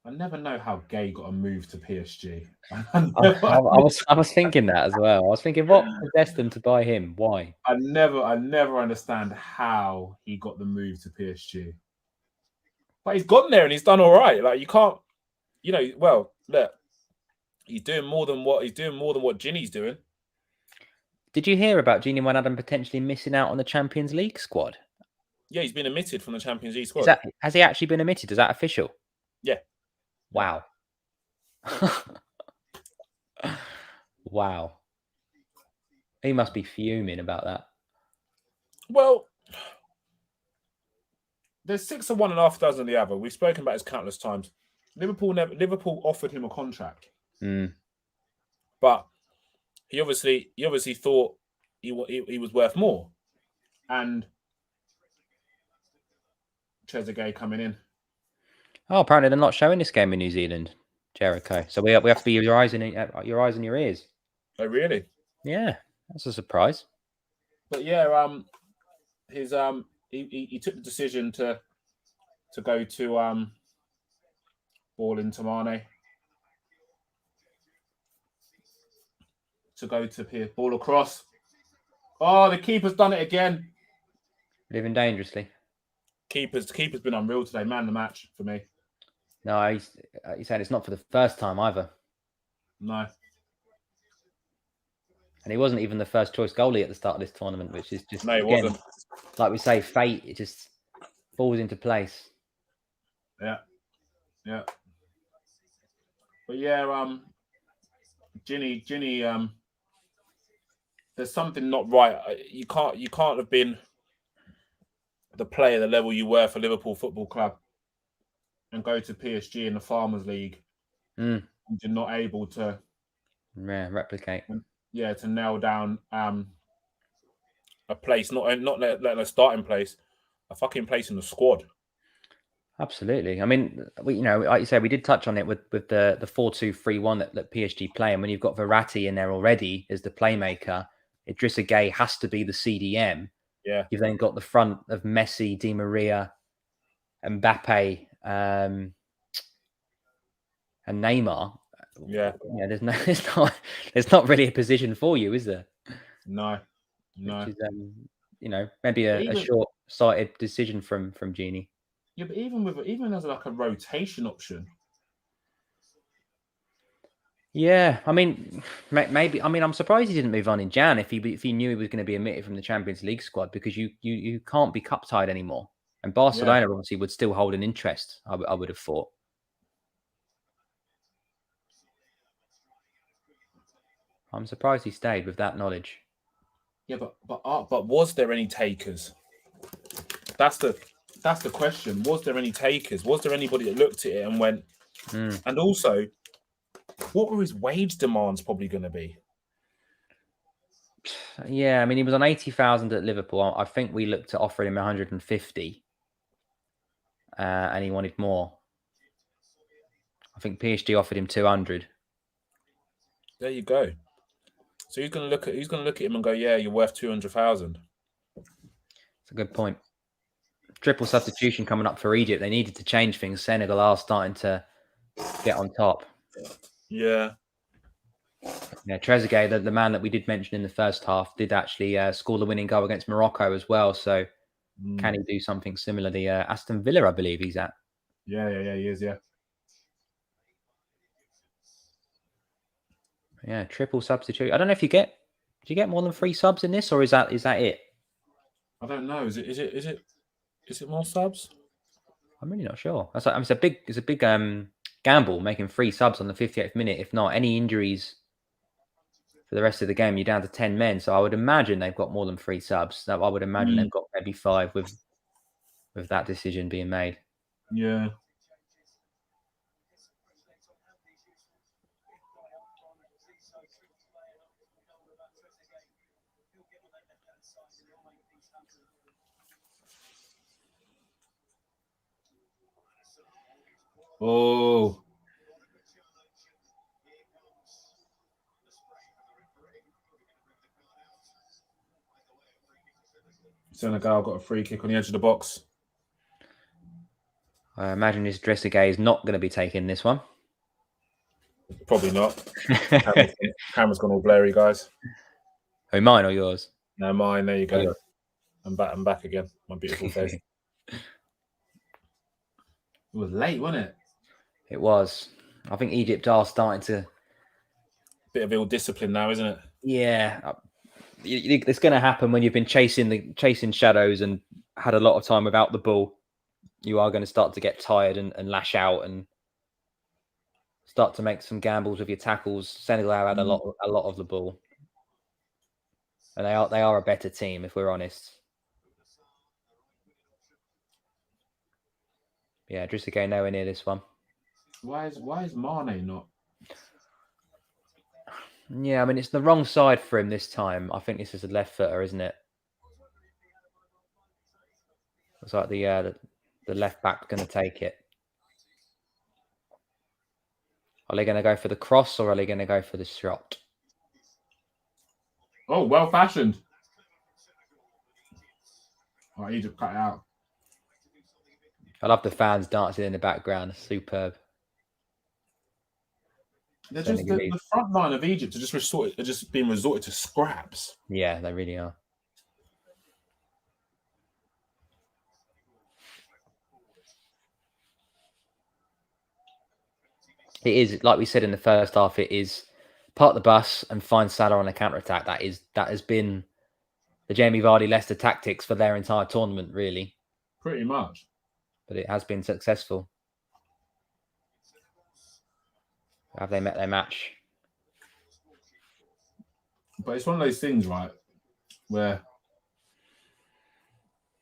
I never know how Gay got a move to PSG. I was thinking that as well. I was thinking, what possessed them to buy him? Why? I never understand how he got the move to PSG. But he's gone there and he's done all right. Like, you can't, well, look, he's doing more than what Ginny's doing. Did you hear about Gini Wijnaldum potentially missing out on the Champions League squad? Yeah, he's been omitted from the Champions League squad. Has he actually been omitted? Is that official? Yeah. Wow. Wow. He must be fuming about that. Well, there's 6 of one and half dozen of the other. We've spoken about this countless times. Liverpool offered him a contract, but he obviously thought he was worth more, and Trezeguet coming in. Oh, apparently they're not showing this game in New Zealand, Jericho. So we have to be your eyes and your ears. Oh, really? Yeah, that's a surprise. But yeah, he took the decision to go to ball into Mane, to go to Pierce, ball across. Oh, the keeper's done it again. Living dangerously. Keeper's been unreal today. Man of the match for me. No, he's saying it's not for the first time either. No. And he wasn't even the first choice goalie at the start of this tournament, which is just, No, it again, wasn't. like we say, fate. It just falls into place. Yeah. But yeah, Ginny, there's something not right. You can't have been the player, the level you were for Liverpool Football Club, and go to PSG in the Farmers League, and you're not able to replicate. Yeah, to nail down a place, not letting a starting place, a fucking place in the squad. Absolutely. I mean, like you said, we did touch on it with the 4-2-3-1 that PSG play, and when you've got Verratti in there already as the playmaker, Idrissa Gueye has to be the CDM. Yeah. You've then got the front of Messi, Di Maria, Mbappe, and Neymar. Yeah. There's not really a position for you, is there? No. Which is, maybe a short-sighted decision from Genie. Yeah, but even as like a rotation option. Yeah, I mean, maybe. I mean, I'm surprised he didn't move on in Jan if he knew he was going to be omitted from the Champions League squad, because you can't be cup tied anymore, and Barcelona obviously would still hold an interest. I would have thought. I'm surprised he stayed with that knowledge. Yeah, but was there any takers? That's the question. Was there any takers? Was there anybody that looked at it and went? And also, what were his wage demands probably going to be? Yeah, I mean, he was on 80,000 at Liverpool. I think we looked at offering him 150, and he wanted more. I think PSG offered him 200. There you go. So he's going to look at him and go, "Yeah, you're worth 200,000." It's a good point. Triple substitution coming up for Egypt. They needed to change things. Senegal are starting to get on top. Yeah. Yeah, Trezeguet, the man that we did mention in the first half, did actually score the winning goal against Morocco as well. So can he do something similar? The Aston Villa, I believe he's at. Yeah, he is, yeah. Yeah, triple substitute. I don't know if do you get more than 3 subs in this, or is that it? I don't know. Is it more subs? I'm really not sure. It's a big gamble making 3 subs on the 58th minute. If not, any injuries for the rest of the game, you're down to 10 men. So I would imagine they've got more than 3 subs. I would imagine they've got maybe 5 with that decision being made. Yeah. Oh. Senegal got a free kick on the edge of the box. I imagine his Trezeguet is not going to be taking this one. Probably not. Camera's gone all blurry, guys. Oh, mine or yours? No, mine. There you go. Yours. I'm back again. My beautiful face. It was late, wasn't it? It was. I think Egypt are starting to. Bit of ill discipline now, isn't it? Yeah. It's going to happen when you've been chasing shadows and had a lot of time without the ball. You are going to start to get tired and lash out and start to make some gambles with your tackles. Senegal had a lot of the ball, and they are a better team, if we're honest. Yeah, Trezeguet nowhere near this one. Why is Mane not? Yeah, I mean, it's the wrong side for him this time. I think this is a left footer, isn't it? It's like the left back going to take it. Are they going to go for the cross, or are they going to go for the shot? Oh, well fashioned. Oh, Egypt cut it out. I love the fans dancing in the background. Superb. They're just the front line of Egypt are just being resorted to scraps. Yeah, they really are. It is, like we said in the first half, it is park the bus and find Salah on a counter attack. That has been the Jamie Vardy Leicester tactics for their entire tournament, really. Pretty much. But it has been successful. Have they met their match? But it's one of those things, right, where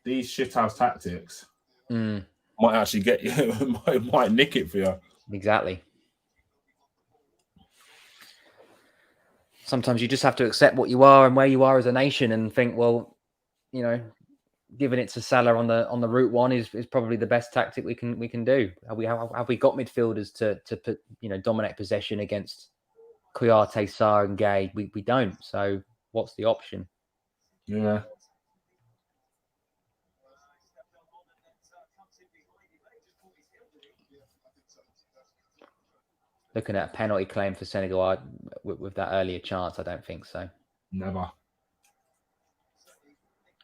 these shithouse tactics might actually get you, might nick it for you. Exactly. Sometimes you just have to accept what you are and where you are as a nation and think, well, you know, giving it to Salah on the route one is probably the best tactic we can do. Have we got midfielders to put, dominate possession against Kouyaté, Sarr and Gay? We don't. So what's the option? Yeah. Looking at a penalty claim for Senegal with that earlier chance, I don't think so. Never.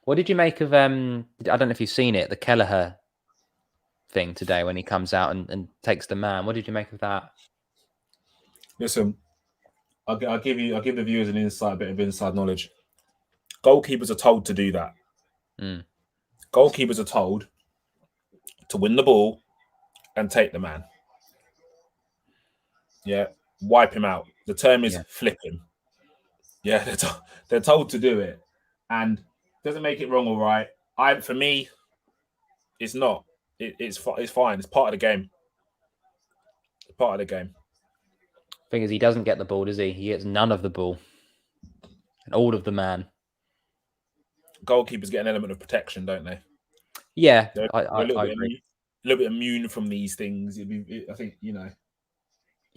What did you make of, I don't know if you've seen it, the Kelleher thing today when he comes out and takes the man? What did you make of that? Listen, I'll give the viewers a bit of inside knowledge. Goalkeepers are told to do that. Goalkeepers are told to win the ball and take the man. Yeah, wipe him out. The term is flip him. Yeah, they're told to do it, and doesn't make it wrong or right. For me, it's not. It's fine. It's part of the game. It's part of the game. Thing is, he doesn't get the ball, does he? He gets none of the ball and all of the man. Goalkeepers get an element of protection, don't they? Yeah, I agree. A little bit immune from these things. I think.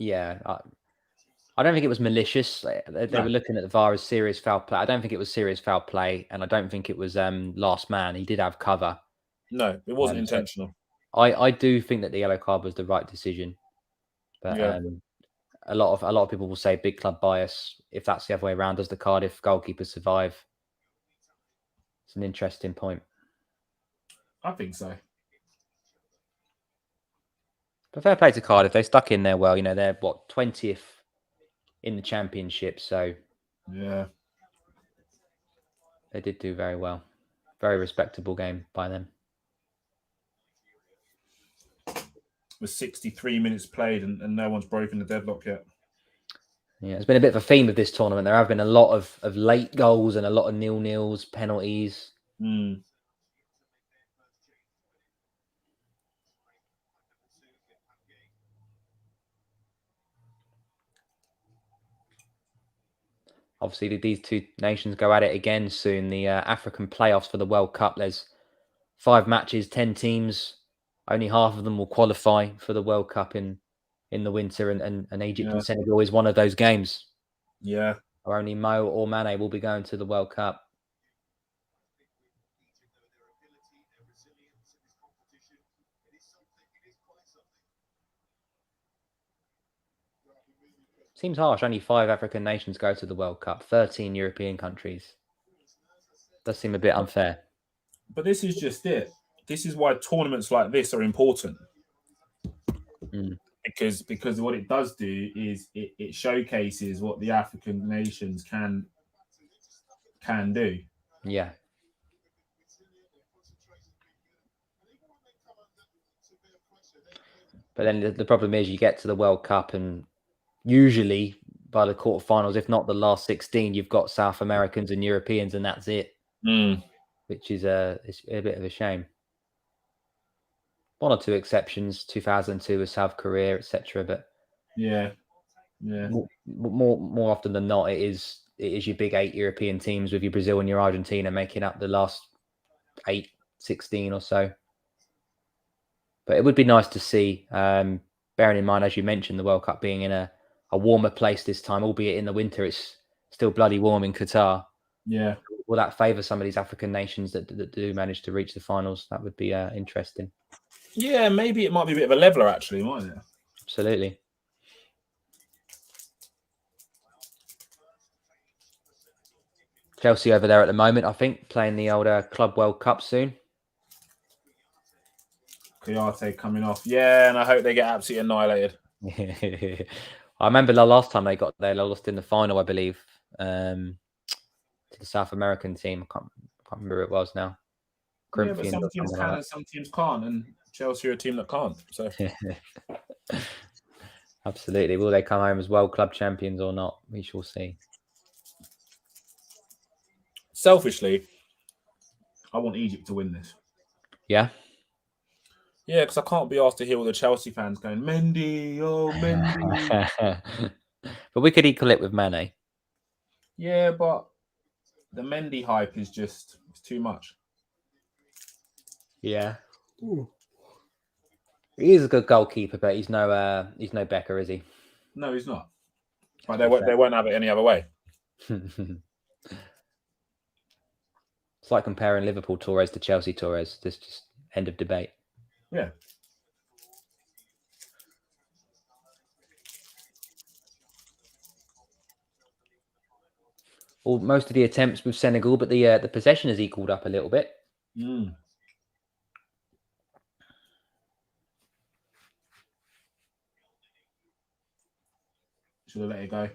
Yeah, I don't think it was malicious. They were looking at the VAR as serious foul play. I don't think it was serious foul play, and I don't think it was last man. He did have cover. No, it wasn't intentional. I do think that the yellow card was the right decision, but a lot of people will say big club bias. If that's the other way around, does the Cardiff goalkeeper survive? It's an interesting point. I think so. But fair play to Cardiff. They stuck in there well. They're 20th in the championship, so yeah, they did do very well. Very respectable game by them. With 63 minutes played and no one's broken the deadlock yet. Yeah, it's been a bit of a theme of this tournament. There have been a lot of late goals and a lot of 0-0s, penalties. Obviously, these two nations go at it again soon. The African playoffs for the World Cup. There's 5 matches, 10 teams. Only half of them will qualify for the World Cup in the winter, and Egypt and Senegal is one of those games. Yeah. Or only Mo or Mane will be going to the World Cup. Seems harsh. Only 5 African nations go to the World Cup. 13 European countries. Does seem a bit unfair. But this is just it. This is why tournaments like this are important. Because what it does do is it showcases what the African nations can do. Yeah. But then the problem is you get to the World Cup and usually by the quarterfinals, if not the last 16, you've got South Americans and Europeans and that's it. Which is it's a bit of a shame. 1 or 2 exceptions, 2002 with South Korea, etc. But more often than not, it is your big 8 European teams with your Brazil and your Argentina making up the last 8, 16 or so. But it would be nice to see, bearing in mind, as you mentioned, the World Cup being in a warmer place this time, albeit in the winter, it's still bloody warm in Qatar. Yeah. Will that favour some of these African nations that do manage to reach the finals? That would be interesting. Yeah, maybe it might be a bit of a leveler, actually, mightn't it? Absolutely. Chelsea over there at the moment, I think, playing the old Club World Cup soon. Kouyaté coming off. Yeah, and I hope they get absolutely annihilated. I remember the last time they got there, they lost in the final, I believe, to the South American team. I can't remember who it was now. Yeah, but Corinthians some or teams something can like and some teams can't, and Chelsea are a team that can't. So that. Absolutely. Will they come home as World Club champions or not? We shall see. selfishly, I want Egypt to win this. Yeah. Yeah, because I can't be asked to hear all the Chelsea fans going, Mendy, oh, Mendy. But we could equal it with Mane. Yeah, but the Mendy hype is just it's too much. Yeah. He is a good goalkeeper, but he's no Becker, is he? No, he's not. But Let's be they won't have it any other way. fair. It's like comparing Liverpool Torres to Chelsea Torres. This just end of debate. Yeah. Well, most of the attempts with Senegal, but the possession has equaled up a little bit. Mm. Should have let it go.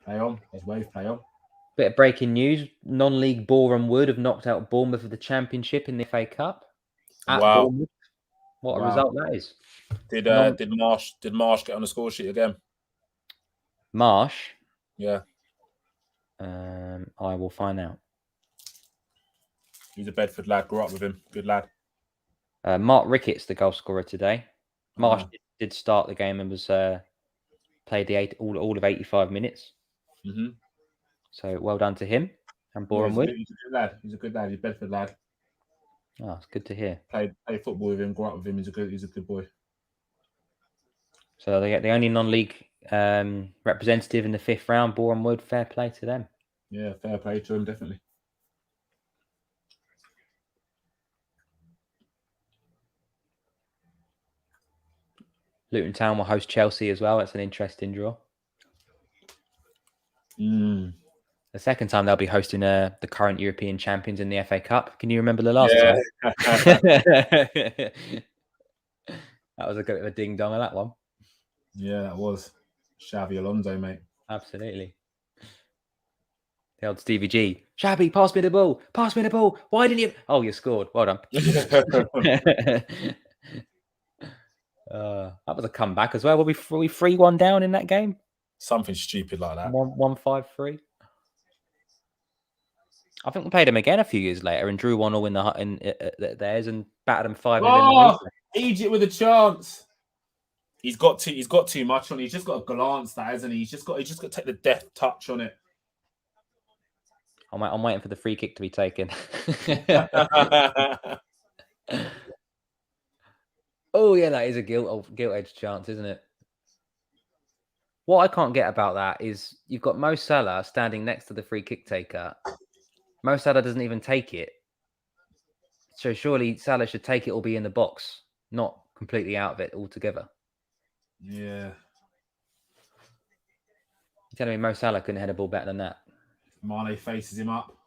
Play on. There's wave. Play on. Bit of breaking news: non-league Boreham Wood have knocked out Bournemouth of the Championship in the FA Cup. At Wow. Bournemouth. What a Wow. result that is! Did Marsh get on the score sheet again? Marsh. Yeah. I will find out. He's a Bedford lad. Grew up with him. Good lad. Mark Ricketts, the goal scorer today. Marsh did start the game and was played all of 85 minutes. Mm-hmm. So well done to him and Boreham Wood. He's a good lad. He's a good lad. He's a Bedford lad. Oh, it's good to hear. Played football with him. Grew up with him. He's a good boy. So they get the only non-league representative in the 5th round. Boreham Wood, fair play to them. Yeah, fair play to him, definitely. Luton Town will host Chelsea as well. That's an interesting draw. Mm. The second time they'll be hosting the current European champions in the FA Cup. Can you remember the last time? That was a bit of a ding dong on that one. Yeah, that was Xavi Alonso, mate. Absolutely. The old Stevie G. Shabby, pass me the ball. Pass me the ball. Why didn't you? Oh, you scored. Well done. That was a comeback as well. Were we 3-1 down in that game? Something stupid like that. 1-5-3. I think we played them again a few years later and drew 1-1 in theirs and battered them 5-0. Oh, Egypt with a chance. He's got too much on. He's just got to glance that, hasn't he? He's just got to take the deft touch on it. I'm waiting for the free kick to be taken. Oh yeah, that is a gilt-edged chance, isn't it? What I can't get about that is you've got Mo Salah standing next to the free kick taker. Mo Salah doesn't even take it. So surely Salah should take it or be in the box, not completely out of it altogether. Yeah. You're telling me Mo Salah couldn't head a ball better than that? Mane faces him up.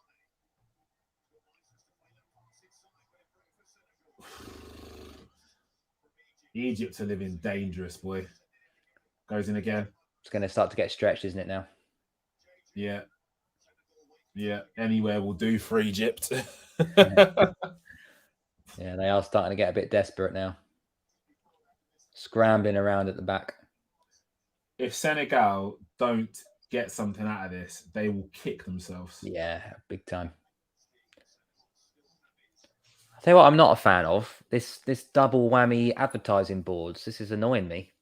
Egypt are living dangerous, boy. Goes in again. It's going to start to get stretched, isn't it now? Yeah. Yeah. Anywhere will do for Egypt. Yeah, they are starting to get a bit desperate now. Scrambling around at the back. If Senegal don't get something out of this, they will kick themselves. Yeah, big time. I'll tell you what I'm not a fan of. This double whammy advertising boards. This is annoying me.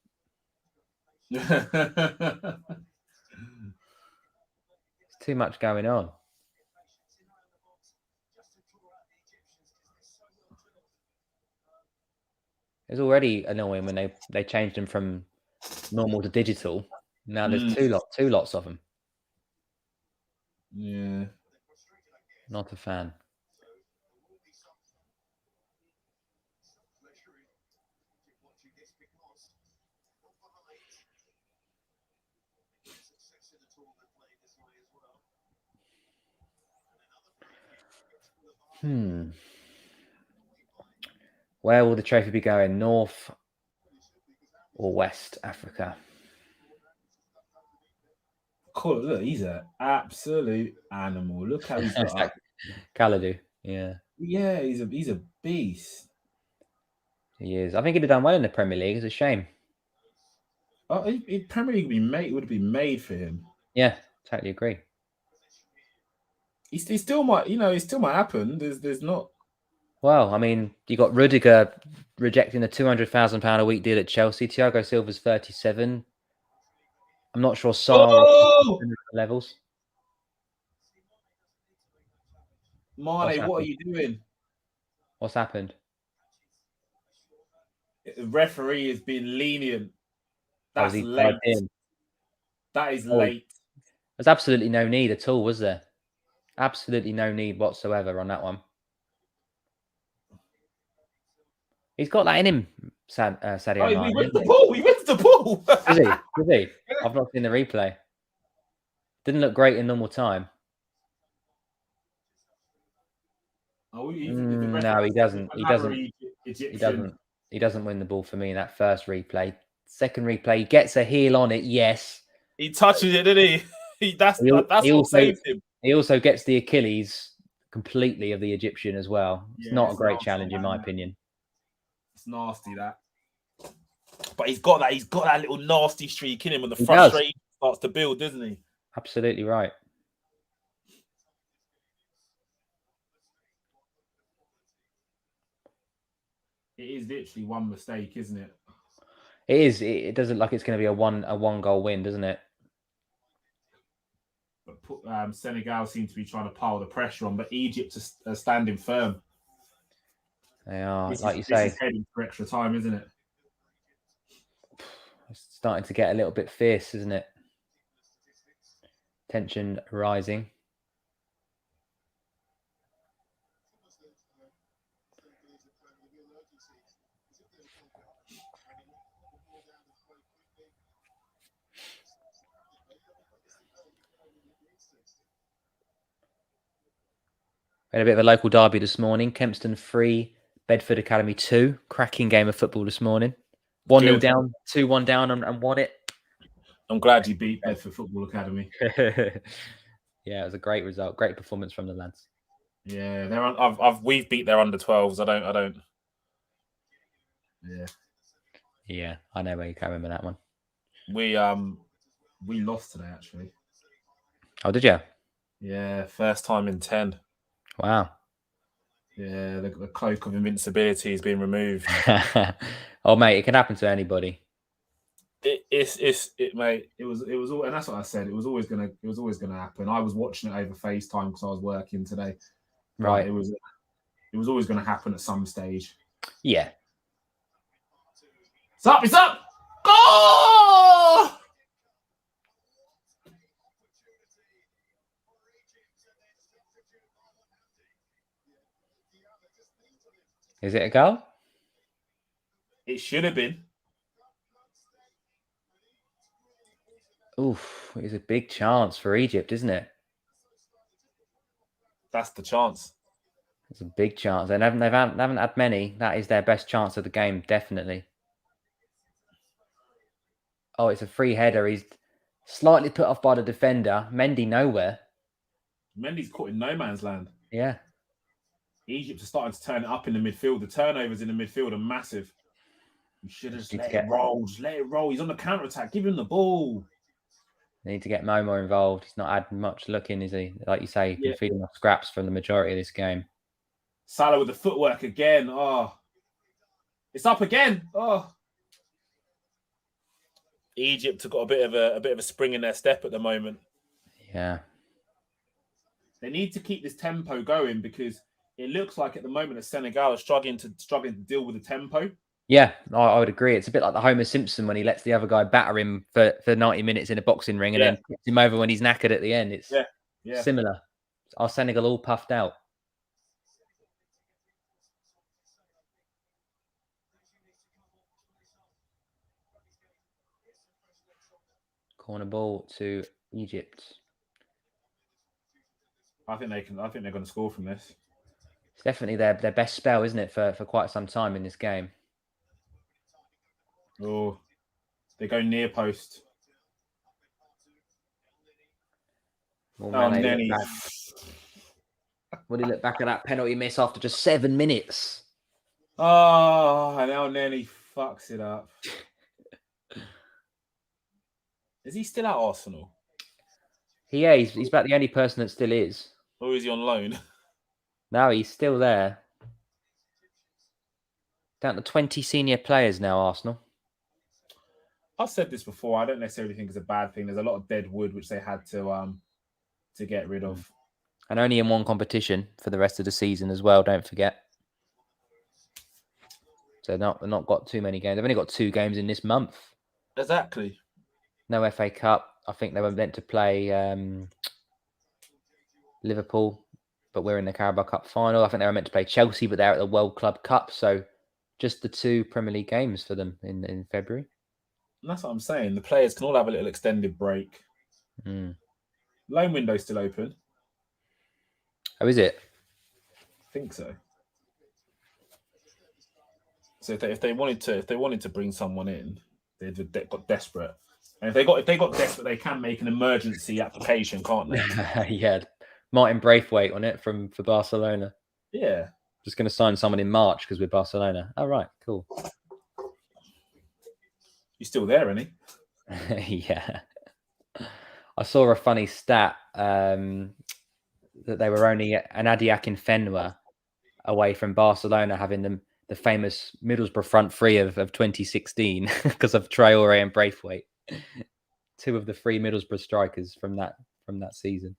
There's too much going on. It's already annoying when they changed them from normal to digital. Now there's two lots of them. Yeah. Not a fan. Where will the trophy be going? North or West Africa? Cool. Look, he's an absolute animal. Look how he's got up. Kaladu. Yeah, Yeah, he's a beast. he is. I think he'd have done well in the Premier League. It's a shame. Oh, Premier League would have been made for him. Yeah, totally agree. He still might, it still might happen. There's not. Well, I mean, you got Rudiger rejecting the £200,000 a week deal at Chelsea. Thiago Silva's 37. I'm not sure Sarr levels. Mane, what are you doing? What's happened? The referee has been lenient. That's late. That is late. There's absolutely no need at all, was there? Absolutely no need whatsoever on that one. He's got that in him, Sadio Mane. He wins the ball. He wins the ball. Does he? Does he? I've not seen the replay. Didn't look great in normal time. No, he doesn't. He doesn't win the ball for me in that first replay. Second replay, he gets a heel on it. Yes, he touches it, didn't he? That's what saved him. He also gets the Achilles completely of the Egyptian as well. It's not a great challenge in my opinion. It's nasty that, but he's got that little nasty streak in him, and the frustration starts to build, doesn't he? Absolutely right. It is literally one mistake, isn't it? It is. It doesn't look like it's going to be a one goal win, doesn't it? But Senegal seem to be trying to pile the pressure on, but Egypt are standing firm. They are, this you say. This is heading for extra time, isn't it? It's starting to get a little bit fierce, isn't it? Tension rising. We had a bit of a local derby this morning. Kempston 3, Bedford Academy 2. Cracking game of football this morning. 1-0 down, 2-1 down, and won it. I'm glad you beat Bedford Football Academy. Yeah, it was a great result. Great performance from the lads. Yeah, we've beat their under 12s. I don't. Yeah, I know where you can remember that one. We lost today actually. Oh, did you? Yeah, first time in 10. Wow. Yeah, the cloak of invincibility has been removed. Oh, mate, it can happen to anybody. Mate. It was all, and that's what I said. It was always gonna happen. I was watching it over FaceTime because I was working today. Right. It was always gonna happen at some stage. Yeah. It's up! Goal! Is it a goal? It should have been. Oof, it's a big chance for Egypt, isn't it? That's the chance. It's a big chance. They haven't had many. That is their best chance of the game, definitely. Oh, it's a free header. He's slightly put off by the defender. Mendy nowhere. Mendy's caught in no man's land. Yeah. Egypt are starting to turn it up in the midfield. The turnovers in the midfield are massive. You should have just let it roll. Just let it roll. He's on the counter-attack. Give him the ball. They need to get Momo involved. He's not had much look in, is he? Like you say, he's been feeding off scraps from the majority of this game. Salah with the footwork again. Oh. It's up again. Oh. Egypt have got a bit of a spring in their step at the moment. Yeah. They need to keep this tempo going because it looks like at the moment that Senegal are struggling to deal with the tempo. Yeah, I would agree. It's a bit like the Homer Simpson when he lets the other guy batter him for 90 minutes in a boxing ring and then puts him over when he's knackered at the end. It's similar. Are Senegal all puffed out? Corner ball to Egypt. I think they're going to score from this. It's definitely their best spell, isn't it, for quite some time in this game. Oh, they go near post. Well, Oh, Mane, Nenny. Will he look back at that penalty miss after just 7 minutes? Oh, and now Nenny fucks it up. Is he still at Arsenal? Yeah, he's about the only person that still is. Or is he on loan? No, he's still there. Down to 20 senior players now, Arsenal. I've said this before. I don't necessarily think it's a bad thing. There's a lot of dead wood which they had to get rid of. And only in one competition for the rest of the season as well, don't forget. So they've not got too many games. They've only got 2 games in this month. Exactly. No FA Cup. I think they were meant to play Liverpool, but we're in the Carabao Cup final. I think they were meant to play Chelsea, but they're at the World Club Cup. So just the 2 Premier League games for them in February. And that's what I'm saying. The players can all have a little extended break. Mm. Loan window's still open. Oh, is it? I think so. So if they wanted to bring someone in, they got desperate. And if they got desperate, they can make an emergency application, can't they? Yeah, Martin Braithwaite on it for Barcelona. Yeah. Just going to sign someone in March because we're Barcelona. Oh, right, cool. He's still there, isn't he? Yeah. I saw a funny stat that they were only an Adiak in Fenwa away from Barcelona having the famous Middlesbrough front three of 2016 because of Traore and Braithwaite. 2 of the 3 Middlesbrough strikers from that season.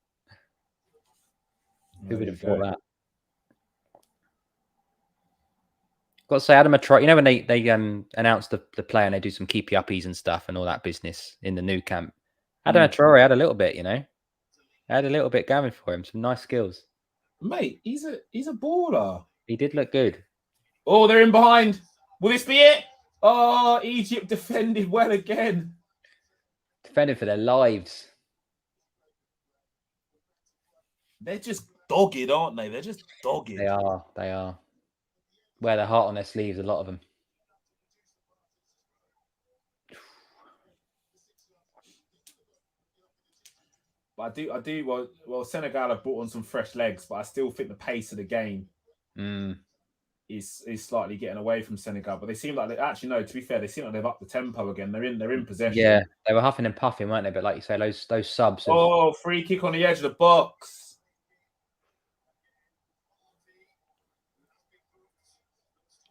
Who would have thought that? Got to say, Adam Traore, you know when they announced the play and they do some keepy uppies and stuff and all that business in the new camp. Adam Traore had a little bit, had a little bit going for him. Some nice skills, mate. He's a baller. He did look good. Oh, they're in behind. Will this be it? Oh, Egypt defended well again. Defending for their lives. They're just dogged, aren't they? They're just dogged. They are. Wear their heart on their sleeves, a lot of them. But I do. Well, Senegal have brought on some fresh legs, but I still think the pace of the game is slightly getting away from Senegal. But they seem like to be fair, they seem like they've upped the tempo again. They're in possession. Yeah, they were huffing and puffing, weren't they? But like you say, those subs. Oh, free kick on the edge of the box.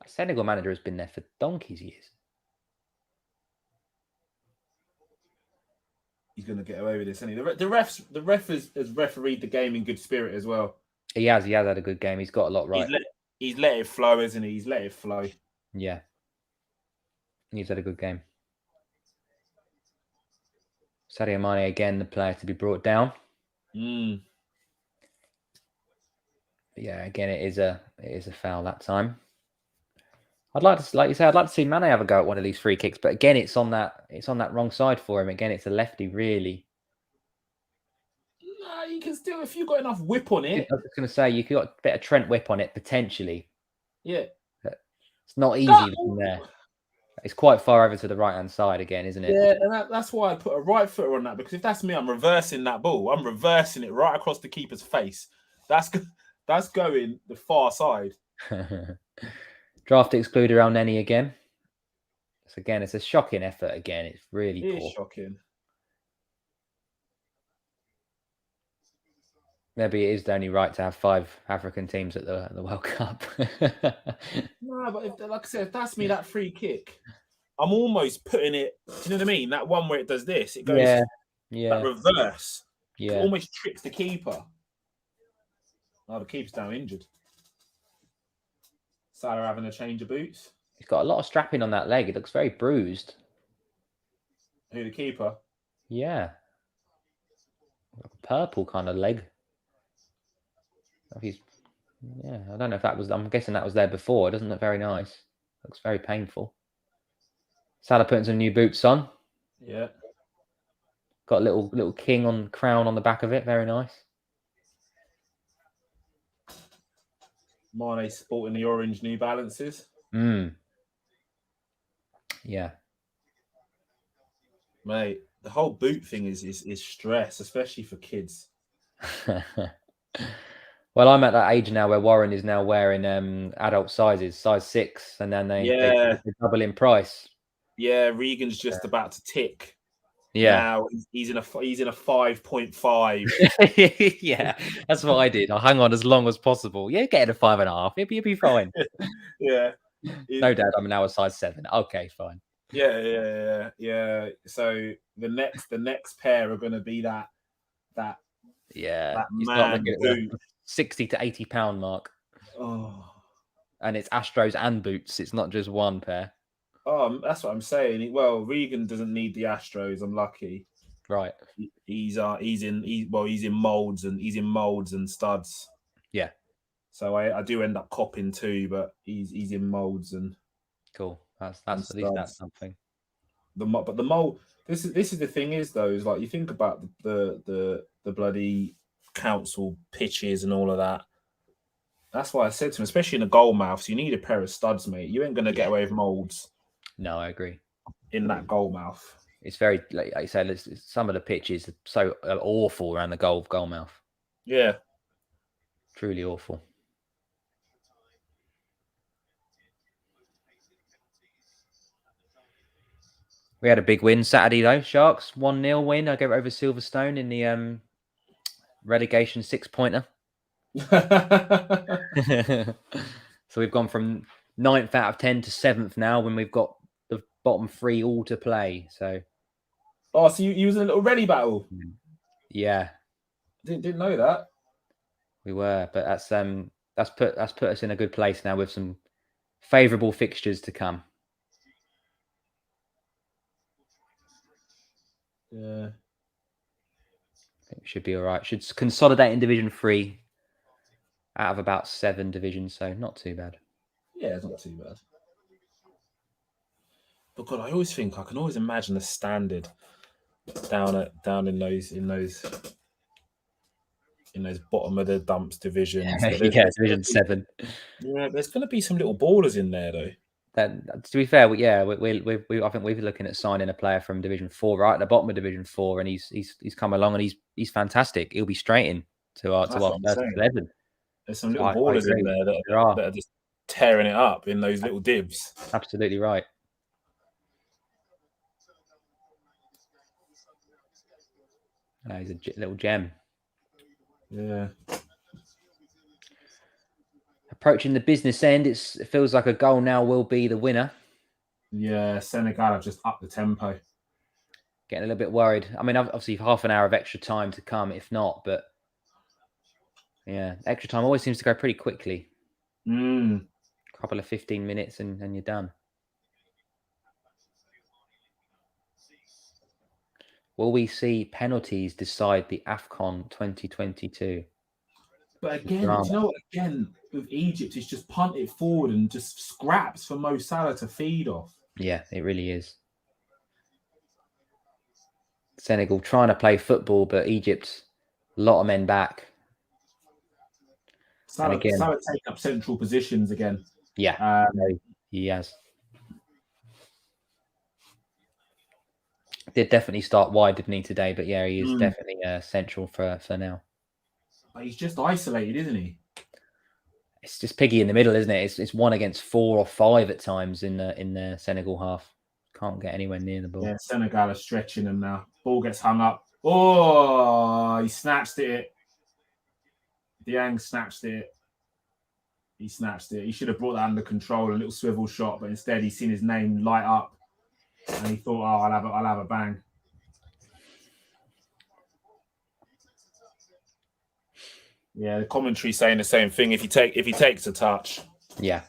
Senegal manager has been there for donkey's years. He's going to get away with this, isn't he? The ref has refereed the game in good spirit as well. He has had a good game. He's got a lot right. He's let it flow, isn't he? He's let it flow. Yeah. He's had a good game. Sadio Mane again, the player to be brought down. Yeah, again, it is a foul that time. I'd like to, like you say, I'd like to see Mane have a go at one of these free kicks, but again, it's on that wrong side for him. Again, it's a lefty, really. Nah, you can still, if you've got enough whip on it. I was going to say, you could got a bit of Trent whip on it potentially. Yeah, it's not easy from there. It's quite far over to the right hand side again, isn't it? Yeah, and that's why I put a right footer on that, because if that's me, I'm reversing that ball. I'm reversing it right across the keeper's face. That's going the far side. Draft excluder El Neni again. So again, it's a shocking effort again. It's really poor. It is shocking. Maybe it is the only right to have 5 African teams at the World Cup. No, but like I said, if that's me, that free kick, I'm almost putting it. Do you know what I mean? That one where it does this, it goes that reverse. Yeah, it almost tricks the keeper. Oh, the keeper's now injured. Salah having a change of boots. He's got a lot of strapping on that leg. It looks very bruised. Who, the keeper? Yeah. Purple kind of leg. I don't know if that was, I'm guessing that was there before. It doesn't look very nice. Looks very painful. Salah putting some new boots on. Yeah. Got a little king crown on the back of it. Very nice. Mane sporting the orange New Balances. Yeah. Mate, the whole boot thing is stress, especially for kids. Well, I'm at that age now where Warren is now wearing adult sizes, size 6, and then they double in price. Yeah, Regan's just about to tick. Yeah. Now he's in a 5.5. Yeah, that's what I did. I hung on as long as possible. Yeah, get a 5.5. You'll be fine. Yeah. No, Dad, I'm now a size 7. Okay, fine. Yeah. So the next pair are going to be that man boot. The 60 to 80 pound mark. Oh. And it's Astros and boots. It's not just one pair. Oh, that's what I'm saying. Well, Regan doesn't need the Astros. I'm lucky. Right. He's in molds and studs. Yeah. So I do end up copping too, but he's in molds and cool. That's at least that's something. But the mold. This is the thing is though, is like you think about the bloody council pitches and all of that. That's why I said to him, especially in a goal mouth, so you need a pair of studs, mate. You ain't gonna get away with molds. No, I agree. In that goal mouth, it's very like I said. Some of the pitches are so awful around the goal mouth. Yeah, truly awful. We had a big win Saturday though. Sharks 1-0 win. I gave it over Silverstone in the relegation 6-pointer. So we've gone from 9th out of 10 to 7th now when we've got the bottom 3 all to play. So so you was in a little rally battle? Yeah. Didn't know that. We were, but that's put us in a good place now with some favourable fixtures to come. Yeah. I think we should be all right. Should consolidate in Division 3 out of about 7 divisions, so not too bad. Yeah, it's not too bad. But God, I always think I can always imagine the standard down in those bottom of the dumps divisions. Yeah, Division 7. Yeah, there's going to be some little ballers in there though. To be fair, I think we're looking at signing a player from Division 4 right at the bottom of Division 4, and he's come along and he's fantastic. He'll be straight in to our first 11. There's some little ballers in there that are just tearing it up in those little divs. Absolutely right. He's a little gem. Yeah. Approaching the business end, it feels like a goal now will be the winner. Yeah, Senegal have just upped the tempo. Getting a little bit worried. I mean, obviously half an hour of extra time to come, if not, but yeah, extra time always seems to go pretty quickly. A couple of 15 minutes and you're done. Will we see penalties decide the Afcon 2022? But again, you know what? Again, with Egypt, it's just punt it forward and just scraps for Mo Salah to feed off. Yeah, it really is. Senegal trying to play football, but Egypt, a lot of men back. Salah taking up central positions again. Yeah, he has. Did definitely start wide, didn't he, today? But yeah, he is definitely central for now. But he's just isolated, isn't he? It's just piggy in the middle, isn't it? It's 1 against 4 or 5 at times in the Senegal half. Can't get anywhere near the ball. Yeah, Senegal are stretching him now. Ball gets hung up. Oh, he snatched it. Dieng snatched it. He snatched it. He should have brought that under control, a little swivel shot, but instead he's seen his name light up, and he thought, "Oh, I'll have a bang." Yeah, the commentary saying the same thing. If he takes a touch, yeah,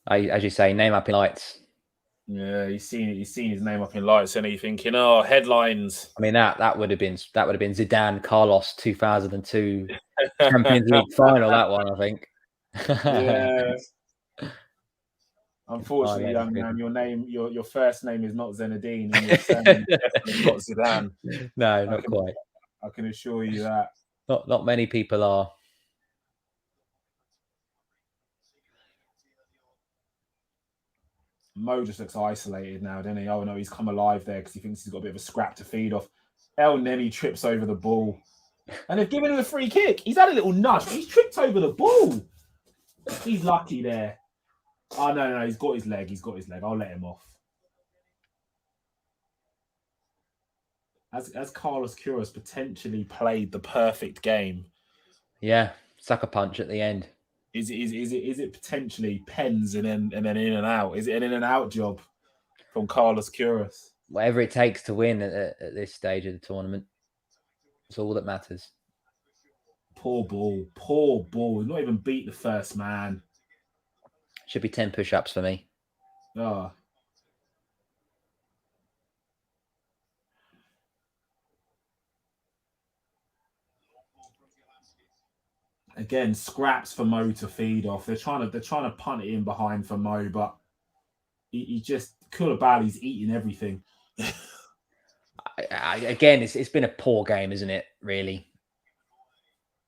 as you say, name up in lights. Yeah, he's seen his name up in lights, and he's thinking, "Oh, headlines." I mean that would have been Zidane Carlos 2002 Champions League final. That one, I think. Yeah. Unfortunately, young man, your first name is not Zinedine, and your surname is definitely not Zidane. No, not quite. I can assure you that. Not many people are. Mo just looks isolated now, doesn't he? Oh no, he's come alive there because he thinks he's got a bit of a scrap to feed off. El Neni trips over the ball. And they've given him a free kick. He's had a little nudge, but he's tripped over the ball. He's lucky there. Oh, no, he's got his leg. I'll let him off. As Carlos Queiroz potentially played the perfect game. Yeah, sucker punch at the end. Is it potentially pens and then in and out? Is it an in and out job from Carlos Queiroz? Whatever it takes to win at this stage of the tournament. It's all that matters. Poor ball. He's not even beat the first man. Should be 10 push-ups for me. Oh. Again, scraps for Mo to feed off. They're trying to punt it in behind for Mo, but he just Koulibaly's eating everything. Again, it's been a poor game, isn't it? Really,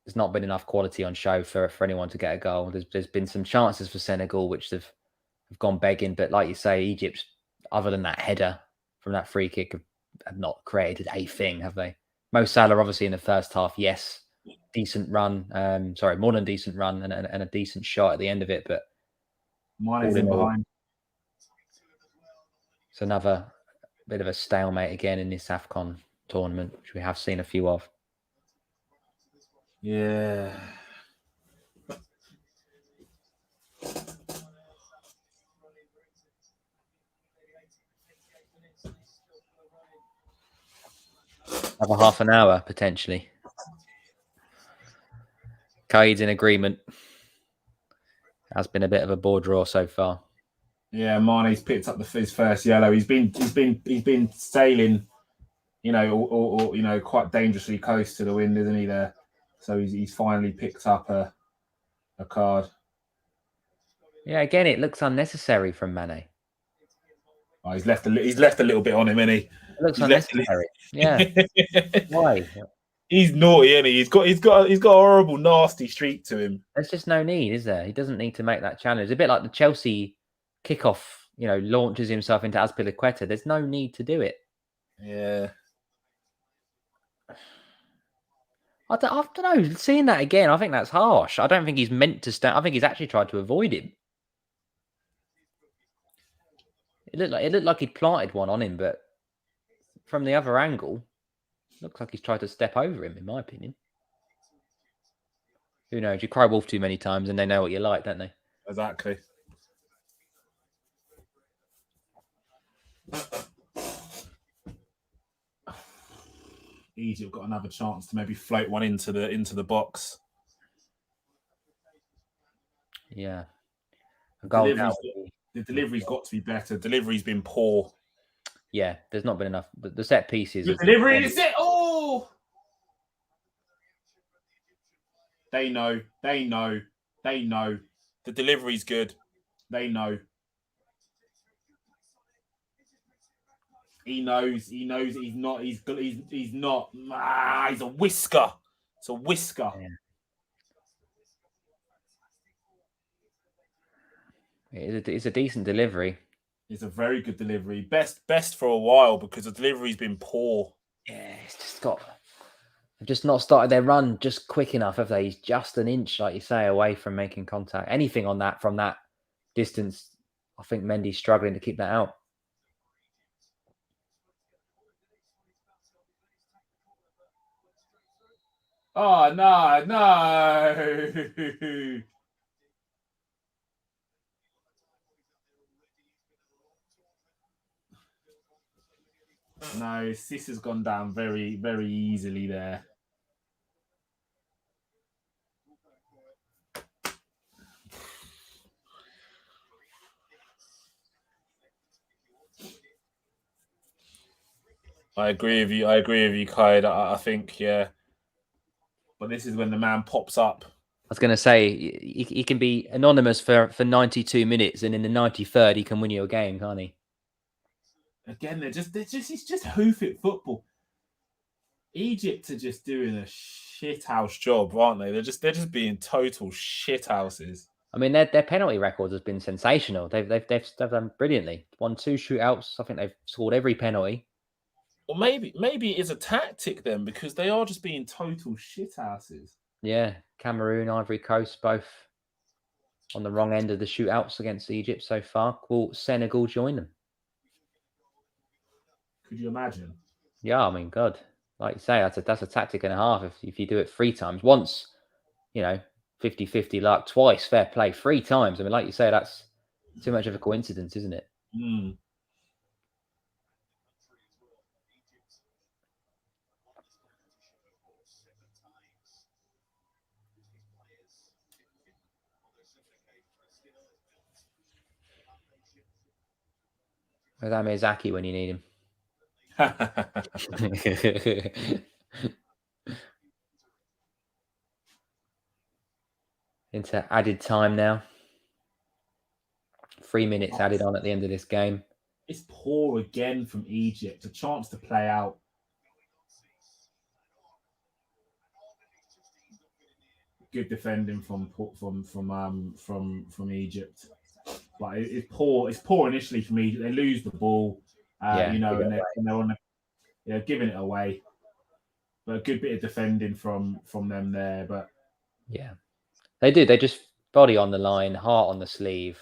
there's not been enough quality on show for anyone to get a goal. There's been some chances for Senegal which have gone begging, but like you say, Egypt, other than that header from that free kick, have not created a thing, have they? Mo Salah, obviously, in the first half, yes, decent run. More than decent run and a decent shot at the end of it, but Mane's in behind. It's another bit of a stalemate again in this Afcon tournament, which we have seen a few of. Yeah. Have a half an hour, potentially. Caid's in agreement. Has been a bit of a bore draw so far. Yeah, Mane's picked up his first yellow. He's been sailing, or quite dangerously close to the wind, isn't he? There, so he's finally picked up a card. Yeah, again, it looks unnecessary from Mane. Oh, he's left a little bit on him, isn't he? It looks unnecessary. Yeah. Why? He's naughty, isn't he? He's got a horrible, nasty streak to him. There's just no need, is there? He doesn't need to make that challenge. It's a bit like the Chelsea kickoff, launches himself into Azpilicueta. There's no need to do it. Yeah. I don't know. Seeing that again, I think that's harsh. I don't think he's meant to stand. I think he's actually tried to avoid him. It looked like he'd planted one on him, but from the other angle, it looks like he's tried to step over him, in my opinion. Who knows? You cry wolf too many times and they know what you like, don't they? Exactly. Egypt got another chance to maybe float one into the box. Yeah. The delivery's got to be better. Delivery's been poor. Yeah, there's not been enough. The set pieces. The delivery is it? Oh! They know. The delivery's good. They know. He knows. He's not. He's not. He's a whisker. It's a whisker. Yeah. It's a decent delivery. It's a very good delivery. Best for a while because the delivery's been poor. Yeah, it's just they've just not started their run just quick enough, have they? He's just an inch, like you say, away from making contact. Anything on that from that distance, I think Mendy's struggling to keep that out. Oh no. No, Sis has gone down very, very easily there. I agree with you, Kai. I think, yeah. But this is when the man pops up. I was going to say, he can be anonymous for 92 minutes, and in the 93rd, he can win you a game, can't he? Again, it's just hoof it football. Egypt are just doing a shithouse job, aren't they? They're just being total shithouses. I mean, their penalty record has been sensational. They've done brilliantly. Won 2 shootouts. I think they've scored every penalty. Or maybe it is a tactic then, because they are just being total shitasses. Yeah, Cameroon, Ivory Coast, both on the wrong end of the shootouts against Egypt so far. Will Senegal join them? Could you imagine? Yeah, I mean, God, like you say, that's a tactic and a half. If you do it 3 times, once, 50-50 luck, twice fair play, 3 times. I mean, like you say, that's too much of a coincidence, isn't it? Mm. Where's Amir when you need him? Into added time now. 3 minutes added on at the end of this game. It's poor again from Egypt. A chance to play out. Good defending from Egypt, but it's poor. It's poor initially from Egypt. They lose the ball, and they're on giving it away. But a good bit of defending from them there. But yeah, they do. They just body on the line, heart on the sleeve.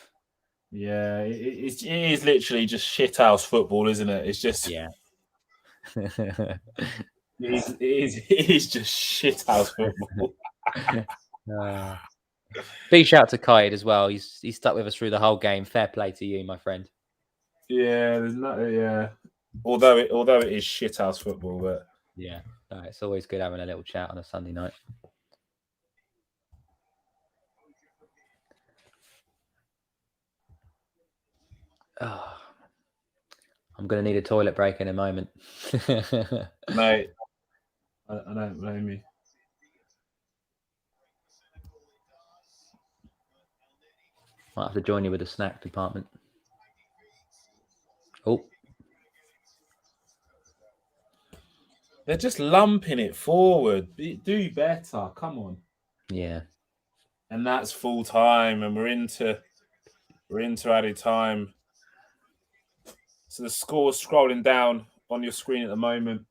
Yeah, it is literally just shithouse football, isn't it? It's just it is just shithouse football. Big shout to Kaid as well. He's stuck with us through the whole game. Fair play to you, my friend. Yeah, there's no Although it is shithouse football, but yeah, it's always good having a little chat on a Sunday night. Oh, I'm gonna need a toilet break in a moment. Mate, I don't blame you. Might have to join you with the snack department. Oh, they're just lumping it forward. Do better. Come on. Yeah. And that's full time, and we're into added time. So the score's scrolling down on your screen at the moment.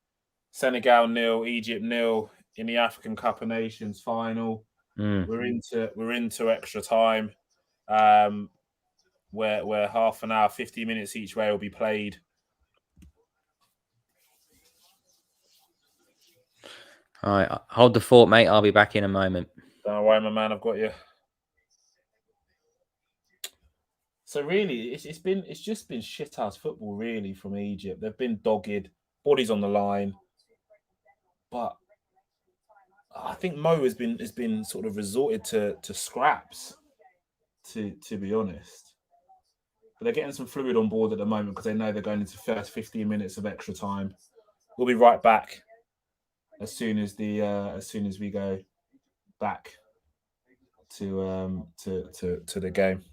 Senegal 0, Egypt 0 in the African Cup of Nations final. We're into extra time, where half an hour, 50 minutes each way will be played. All right, hold the fort, mate. I'll be back in a moment. Don't worry, my man. I've got you. So really, it's just been shithouse football, really, from Egypt. They've been dogged, bodies on the line, but I think Mo has been sort of resorted to scraps, to be honest. But they're getting some fluid on board at the moment because they know they're going into the first 15 minutes of extra time. We'll be right back as soon as we go back to the game.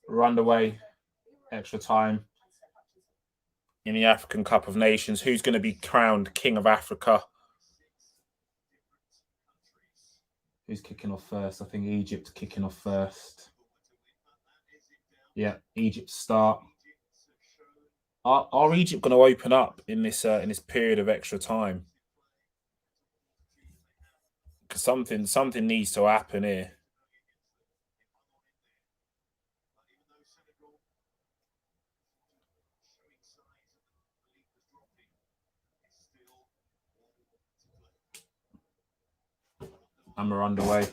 We're underway. Extra time in the African Cup of Nations. Who's going to be crowned King of Africa? Who's kicking off first? I think Egypt kicking off first. Yeah, Egypt start. Are Egypt going to open up in this period of extra time? Because something needs to happen here. And we're underway.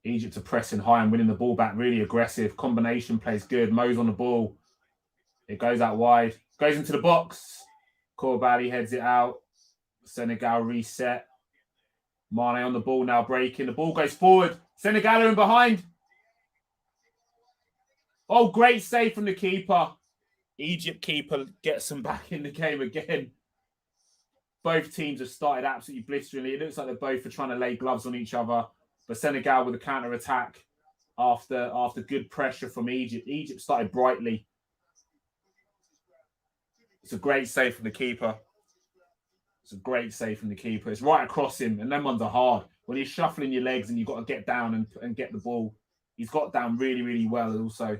Egypt are pressing high and winning the ball back, really aggressive. Combination plays good. Mo's on the ball. It goes out wide. Goes into the box. Koulibaly heads it out. Senegal reset. Mane on the ball now, breaking. The ball goes forward. Senegal are in behind. Oh, great save from the keeper. Egypt keeper gets them back in the game again. Both teams have started absolutely blisteringly. It looks like they're both are trying to lay gloves on each other. But Senegal with a counter-attack after good pressure from Egypt. Egypt started brightly. It's a great save from the keeper. It's a great save from the keeper. It's right across him, and them ones are hard. When you're shuffling your legs and you've got to get down and get the ball, he's got down really, really well also.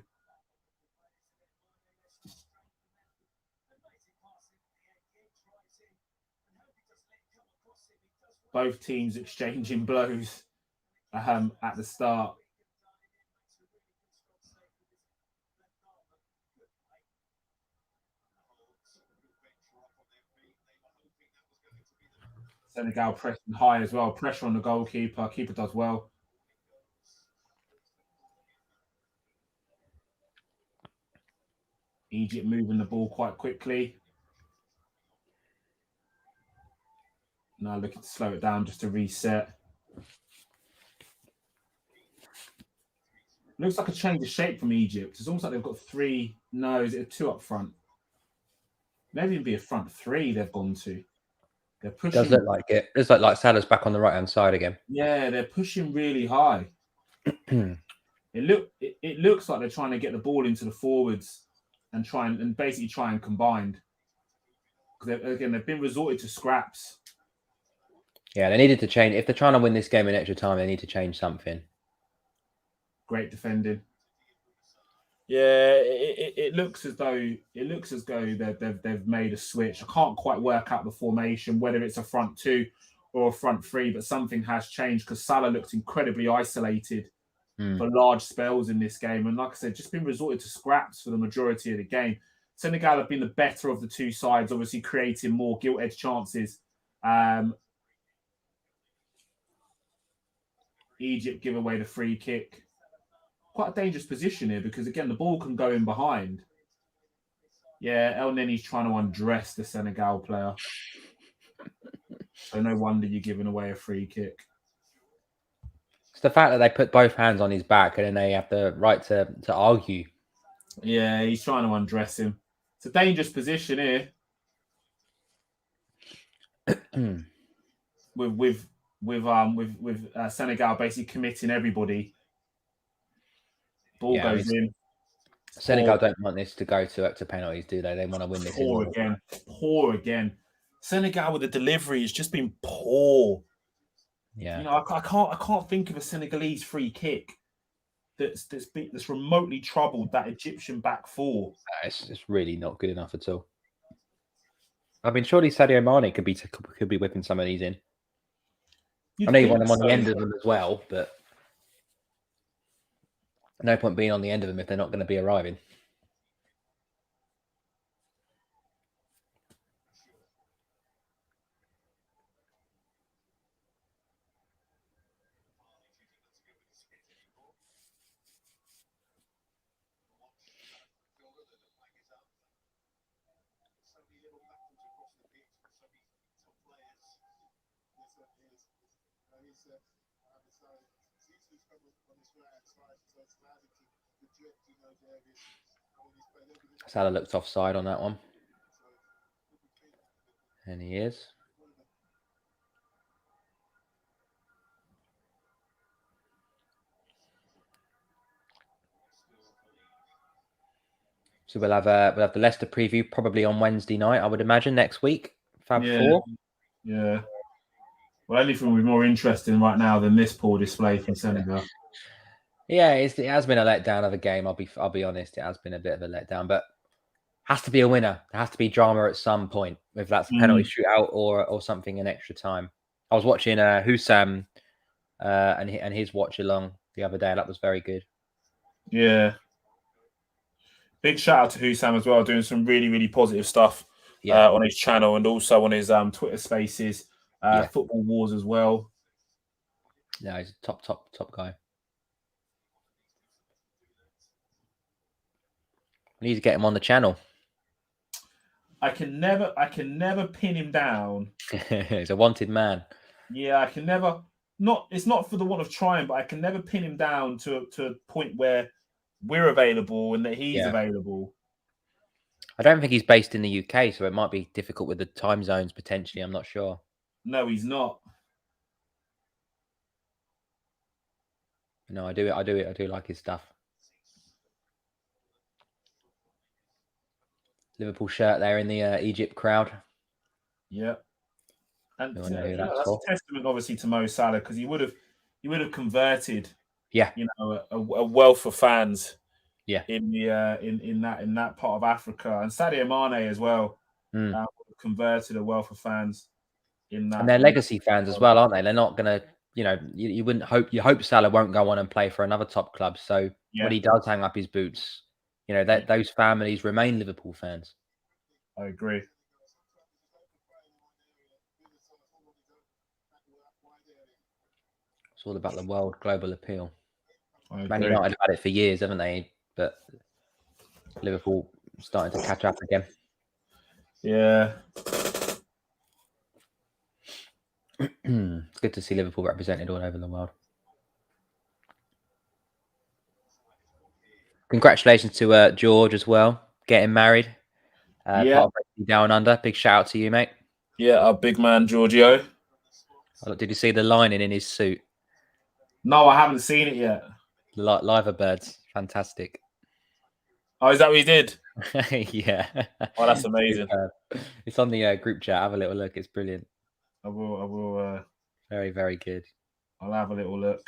Both teams exchanging blows at the start. Senegal pressing high as well. Pressure on the goalkeeper. Keeper does well. Egypt moving the ball quite quickly. Now looking to slow it down just to reset. Looks like a change of shape from Egypt. It's almost like they've got three. No, is it two up front? Maybe it'd be a front three they've gone to. They're pushing. Does look like it. Looks like Salah's back on the right hand side again. Yeah, they're pushing really high. It looks like they're trying to get the ball into the forwards and basically try and combine. Because they've been resorted to scraps. Yeah, they needed to change. If they're trying to win this game in extra time, they need to change something. Great defending. Yeah, it looks as though they've made a switch. I can't quite work out the formation, whether it's a front two or a front three, but something has changed because Salah looked incredibly isolated for large spells in this game. And like I said, just been resorted to scraps for the majority of the game. Senegal have been the better of the two sides, obviously creating more gilt-edged chances. Egypt give away the free kick. Quite a dangerous position here because, again, the ball can go in behind. Yeah, El Neni's trying to undress the Senegal player. So no wonder you're giving away a free kick. It's the fact that they put both hands on his back and then they have the right to argue. Yeah, he's trying to undress him. It's a dangerous position here. with Senegal basically committing everybody. Ball goes in. Senegal don't want this to go to penalties, do they? They want to win this. Poor again. Senegal with the delivery has just been poor. Yeah, you know, I can't think of a Senegalese free kick that's remotely troubled that Egyptian back four. It's really not good enough at all. I mean, surely Sadio Mane could be whipping some of these in. I know you want them on the end of them as well, but no point being on the end of them if they're not going to be arriving. Salah looked offside on that one. And he is. So we'll have the Leicester preview probably on Wednesday night, I would imagine, next week. Fab Four. Yeah. Well, anything will be more interesting right now than this poor display from Senegal. Yeah, it has been a letdown of a game. I'll be honest, it has been a bit of a letdown, but has to be a winner. There has to be drama at some point, if that's a penalty shootout or something in extra time. I was watching Husam and his watch along the other day. That was very good. Yeah. Big shout out to Husam as well, doing some really, really positive stuff on his channel and also on his Twitter Spaces, Football Wars as well. Yeah, he's a top guy. We need to get him on the channel. I can never pin him down. He's a wanted man. Yeah, I can never. It's not for the want of trying, but I can never pin him down to a point where we're available and that he's available. I don't think he's based in the UK, so it might be difficult with the time zones potentially. I'm not sure. No, he's not. No, I do like his stuff. Liverpool shirt there in the Egypt crowd. Yeah, and that's a testament, obviously, to Mo Salah, because he would have converted. Yeah, a wealth of fans. Yeah, in that part of Africa, and Sadio Mane as well converted a wealth of fans in that. And they're legacy fans as well, aren't they? They're not gonna, you wouldn't hope. You hope Salah won't go on and play for another top club. So when he does hang up his boots, those families remain Liverpool fans. I agree. It's all about the world global appeal. Man United have had it for years, haven't they? But Liverpool starting to catch up again. Yeah. It's good to see Liverpool represented all over the world. Congratulations to George as well, getting married. Part of Down Under. Big shout out to you, mate. Yeah, our big man Giorgio. Did you see the lining in his suit? No, I haven't seen it yet. Liver birds, fantastic. Oh, is that what he did? Yeah. Oh, that's amazing. It's on the group chat. Have a little look. It's brilliant. I will. Very, very good. I'll have a little look.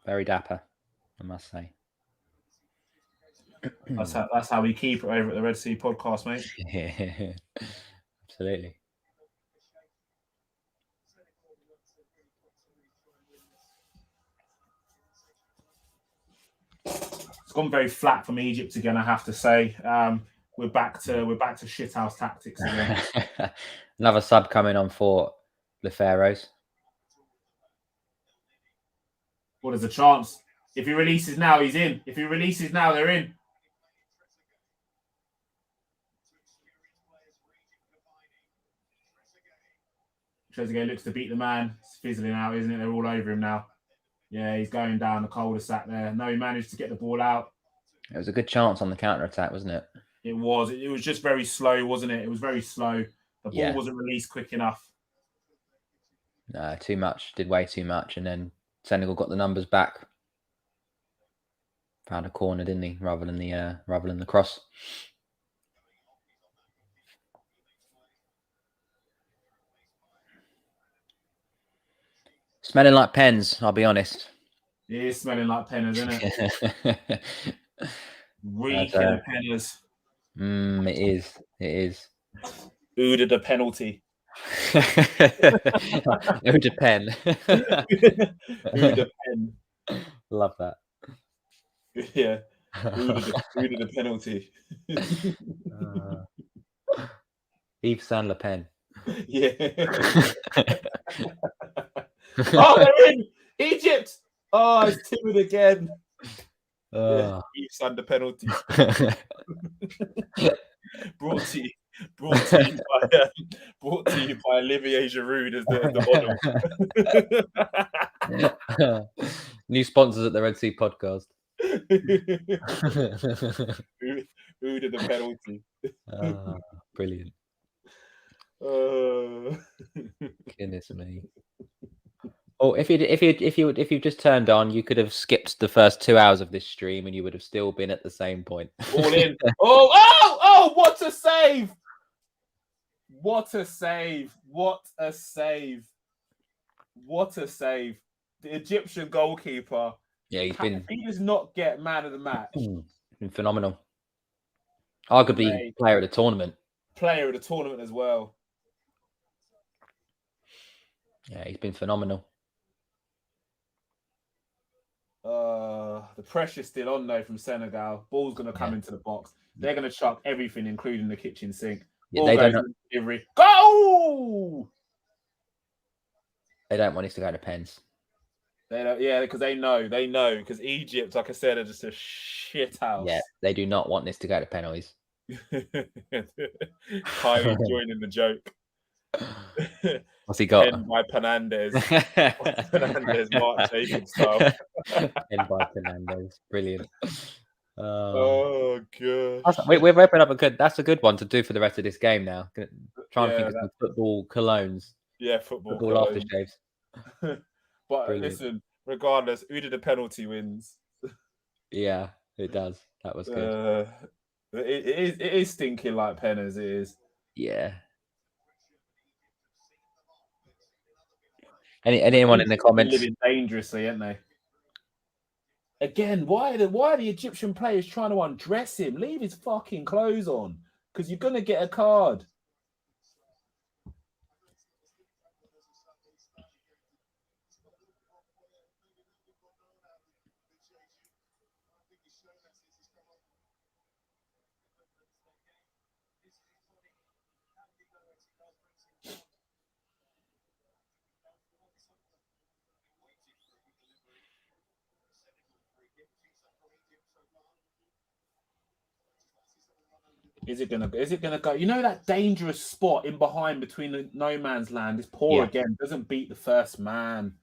Very dapper, I must say. That's how we keep it over at the Red Sea Podcast, mate. Yeah, absolutely. It's gone very flat from Egypt again, I have to say. We're back to shithouse tactics again. Another sub coming on for the Pharaohs. Well, there's a chance. If he releases now, he's in. If he releases now, they're in. Trezeguet looks to beat the man. It's fizzling out, isn't it? They're all over him now. Yeah, he's going down the cul-de-sac there. No, he managed to get the ball out. It was a good chance on the counter-attack, wasn't it? It was. It was just very slow, wasn't it? It was very slow. The ball wasn't released quick enough. No, too much. Did way too much. And then Senegal got the numbers back. Found a corner, didn't he? Rather than the cross. Smelling like pens, I'll be honest. It is smelling like penners, isn't it? Reeking of penners. It is. Ooda the penalty. Ooda pen. Ooda pen. Love that. Yeah. Ooda the penalty. Yves Saint Le Pen. Yeah. Oh, they're in! Egypt! Oh, it's timid again. Yeah, Yves Saint the penalty. Brought to you by Olivier Giroud as the model. New sponsors at the Red Sea podcast. Who did the penalty? Brilliant. Uh... Goodness me. Oh, if you just turned on, you could have skipped the first 2 hours of this stream, and you would have still been at the same point. All in. Oh! What a save! What a save! What a save! What a save! The Egyptian goalkeeper. Yeah, He does not get man of the match. Been phenomenal. Arguably player of the tournament. Player of the tournament as well. Yeah, he's been phenomenal. The pressure's still on though from Senegal. Ball's gonna come into the box. They're gonna chuck everything, including the kitchen sink. Yeah, they don't. Go! They don't want us to go to pens. They don't. Yeah, because they know. Because Egypt, like I said, are just a shit house. Yeah, they do not want this to go to penalties. Kylie joining the joke. What's he got? Pen by Fernandez. Fernandez, Mark Jacobs style. Pen by Fernandez. Brilliant. Oh god. We're wrapping up that's a good one to do for the rest of this game now. Try and think of some football colognes. Yeah, football aftershaves. But Brilliant. Listen, regardless, who did the penalty wins? Yeah, it does. That was good. It is stinking like Penners, it is. Yeah. Anyone in the comments? Living dangerously, aren't they? Again, why are the Egyptian players trying to undress him? Leave his fucking clothes on, because you're gonna get a card. Is it gonna go? You know that dangerous spot in behind between the no man's land is poor again. Doesn't beat the first man.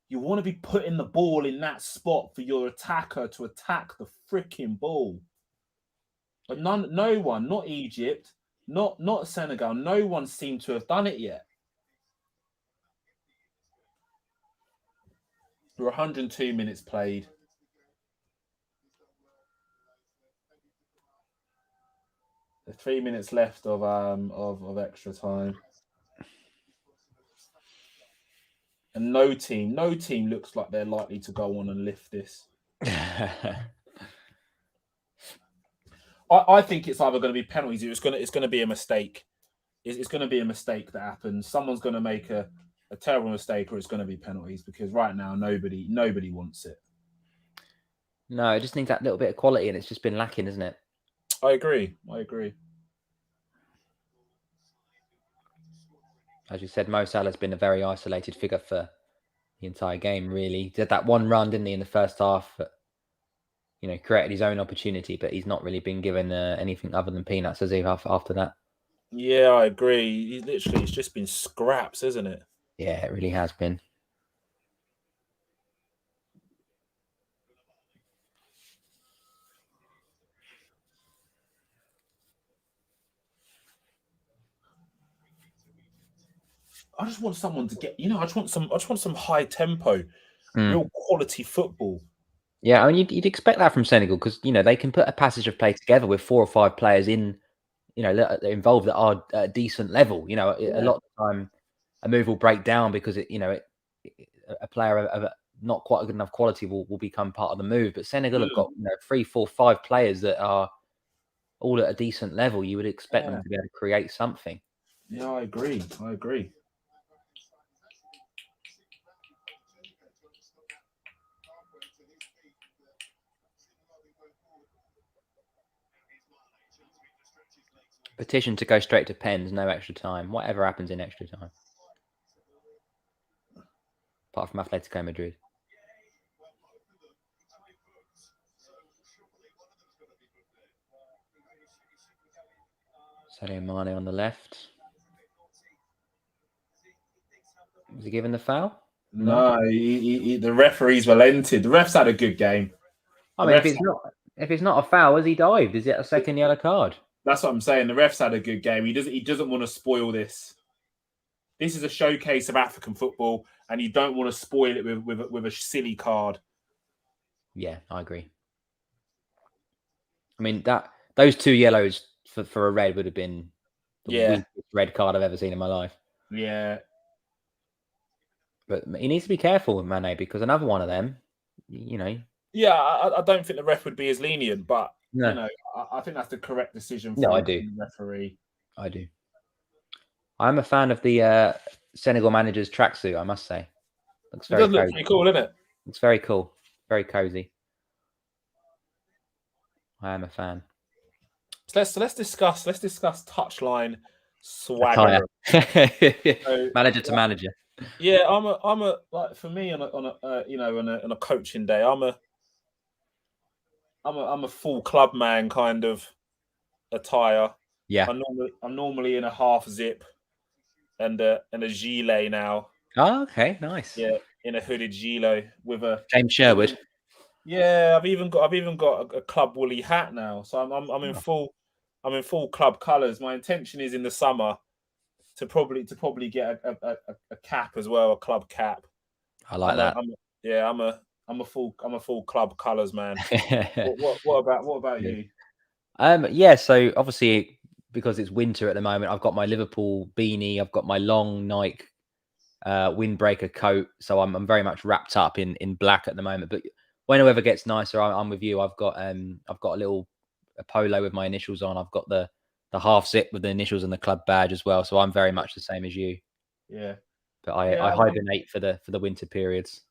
You want to be putting the ball in that spot for your attacker to attack the freaking ball. But no one, not Egypt, not Senegal, no one seemed to have done it yet. We're 102 minutes played. There's 3 minutes left of extra time. And no team looks like they're likely to go on and lift this. I think it's either going to be penalties or it's going to be a mistake. It's going to be a mistake that happens. Someone's going to make a terrible mistake, or it's going to be penalties, because right now nobody wants it. No, it just needs that little bit of quality, and it's just been lacking, isn't it? I agree. As you said, Mo Salah's been a very isolated figure for the entire game, really. He did that one run, didn't he, in the first half? Created his own opportunity, but he's not really been given anything other than peanuts, has he, after that? Yeah, I agree. It's just been scraps, isn't it? Yeah, it really has been. I just want someone to get, I just want some high tempo, real quality football. Yeah, I mean, you'd expect that from Senegal, because they can put a passage of play together with 4 or 5 players in, involved at our decent level. A lot of the time, a move will break down because a player of not quite good enough quality will become part of the move. But Senegal have got 3, 4, 5 players that are all at a decent level. You would expect them to be able to create something. Yeah, I agree. Petition to go straight to pens, no extra time. Whatever happens in extra time. Apart from Atletico Madrid. Sadio Mane on the left. Was he given the foul? No, the referees relented. The refs had a good game. I The mean, refs, if it's not a foul, has he dived? Is it a second yellow card? that's what I'm saying. The refs had a good game. He doesn't want to spoil this. This is a showcase of African football, and you don't want to spoil it with a silly card. Yeah, I agree. I mean, those 2 yellows for a red would have been the weakest red card I've ever seen in my life. Yeah. But he needs to be careful, Mane, because another one of them, Yeah, I don't think the ref would be as lenient, but No. I think that's the correct decision No, from I do. the referee. I do. I'm a fan of the Senegal manager's tracksuit, I must say. Looks It very does look cozy. pretty cool, doesn't it? It's very cool. Very cozy. I am a fan. So let's discuss touchline swagger. Manager to manager. Yeah, I'm a like for me on a coaching day, I'm a full club man kind of attire. Yeah. I'm normally in a half zip and a gilet now. Oh, okay, nice. Yeah, in a hooded gilet with a James Sherwood. Yeah, I've even got a club woolly hat now. So I'm in full club colours. My intention is in the summer to probably get a cap as well, a club cap. I like that. I'm a full club colours man. What about you? Yeah, so obviously because it's winter at the moment, I've got my Liverpool beanie, I've got my long Nike windbreaker coat, so I'm very much wrapped up in black at the moment. But when the weather gets nicer, I'm with you. I've got a polo with my initials on. I've got the half zip with the initials and the club badge as well. So I'm very much the same as you. Yeah. But I hibernate for the winter periods.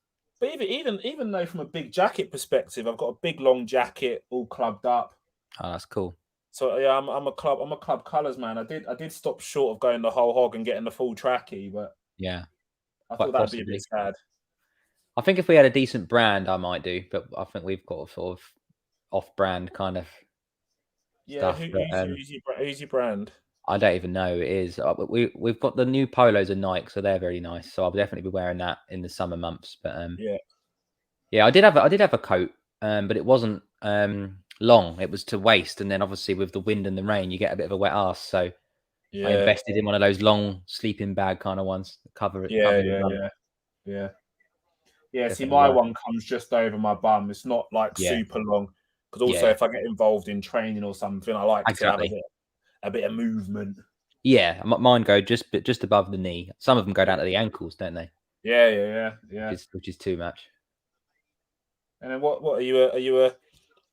But even though from a big jacket perspective, I've got a big long jacket all clubbed up. Oh, that's cool. So yeah, I'm a club colours man. I did stop short of going the whole hog and getting the full trackie, but yeah, I thought that'd be a bit sad. I think if we had a decent brand, I might do, but I think we've got a sort of off-brand kind of stuff. Who's your brand? I don't even know who it is. We've got the new polos and Nike, so they're very nice. So I'll definitely be wearing that in the summer months. But yeah, I did have a coat, but it wasn't long. It was to waist, and then obviously with the wind and the rain, you get a bit of a wet ass. So I invested in one of those long sleeping bag kind of ones that cover it. Yeah. See, my one comes just over my bum. It's not like super long. Because also, if I get involved in training or something, I like to have a bit of movement. Yeah, mine go just above the knee. Some of them go down to the ankles, don't they? Yeah. Which is too much. And then what are you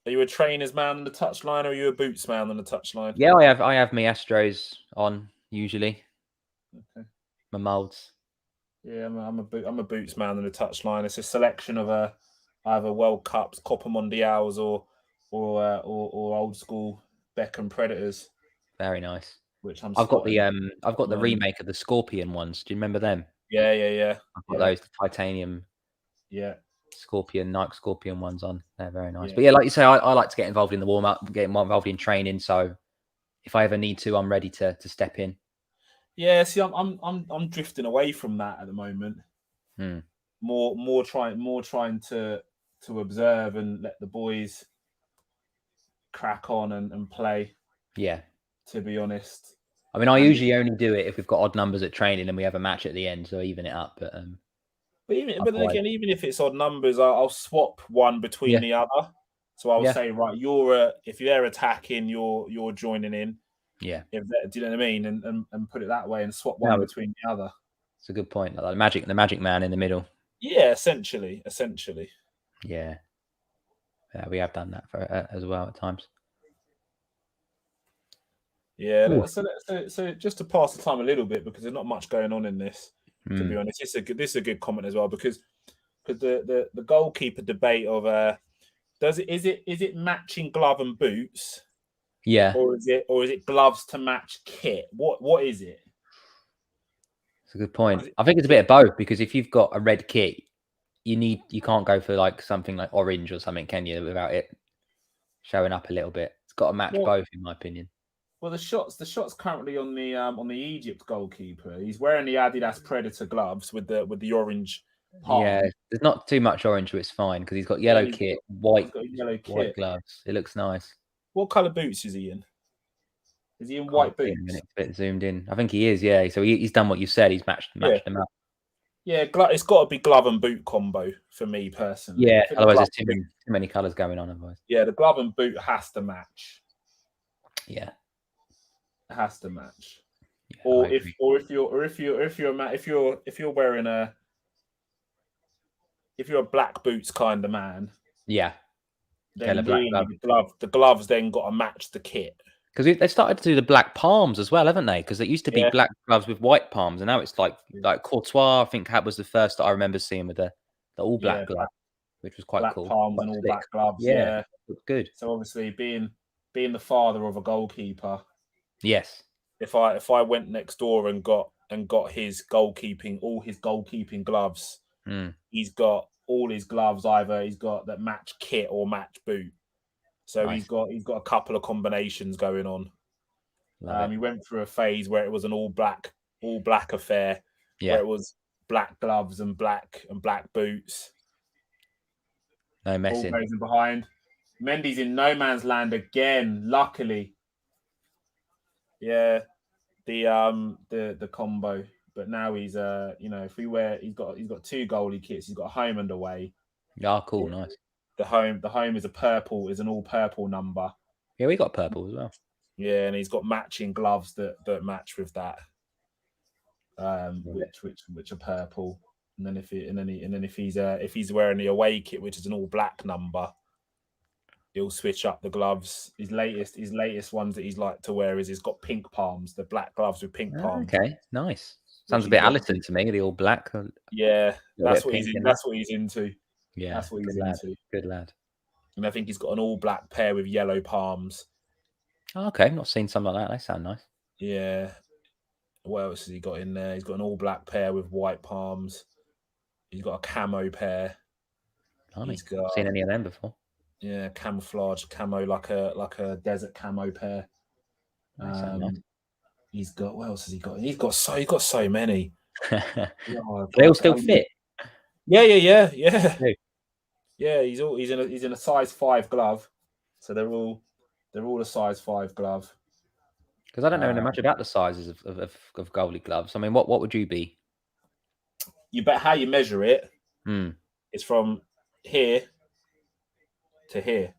a trainer's man on the touchline, or are you a boots man on the touchline? Yeah, I have my Astros on usually. Okay. My molds. Yeah, I'm a boots man on the touchline. It's a selection of either World Cups, Copa Mundials, or old school Beckham Predators. Very nice. Which I've got the remake of the Scorpion ones. Do you remember them? Yeah. I've got those, the titanium. Yeah. Nike Scorpion ones on. They're very nice. But yeah, like you say, I like to get involved in the warm up, get more involved in training. So if I ever need to, I'm ready to step in. Yeah, see, I'm drifting away from that at the moment. More trying to observe and let the boys crack on and play. Yeah. To be honest. I mean, I usually only do it if we've got odd numbers at training and we have a match at the end, so even it up. But then again, even if it's odd numbers, I'll swap one between the other. So I'll say, right, if you're attacking, you're joining in. Yeah. Do you know what I mean? And put it that way and swap one between the other. It's a good point. Like the magic man in the middle. Yeah, essentially. Yeah. Yeah, we have done that as well at times. Yeah, so just to pass the time a little bit, because there's not much going on in this. To be honest, this is a good comment as well, because the goalkeeper debate of is it matching glove and boots? Yeah. Or is it gloves to match kit? What is it? It's a good point. I think it's a bit of both, because if you've got a red kit, you can't go for like something like orange or something, can you, without it showing up a little bit. It's got to match both, in my opinion. Well, the shots currently on the Egypt goalkeeper. He's wearing the Adidas Predator gloves with the orange Yeah, palm. there's not too much orange, but it's fine because he's got Yeah, yellow and kit, he's got a yellow white kit. gloves. It looks nice. What colour boots is he in? Is he in Can't white see in a boots? minute. It's a bit zoomed in. I think he is. Yeah. So he's done what you said. He's matched Yeah. them up. Yeah, it's got to be glove and boot combo for me personally. Yeah. I think Otherwise, there's too many colours going on. Otherwise. yeah, the glove and boot has to match. Yeah. It has to match. Yeah. Or I if agree. if you're wearing if you're a black boots kind of man, Yeah. then Black really glove. the gloves then got to match the kit. Because they started to do the black palms as well, haven't they? Because it used to be Yeah. black gloves with white palms, and now it's like Courtois. I think that was the first that I remember seeing with the all Yeah, black glove, which was quite black cool. palms Quite and all slick. black gloves. Yeah. Yeah. Looks good. So obviously being the father of a goalkeeper, Yes. if I went next door and got his goalkeeping gloves, he's got all his gloves either he's got that match kit or match boot. So Nice. he's got a couple of combinations going on. Love it. He went through a phase where it was an all black affair, Yeah. where it was black gloves and black boots. No All messing. goes in behind. Mendy's in no man's land again. Luckily, yeah, the combo. But now he's if we wear he's got two goalie kits. He's got a home and away. Oh, cool, nice. The home is an all purple number. Yeah, we got purple as well. Yeah, and he's got matching gloves that match with that. Which are purple. And then if he's wearing the away kit, which is an all black number, he'll switch up the gloves. His latest ones that he's like to wear is he's got pink palms, the black gloves with pink palms. Okay, nice. Sounds a bit Allison to me, the all black. Yeah, that's what he's into. Yeah, that's what he's into. Good lad. And I think he's got an all black pair with yellow palms. Oh, okay, not seen something like that. They sound nice. Yeah. What else has he got in there? He's got an all black pair with white palms. He's got a camo pair. He's got seen any of them before. Yeah, camouflage camo, like a desert camo pair. Nice. He's got what else has he got? He's got so many. They all still fit. Yeah. Yeah, he's in a size 5 glove, so they're all a size 5 glove. Because I don't know much about the sizes of goalie gloves. I mean, what would you be? You bet how you measure it. It's from here to here.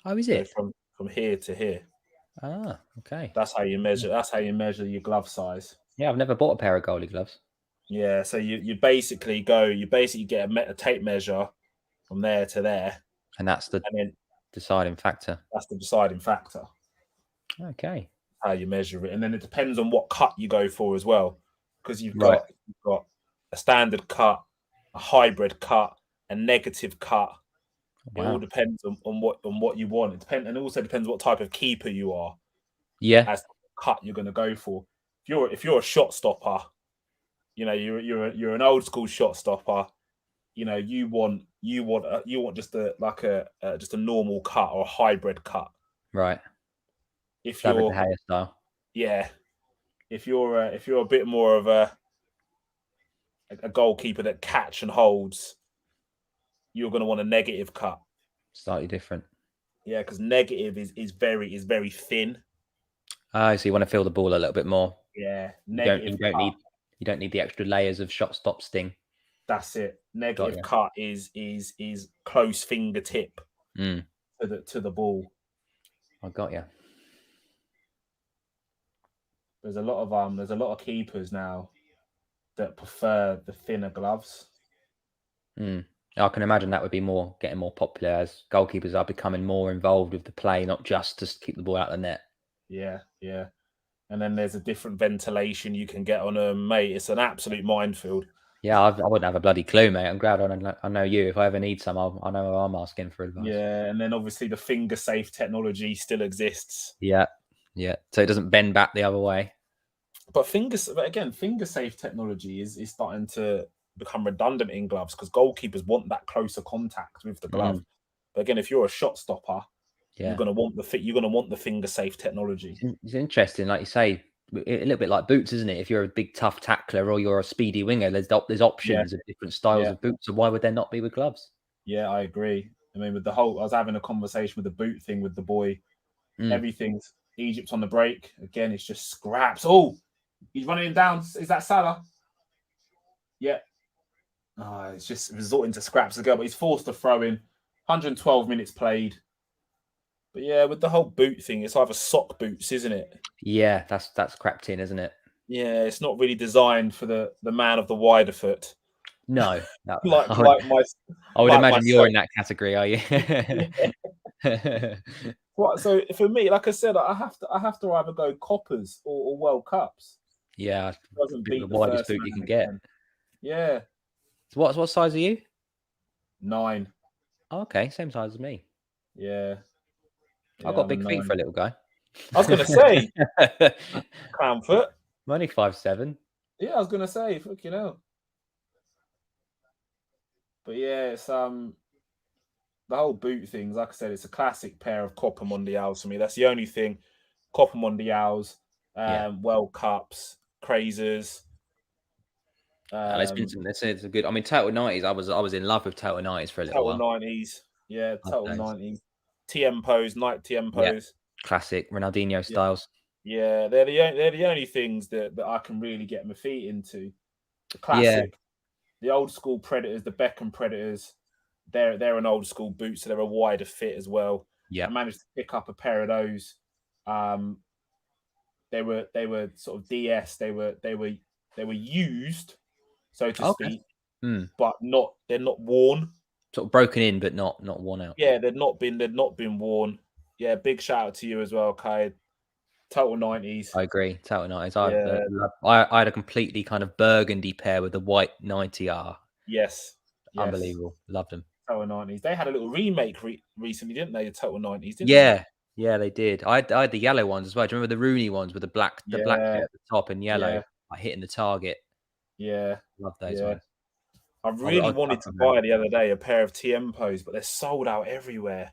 Oh, is it? So from here to here. Ah, okay. That's how you measure. That's how you measure your glove size. Yeah, I've never bought a pair of goalie gloves. Yeah, so you basically get a tape measure from there to there, and that's the deciding factor. That's the deciding factor. Okay. How you measure it, and then it depends on what cut you go for as well, because you've got a standard cut, a hybrid cut, a negative cut. Wow. It all depends on what you want. And it also depends what type of keeper you are. Yeah. As to the cut you're going to go for. If you're a shot stopper, you're an old school shot stopper. You want just a normal cut or a hybrid cut. Right. If you're the hairstyle. Yeah. If you're a bit more of a goalkeeper that catch and holds, you're going to want a negative cut. Slightly different. Yeah, because negative is very thin. So you want to feel the ball a little bit more. Yeah, negative. You don't need the extra layers of shot stop sting. That's it. Negative cut is close fingertip to the ball. I got you. There's a lot of keepers now that prefer the thinner gloves. I can imagine that would be getting more popular as goalkeepers are becoming more involved with the play, not just to keep the ball out of the net. Yeah. And then there's a different ventilation you can get on them, mate. It's an absolute minefield. Yeah, I wouldn't have a bloody clue, mate. I'm glad I know you. If I ever need some, I know who I'm asking for advice. Yeah, and then obviously the finger safe technology still exists. Yeah. So it doesn't bend back the other way. But finger safe technology is starting to become redundant in gloves because goalkeepers want that closer contact with the glove. But again, if you're a shot stopper, you're going to want the finger safe technology. It's interesting, like you say. a little bit like boots, isn't it? If you're a big tough tackler or you're a speedy winger, there's options of different styles of boots. So why would there not be with gloves? Yeah, I agree. I mean, with the whole, I was having a conversation with the boot thing with the boy. Everything's Egypt on the break. Again, it's just scraps. Oh, he's running him down. Is that Salah? Yeah. It's just resorting to scraps again, but he's forced to throw in. 112 minutes played. But yeah, with the whole boot thing, it's either sock boots, isn't it? Yeah, that's crept in, isn't it? Yeah, it's not really designed for the man of the wider foot. No, like I would like imagine you're myself. in that category, are you? So for me, like I said, I have to either go coppers or World Cups. Yeah, Doesn't beat the widest boot you can get. Yeah. So what size are you? 9. Oh, okay, same size as me. Yeah. I've got big feet for a little guy. I was gonna say clown foot. I'm only 5'7". Yeah, I was gonna say, fucking hell. But yeah, it's the whole boot things. Like I said, it's a classic pair of Copa Mundials for me. That's the only thing. Copa Mundials, World Cups, crazers. It's a good. I mean, Total 90s. I was in love with Total 90s for a little while. Total 90s, yeah, Total 90s. Tiempos, night Tiempos, yeah. Classic Ronaldinho styles. Yeah, they're the only things that I can really get my feet into. The classic, the old school Predators, the Beckham Predators. They're an old school boot, so they're a wider fit as well. Yeah, I managed to pick up a pair of those. They were sort of DS. They were used, so to speak, but they're not worn. Sort of broken in, but not worn out. Yeah, they've not been worn. Yeah, big shout out to you as well, Kai. Total 90s. I agree. Total 90s. I had a completely kind of burgundy pair with the white 90R. Yes. Unbelievable. Loved them. Total 90s. They had a little remake recently, didn't they? The Total 90s, didn't they? Yeah, they did. I had the yellow ones as well. Do you remember the Rooney ones with the black bit at the top and yellow, like hitting the target? Yeah. Love those ones. I really wanted to buy the other day a pair of Tiempos, but they're sold out everywhere.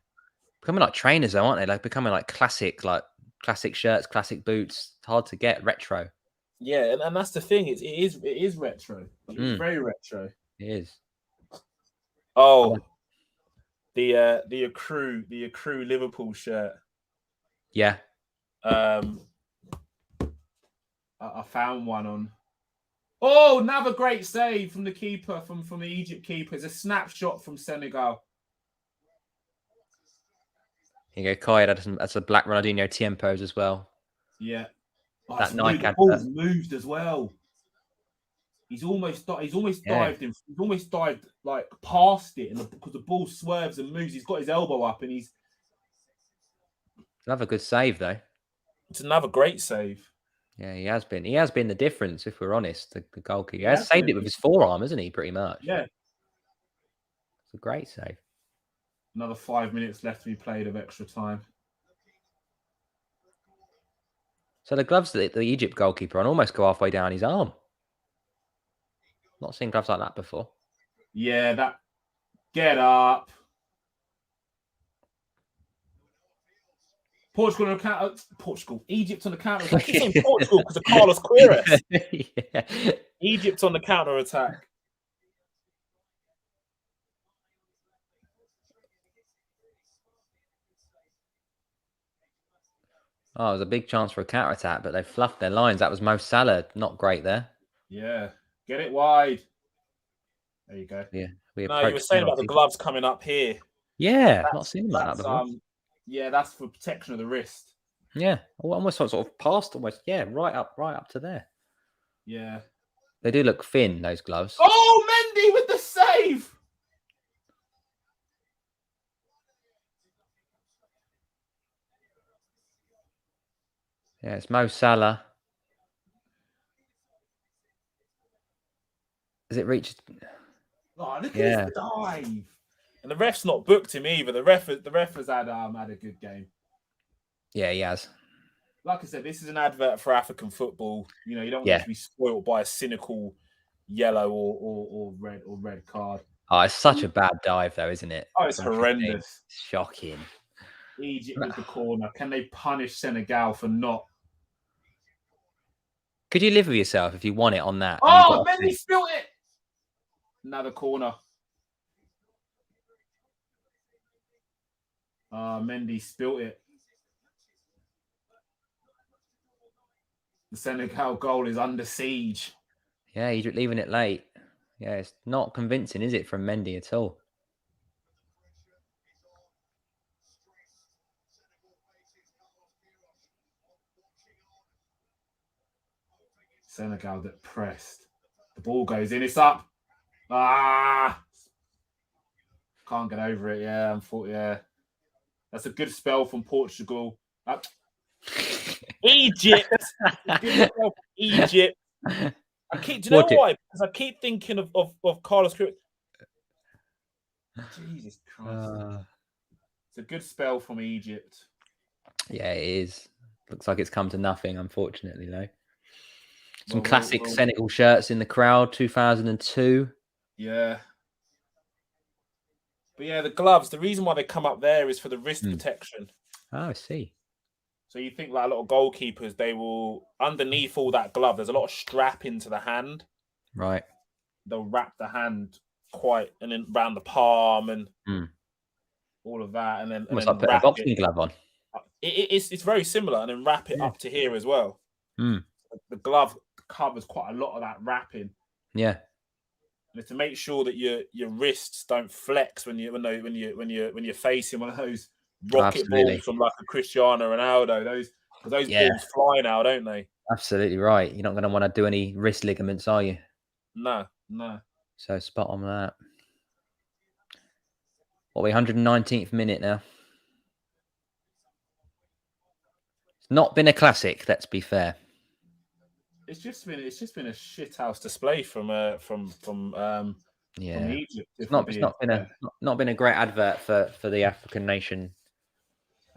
Becoming like trainers, though, aren't they? Like becoming like classic shirts, classic boots. It's hard to get retro. Yeah, and that's the thing. It is retro. It's very retro. It is. Oh, the accrue Liverpool shirt. Yeah. I found one on. Oh, another great save from the keeper, from the Egypt keeper. It's a snapshot from Senegal. Here you go, Kai. That's a black Ronaldinho Tiempos as well. Yeah. That Nike the ball's moved as well. He's almost dived in. He's almost dived like past it, and because the ball swerves and moves, he's got his elbow up, and he's another good save though. It's another great save. Yeah, he has been. He has been the difference, if we're honest. The goalkeeper. He has saved it with his forearm, isn't he? Pretty much. Yeah. It's a great save. Another 5 minutes left to be played of extra time. So the gloves that the Egypt goalkeeper on almost go halfway down his arm. Not seen gloves like that before. Yeah, that. Get up. Egypt on the counter attack. It's in Portugal because of Carlos Queiroz. Yeah. Egypt on the counter attack. Oh, it was a big chance for a counter attack, but they fluffed their lines. That was Mo Salah. Not great there. Yeah. Get it wide. There you go. Yeah. You were saying about the gloves coming up here. Yeah, not seen them like that before. Yeah, that's for protection of the wrist. Yeah, almost sort of past, almost. Yeah, right up to there. Yeah, they do look thin, those gloves. Oh, Mendy with the save! Yeah, it's Mo Salah. Has it reached? Oh, look at his dive! And the ref's not booked him either. The ref has had a good game. Yeah, he has. Like I said, this is an advert for African football. You know, you don't want to be spoiled by a cynical yellow or red card. Oh, it's such a bad dive, though, isn't it? Oh, it's horrendous. Shocking. Egypt with the corner. Can they punish Senegal for not? Could you live with yourself if you won it on that? And you Oh, got Mendy spilt it. Another corner. Mendy spilt it. The Senegal goal is under siege. Yeah, you're leaving it late. Yeah, it's not convincing, is it, from Mendy at all? Senegal that pressed. The ball goes in. It's up. Can't get over it. Yeah, that's a good spell from Portugal. Egypt. Egypt. Do you know why? Because I keep thinking of Carlos Cruz. Jesus Christ. It's a good spell from Egypt. Yeah, it is. Looks like it's come to nothing, unfortunately, though. Some classic Senegal shirts in the crowd, 2002. Yeah. But yeah, the gloves, the reason why they come up there is for the wrist protection. Oh, I see. So you think like a lot of goalkeepers, they will, underneath all that glove, there's a lot of strap into the hand. Right. They'll wrap the hand quite, and then around the palm and all of that. And then, almost like putting a boxing glove on. It's very similar, and then wrap it up to here as well. The glove covers quite a lot of that wrapping. Yeah. And to make sure that your wrists don't flex when you're facing one of those rocket balls from like a Cristiano Ronaldo. Those balls fly now, don't they? Absolutely right. You're not going to want to do any wrist ligaments, are you? No. So spot on that. What are we, 119th minute now? It's not been a classic, let's be fair. It's just been a shithouse display from Egypt. It's not been a great advert for the African Nation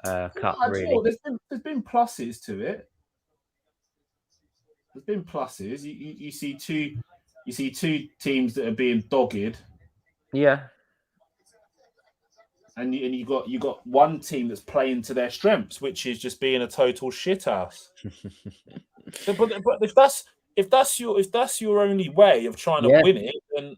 Cup, really. There's been pluses to it. There's been pluses. You see two teams that are being dogged. Yeah. And you got one team that's playing to their strengths, which is just being a total shithouse. but if that's your only way of trying to win it, then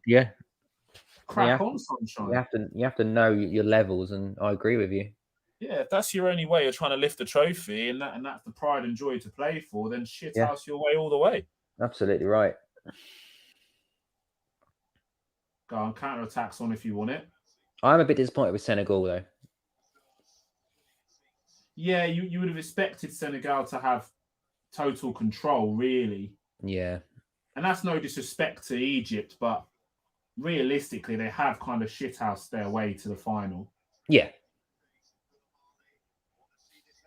crack on, sunshine. You have to know your levels, and I agree with you. Yeah, if that's your only way of trying to lift the trophy, and that's the pride and joy to play for, then shithouse your way all the way. Absolutely right. Go on, counter-attacks on if you want it. I'm a bit disappointed with Senegal, though. Yeah, you would have expected Senegal to have total control, really. Yeah. And that's no disrespect to Egypt, but realistically, they have kind of shithoused their way to the final. Yeah.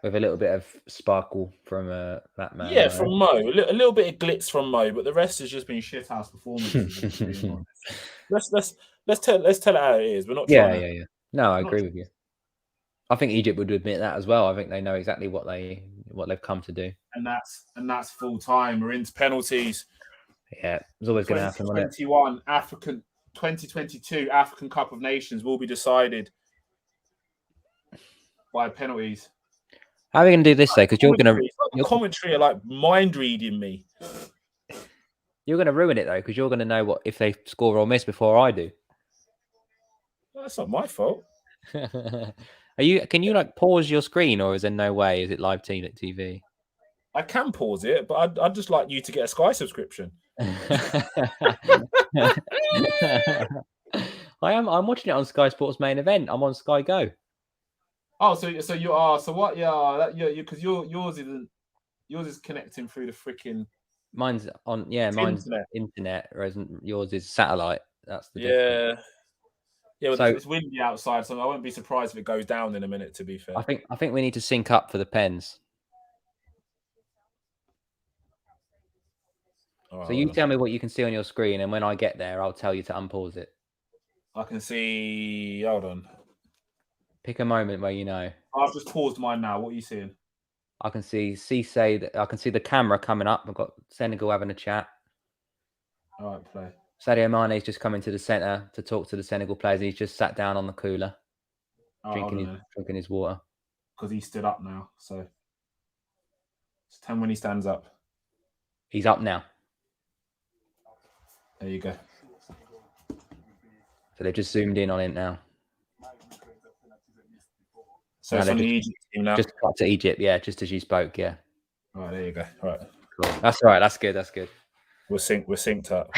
With a little bit of sparkle from that man. Yeah, from Mo. A little bit of glitz from Mo, but the rest has just been shithouse performances. let's tell it how it is. We're not trying Yeah. No, I agree with you. I think Egypt would admit that as well. I think they know exactly what they've come to do. And that's full time. We're into penalties. Yeah, it's always going to happen. 2022 African Cup of Nations will be decided by penalties. How are we going to do this though? Because your commentary are like mind reading me. You're going to ruin it though, because you're going to know what if they score or miss before I do. Well, that's not my fault. Can you like pause your screen, or is there no way? Is it live TV? I can pause it, but I'd just like you to get a Sky subscription. I'm watching it on Sky Sports main event. I'm on Sky Go. Oh, so you are. So what? Yeah, because yours is connecting through the freaking. Mine's on. Yeah, mine's internet, whereas yours is satellite. That's the difference. Yeah, well, it's windy outside, so I won't be surprised if it goes down in a minute. To be fair, I think we need to sync up for the pens. Right, so you tell me what you can see on your screen, and when I get there, I'll tell you to unpause it. I can see. Hold on. Pick a moment where you know. I've just paused mine now. What are you seeing? I can see Cisse. I can see the camera coming up. I've got Senegal having a chat. All right, play. Sadio Mane's just coming to the centre to talk to the Senegal players. He's just sat down on the cooler, drinking his water. Because he stood up now. So it's 10 when he stands up. He's up now. There you go. So they've just zoomed in on it now. So it's on the Egypt team now. Just cut to Egypt, yeah, just as you spoke, yeah. All right, there you go. All right. Cool. That's right. That's good. That's good. We're synced up.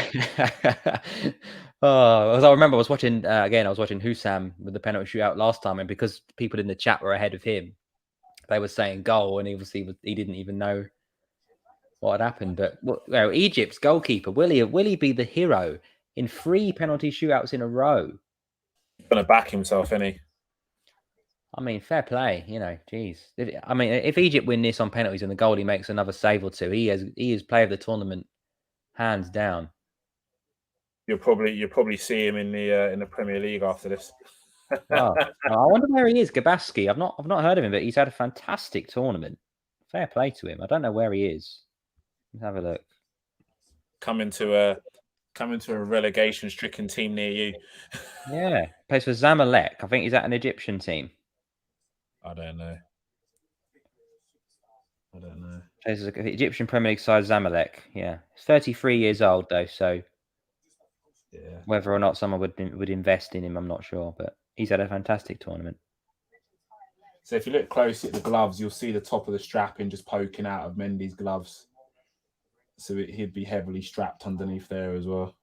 I remember I was watching again. I was watching Hussam with the penalty shootout last time, and because people in the chat were ahead of him, they were saying goal, and he didn't even know what had happened. But well, Egypt's goalkeeper will he be the hero in 3 penalty shootouts in a row? He's gonna back himself, isn't he? I mean, fair play. You know, geez. If Egypt win this on penalties and the goalie makes another save or two, he is player of the tournament, hands down. You'll probably see him in the Premier League after this. Oh, I wonder where he is. Gabaski. I've not heard of him, but he's had a fantastic tournament. Fair play to him. I don't know where he is. Let's have a look. Come into a relegation-stricken team near you. Yeah, plays for Zamalek. I think he's at an Egyptian team. I don't know. Plays for the Egyptian Premier League side Zamalek. Yeah, he's 33 years old though, so yeah. Whether or not someone would invest in him, I'm not sure, but he's had a fantastic tournament. So if you look closely at the gloves, you'll see the top of the strapping just poking out of Mendy's gloves. So he'd be heavily strapped underneath there as well.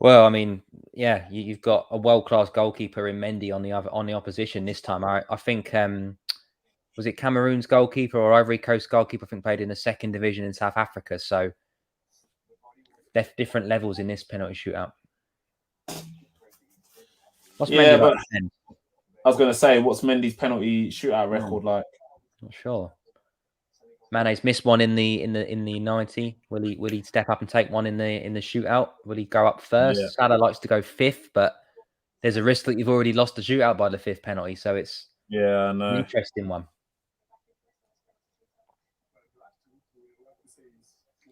Well, I mean, yeah, you've got a world-class goalkeeper in Mendy on the opposition this time. I think was it Cameroon's goalkeeper or Ivory Coast goalkeeper? I think played in the 2nd division in South Africa. So they're different levels in this penalty shootout. What's Mendy like? I was going to say, what's Mendy's penalty shootout record like? Not sure. Mane's missed one in the 90. Will he step up and take one in the shootout? Will he go up first? Yeah. Salah likes to go 5th, but there's a risk that you've already lost the shootout by the 5th penalty, so it's an interesting one.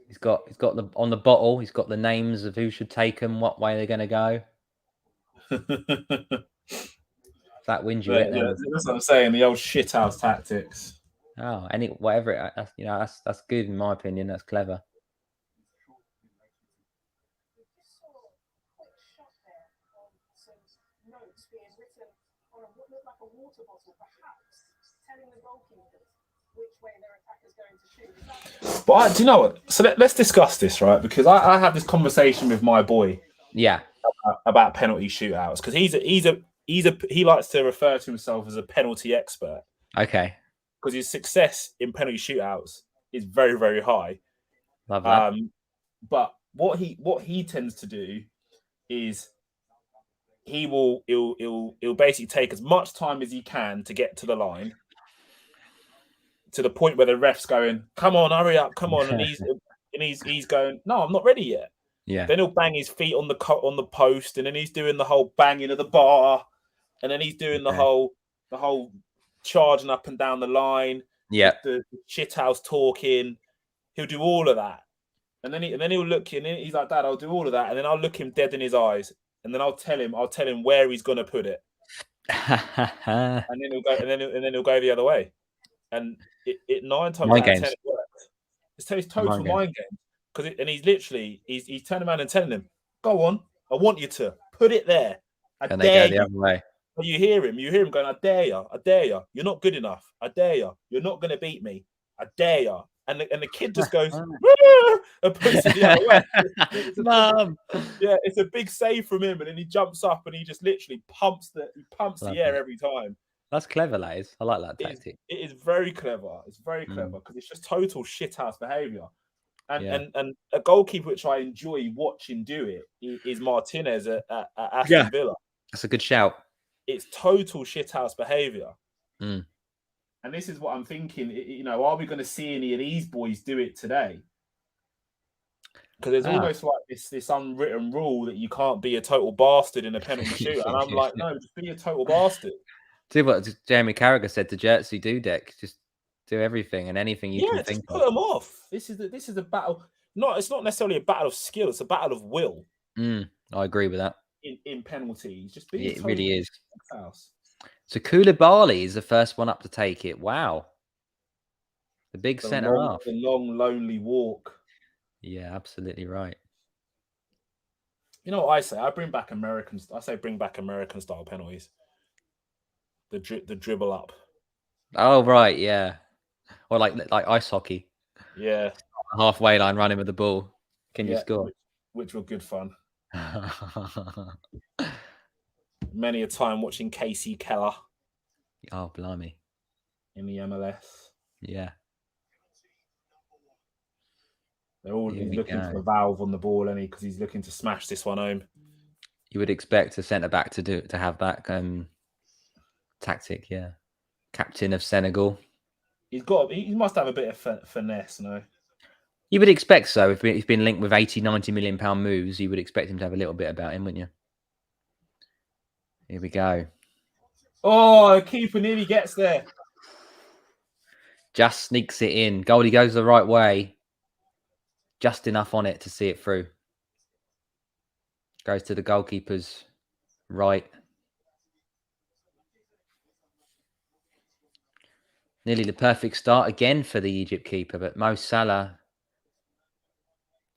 He's got on the bottle. He's got the names of who should take them, what way they're going to go. That wins you. Yeah, that's what I'm saying. The old shithouse tactics. Oh, whatever. That's good in my opinion. That's clever. But do you know what? So let's discuss this, right? Because I had this conversation with my boy. Yeah. About penalty shootouts, because he likes to refer to himself as a penalty expert. Okay. Because his success in penalty shootouts is very, very high. Love that. But what he tends to do is he'll basically take as much time as he can to get to the line, to the point where the ref's going, "Come on, hurry up, come on," and he's going, "No, I'm not ready yet." Yeah. Then he'll bang his feet on the post, and then he's doing the whole banging of the bar, and then he's doing the whole charging up and down the line. Yeah. The shithouse talking. He'll do all of that, and then he'll look in. He's like, "Dad, I'll do all of that," and then I'll look him dead in his eyes, and then I'll tell him where he's gonna put it, and then he'll go, and then he'll go the other way, and it 9 times out of 10 it works. It's total mind game. He's turning around and telling him, "Go on, I want you to put it there. And they go the other way. But you hear him going, "I dare you. You're not good enough. I dare you. You're not going to beat me. I dare you." And the kid just goes, and puts it the other way. Mom. Yeah, it's a big save from him, and then he jumps up and he just literally pumps the air every time. That's clever, that is. I like that tactic. It is very clever. It's very clever because it's just total shithouse behaviour. And a goalkeeper which I enjoy watching do it is Martinez at Aston Villa. That's a good shout. It's total shithouse behaviour. Mm. And this is what I'm thinking. Are we going to see any of these boys do it today? Because there's almost like this unwritten rule that you can't be a total bastard in a penalty shoot. And I'm like, no, just be a total bastard. Do what Jamie Carragher said to Jerzy Dudek. Just do everything and anything you can think of. Put them off. This is a battle. It's not necessarily a battle of skill. It's a battle of will. I agree with that. In penalties, just be. It really is. House. So Koulibaly is the first one up to take it. Wow. The big centre half. The long, lonely walk. Yeah, absolutely right. You know what I say? I bring back American. I say bring back American style penalties. The dribble up. Oh right, yeah. Or like ice hockey, Yeah, halfway line, running with the ball. Can you yeah. score? Which were good fun. Many a time watching Casey Keller Oh blimey, in the MLS. yeah. Here He's we looking for go. the valve on the ball, and because he's looking to smash this one home. You would expect a centre back to have that tactic, yeah. Captain of Senegal. He must have a bit of finesse, no? You would expect so. If he's been linked with 80, 90 million pound moves, you would expect him to have a little bit about him, wouldn't you? Here we go. Oh, the keeper nearly gets there. Just sneaks it in. Goldie goes the right way. Just enough on it to see it through. Goes to the goalkeeper's right. Nearly the perfect start again for the Egypt keeper, but Mo Salah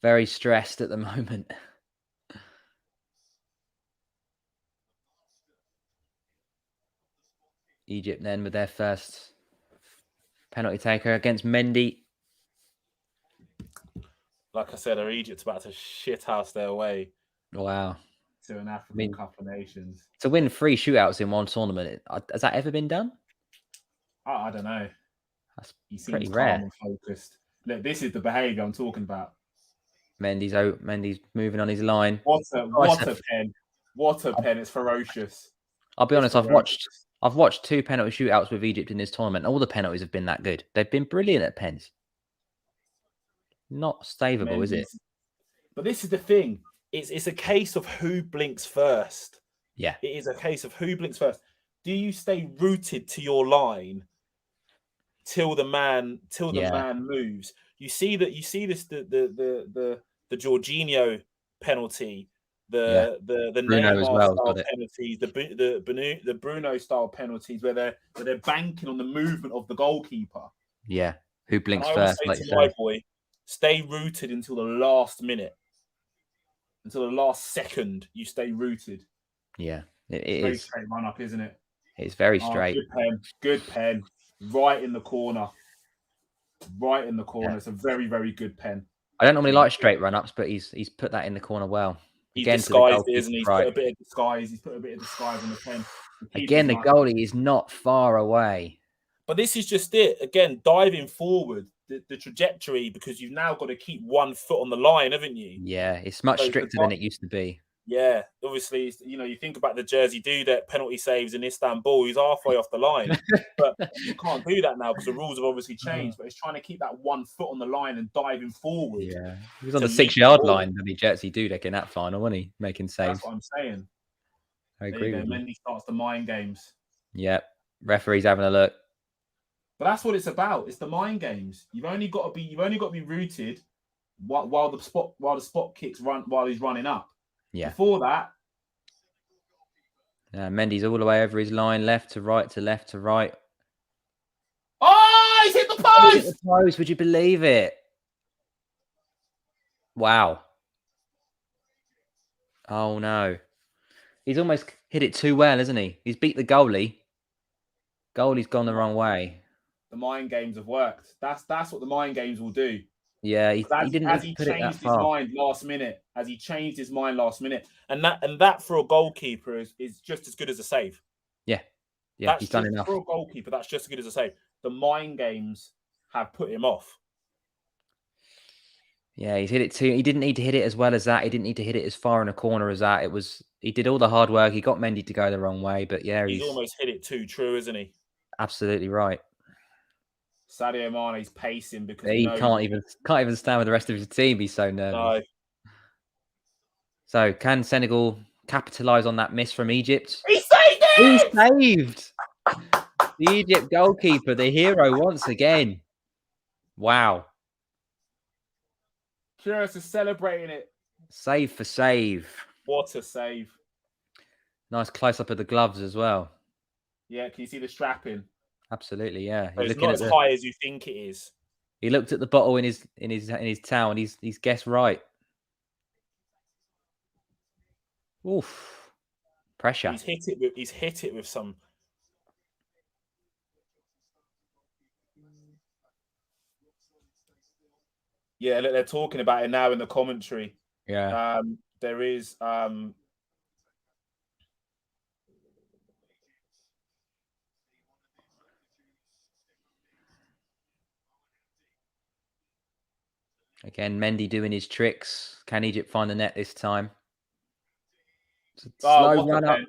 very stressed at the moment. Egypt then with their first penalty taker against Mendy. Like I said, are Egypt about to shithouse their way Wow. to an African Cup of Nations? To win 3 shootouts in one tournament, has that ever been done? I don't know. That's He seems pretty calm rare. and focused. Look, this is the behaviour I'm talking about. Mendy's moving on his line. What a pen! What a pen! It's ferocious. I'll be honest. I've watched 2 penalty shootouts with Egypt in this tournament. All the penalties have been that good. They've been brilliant at pens. Not savable, is it? But this is the thing. It's a case of who blinks first. Yeah. It is a case of who blinks first. Do you stay rooted to your line till the man moves? You see this the Jorginho penalty, the Bruno as Neymar well style got it. penalties, the Bruno style penalties where they're banking on the movement of the goalkeeper. Yeah. Who blinks And I always first? say Like to you my say. boy, stay rooted until the last minute, until the last second. You stay rooted. Yeah, it Very is. straight run up, isn't it? It's very straight. Good pen, right in the corner. Yeah. It's a very, very good pen. I don't normally like straight run ups, but he's put that in the corner well. He's Again, disguised it, isn't he? He's right. put a bit of disguise. He's put a bit of disguise on the pen. Again, the goalie is not far away. But this is just it. Again, diving forward, the trajectory, because you've now got to keep one foot on the line, haven't you? Yeah, it's much stricter than it used to be. Yeah, obviously, you think about the Jersey Dudek penalty saves in Istanbul. He's halfway off the line, but you can't do that now because the rules have obviously changed. But it's trying to keep that one foot on the line and diving forward. Yeah, he was on the 6-yard line when the Jersey Dudek in that final, wasn't he? Making saves. That's what I'm saying. I agree with you. Mendy starts the mind games. Yep, referee's having a look. But that's what it's about. It's the mind games. You've only got to be rooted while the spot kicks while he's running up. Yeah. Before that, Mendy's all the way over his line, left to right to left to right. Oh, he's hit the post! He's hit the post. Would you believe it? Wow. Oh no. He's almost hit it too well, isn't he? He's beat the goalie. Goalie's gone the wrong way. The mind games have worked. That's what the mind games will do. Yeah, he didn't as need he to put it that changed his far. mind last minute. As he changed his mind last minute, and that for a goalkeeper is just as good as a save. Yeah, that's he's done enough for a goalkeeper. That's just as good as a save. The mind games have put him off. Yeah, he's hit it too. He didn't need to hit it as well as that. He didn't need to hit it as far in a corner as that. He did all the hard work. He got Mendy to go the wrong way, but yeah, he's almost hit it too true, isn't he? Absolutely right. Sadio Mane's pacing because he can't even stand with the rest of his team. He's so nervous. No. So can Senegal capitalise on that miss from Egypt? He saved it! He saved! The Egypt goalkeeper, the hero once again. Wow. Curious is celebrating it. Save for save. What a save. Nice close-up of the gloves as well. Yeah, can you see the strapping? Absolutely, yeah. It's not as high as you think it is. He looked at the bottle in his towel and he's guessed right. Oof. Pressure. He's hit it with some. Yeah, look, they're talking about it now in the commentary. Yeah. There is Again, Mendy doing his tricks. Can Egypt find the net this time? It's a slow run up.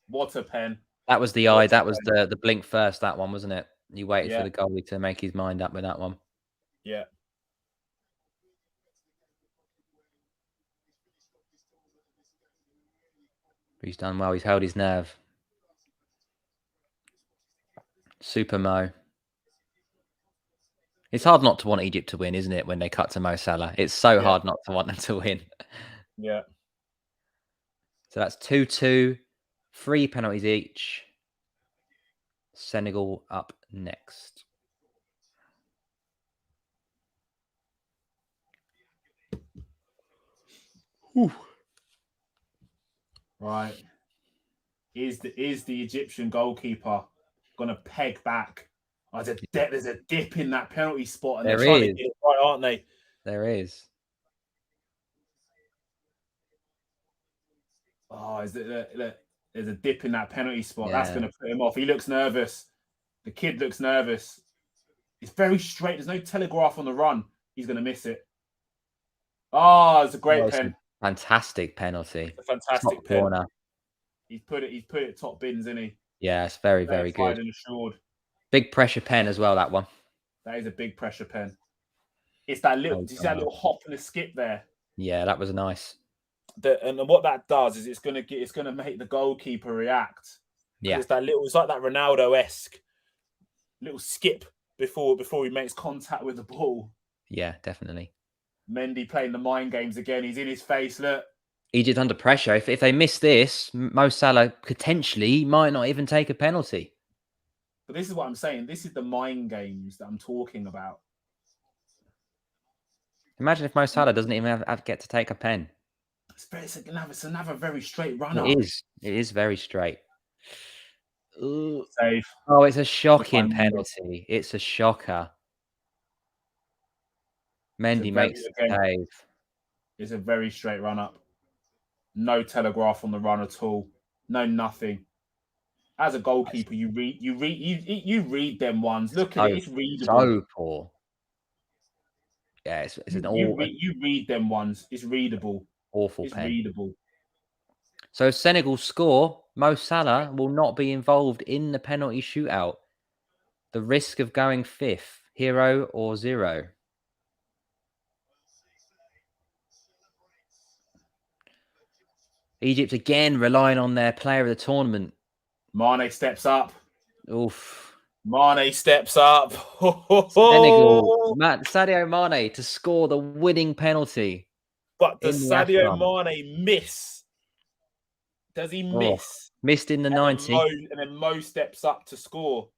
What a pen. That was the eye. That was the blink first, that one, wasn't it? You waited for the goalie to make his mind up with that one. Yeah. He's done well. He's held his nerve. Super Mo. It's hard not to want Egypt to win, isn't it, when they cut to Mo Salah? It's so hard not to want them to win. Yeah. So that's 2-2, 3 penalties each. Senegal up next. Whew. Right. Is the Egyptian goalkeeper gonna peg back? Oh, there's a dip in that penalty spot, and they're trying to get it right, aren't they? There is. Oh, there's a dip in that penalty spot. Yeah. That's gonna put him off. He looks nervous. The kid looks nervous. It's very straight. There's no telegraph on the run. He's gonna miss it. Oh, it's a great pen. Fantastic penalty. A fantastic pen. Corner. He's put it top bins, isn't he? Yeah, it's very good. And assured. Big pressure pen as well, that one. That is a big pressure pen. It's that little, do you see that little hop and a skip there? Yeah, that was nice. And what that does is it's gonna make the goalkeeper react. Yeah, it's like that Ronaldo-esque little skip before he makes contact with the ball. Yeah, definitely. Mendy playing the mind games again. He's in his face. Look. Egypt under pressure. If they miss this, Mo Salah potentially might not even take a penalty. But this is what I'm saying. This is the mind games that I'm talking about. Imagine if Mo Salah doesn't even get to take a pen. It's another very straight run. It is very straight. Save. Oh, it's a shocking penalty. It's a shocker. Mendy makes the save. It's a very straight run up. No telegraph on the run at all. No nothing. As a goalkeeper, you read them ones. Look at it. It's readable. So poor. Yeah, it's an awful. You read them ones. It's readable. Awful it's pen. Readable. So if Senegal score, Mo Salah will not be involved in the penalty shootout. The risk of going fifth, hero or zero. Egypt again relying on their player of the tournament. Mane steps up. Oof. Mane steps up. Senegal. Sadio Mane to score the winning penalty. But does Sadio Mane miss? Does he miss? Missed in the 90. And then Mo steps up to score.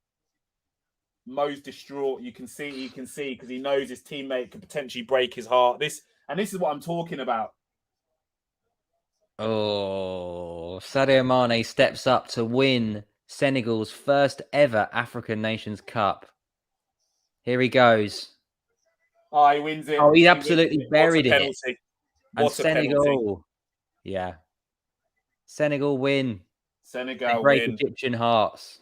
Mo's distraught. You can see because he knows his teammate could potentially break his heart. This is what I'm talking about. Oh, Sadio Mane steps up to win Senegal's first ever African Nations Cup. Here he goes. Oh, he wins it. Oh, he absolutely buried it. What a penalty. Yeah. Senegal win. Senegal break win. Egyptian hearts.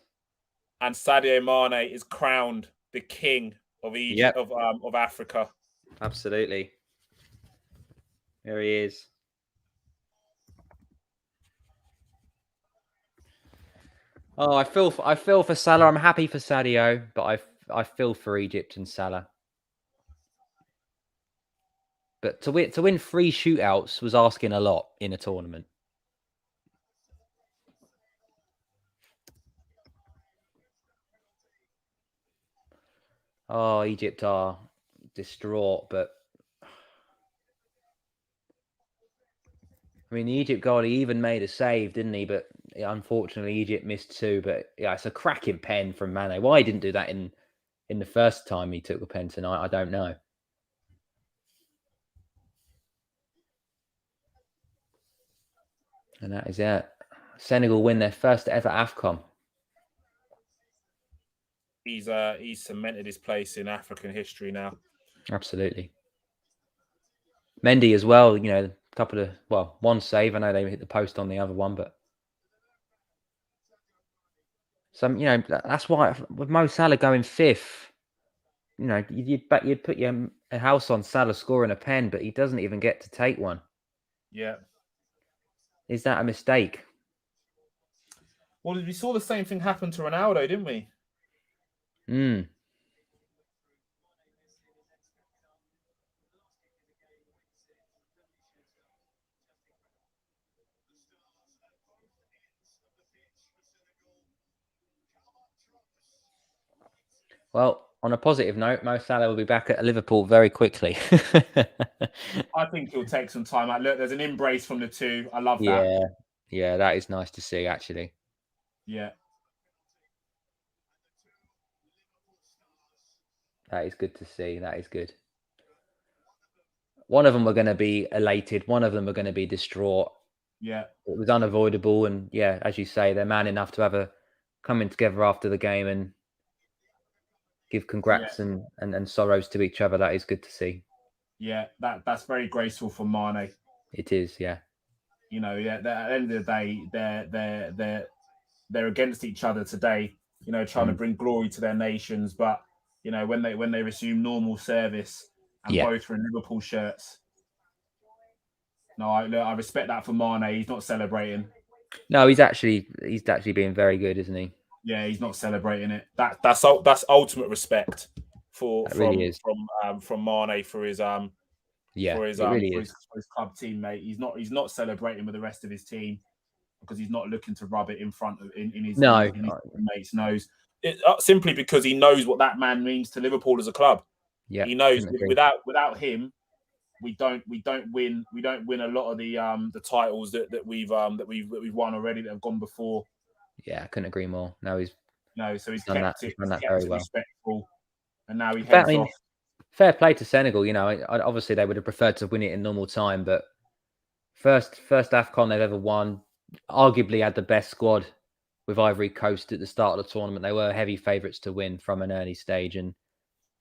And Sadio Mane is crowned the king of Egypt, of Africa. Absolutely. There he is. Oh, I feel for Salah. I'm happy for Sadio, but I feel for Egypt and Salah. But to win 3 shootouts was asking a lot in a tournament. Oh, Egypt are distraught, but I mean, the Egypt goalie even made a save, didn't he? But unfortunately, Egypt missed 2. But yeah, it's a cracking pen from Mane. Why he didn't do that in in the first time he took the pen tonight. I don't know. And that is it. Senegal win their first ever Afcon. He's cemented his place in African history now. Absolutely. Mendy as well, a couple of, one save. I know they hit the post on the other one, but some, that's why with Mo Salah going fifth, you'd put a house on Salah scoring a pen, but he doesn't even get to take one. Yeah. Is that a mistake? Well, we saw the same thing happen to Ronaldo, didn't we? Well, on a positive note, Mo Salah will be back at Liverpool very quickly. I think he'll take some time out. Look, there's an embrace from the two. I love that. Yeah, that is nice to see, actually. Yeah. That is good to see. That is good. One of them were going to be elated. One of them were going to be distraught. Yeah. It was unavoidable. And yeah, as you say, they're man enough to have a coming together after the game and give congrats and sorrows to each other. That is good to see. Yeah, that's very graceful for Mane. It is, yeah. At the end of the day, they're against each other today. Trying to bring glory to their nations, but when they resume normal service and both are in Liverpool shirts. No, I respect that for Mane. He's not celebrating. No, he's actually being very good, isn't he? Yeah, he's not celebrating it. That's ultimate respect from Mane for his club teammate. He's not celebrating with the rest of his team because he's not looking to rub it in front of in his teammates' nose. Simply because he knows what that man means to Liverpool as a club. Yeah, he knows without him, we don't win a lot of the titles that we've won already that have gone before. Yeah, I couldn't agree more. So he's kept it very well. Respectful, and now he heads off. Fair play to Senegal. Obviously they would have preferred to win it in normal time, but first Afcon they've ever won. Arguably had the best squad with Ivory Coast at the start of the tournament. They were heavy favourites to win from an early stage, and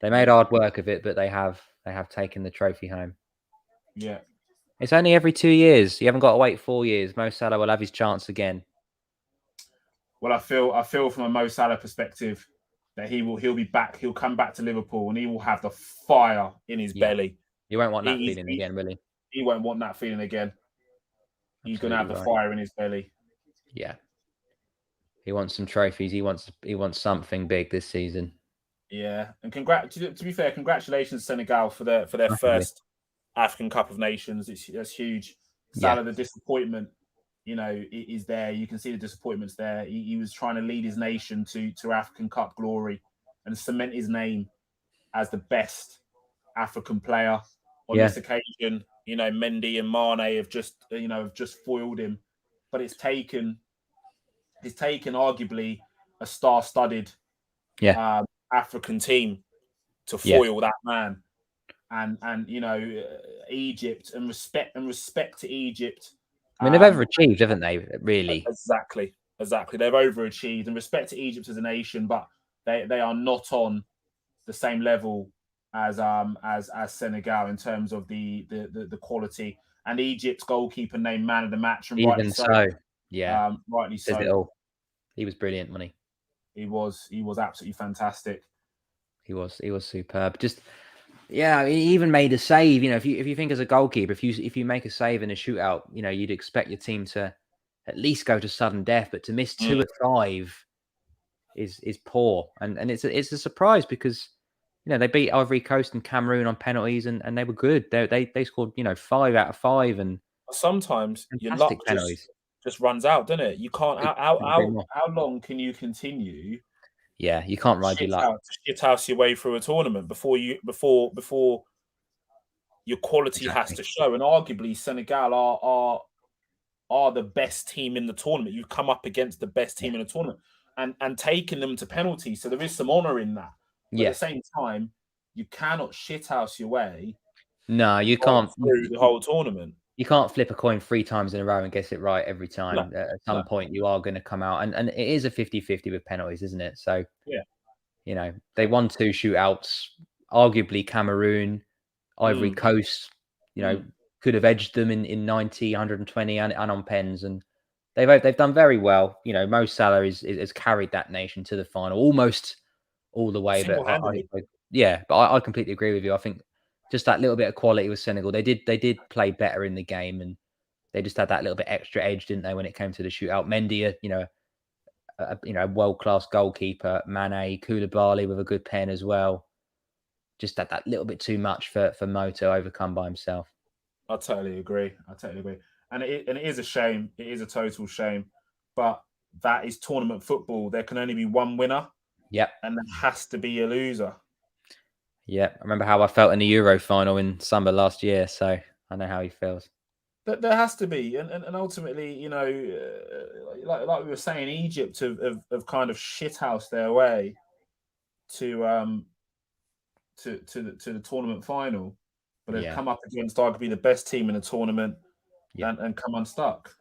they made hard work of it. But they have taken the trophy home. Yeah, it's only every 2 years. You haven't got to wait 4 years. Mo Salah will have his chance again. Well, I feel from a Mo Salah perspective that he'll be back. He'll come back to Liverpool and he will have the fire in his belly. You won't want that feeling again, really. He won't want that feeling again. He's going to have the fire in his belly. Yeah. He wants some trophies. He wants something big this season. Yeah, and to be fair, congratulations Senegal for their first African Cup of Nations. That's huge. Salah, the disappointment, is there. You can see the disappointment's there. He was trying to lead his nation to African Cup glory and cement his name as the best African player. On this occasion, Mendy and Mane have just foiled him, but it's taken arguably a star-studded African team to foil that man, and Egypt and respect to Egypt. I mean, they've overachieved, haven't they? Really, exactly. They've overachieved, and respect to Egypt as a nation, but they are not on the same level as Senegal in terms of the quality. And Egypt's goalkeeper named man of the match, and rightly so. Rightly so. It all. He was brilliant, wasn't he? He was absolutely fantastic. He was superb. Just he even made a save. If you think as a goalkeeper, if you make a save in a shootout, you'd expect your team to at least go to sudden death, but to miss 2 of 5 is poor, and it's a surprise because they beat Ivory Coast and Cameroon on penalties, and they were good. They scored 5 out of 5, and sometimes your luck just runs out, doesn't it? You can't. How long can you continue? Yeah, you can't ride your luck. Shithouse your way through a tournament before your quality has to show. And arguably, Senegal are the best team in the tournament. You've come up against the best team in the tournament and taken them to penalties. So there is some honour in that. But at Yeah. the same time, you cannot shithouse your way No, you right can't. through the whole tournament. You can't flip a coin 3 times in a row and guess it right every No, time. At some no, point, you are going to come out, and it is a 50-50 with penalties, isn't it? So, yeah. they won 2 shootouts. Arguably, Cameroon, Ivory Mm, Coast, mm. could have edged them in 90, 120, and on pens, and they've done very well. Mo Salah has carried that nation to the final almost all the way. But Single-handedly. I completely agree with you. I think just that little bit of quality with Senegal. They did play better in the game, and they just had that little bit extra edge, didn't they, when it came to the shootout? Mendy, a world-class goalkeeper. Mane, Koulibaly with a good pen as well. Just had that little bit too much for Mo to overcome by himself. I totally agree. And it is a shame. It is a total shame. But that is tournament football. There can only be one winner, Yep. and there has to be a loser. Yeah. I remember how I felt in the Euro final in summer last year, so I know how he feels. There has to be, and ultimately, like we were saying, Egypt have kind of shithoused their way to the tournament final, but they've Yeah. come up against arguably the best team in the tournament and come unstuck.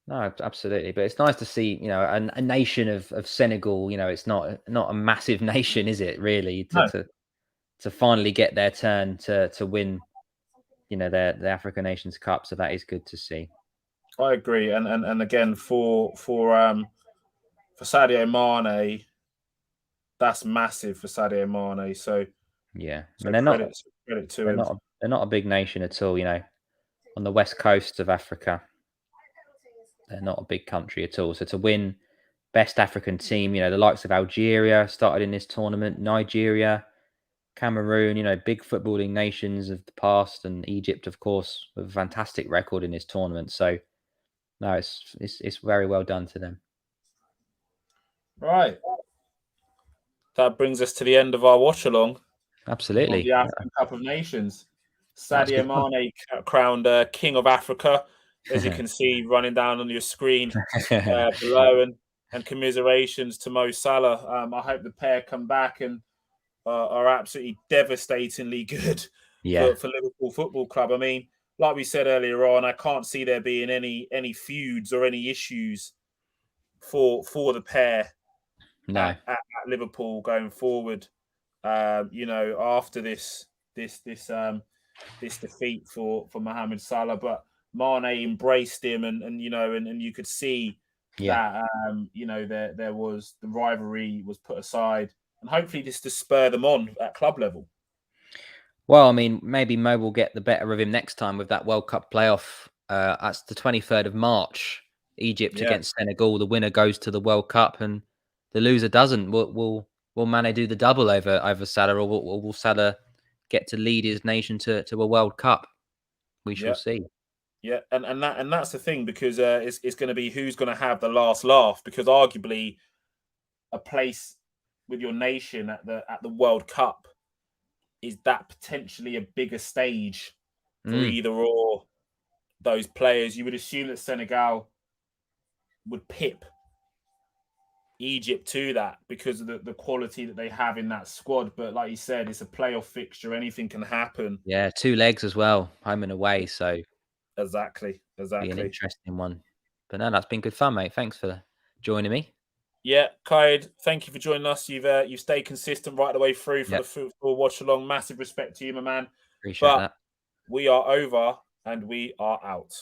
No, absolutely. But it's nice to see, a nation of Senegal. It's not a massive nation, is it? Really, No, to finally get their turn to win, the African Nations Cup. So that is good to see. I agree, and again for Sadio Mane, that's massive for Sadio Mane. So Yeah, I so mean credit to him. they're not a big nation at all. On the west coast of Africa, they're not a big country at all. So to win best African team, the likes of Algeria started in this tournament, Nigeria, Cameroon, big footballing nations of the past, and Egypt, of course, with a fantastic record in this tournament. So no, it's very well done to them. Right, that brings us to the end of our watch along on the Absolutely. African Cup of Nations. That's Sadio good fun. Mane crowned King of Africa, as you can see running down on your screen below, and commiserations to Mo Salah. I hope the pair come back and are absolutely devastatingly good Yeah. for Liverpool Football Club. I mean, like we said earlier on, I can't see there being any feuds or any issues for the pair No. at Liverpool going forward. After this defeat for Mohamed Salah, but Mane embraced him, and you could see Yeah. that there was the rivalry was put aside, and hopefully this to spur them on at club level. Well, I mean, maybe Mo will get the better of him next time with that World Cup playoff. That's the 23rd of March. Egypt Yeah, against Senegal. The winner goes to the World Cup, and the loser doesn't. Will Mane do the double over Salah, or will Salah get to lead his nation to a World Cup? We shall yeah, see. yeah, and that's the thing, because it's going to be who's going to have the last laugh, because arguably a place with your nation at the World Cup is that potentially a bigger stage for either or those players. You would assume that Senegal would pip Egypt to that because of the quality that they have in that squad. But like you said, it's a playoff fixture. Anything can happen. Yeah, 2 legs as well, home and away. So Exactly. be an interesting one. But no, that's been good fun, mate. Thanks for joining me. Yeah, Kaid, thank you for joining us. You've stayed consistent right the way through for Yep. the football watch along. Massive respect to you, my man. Appreciate But that. we are over and we are out.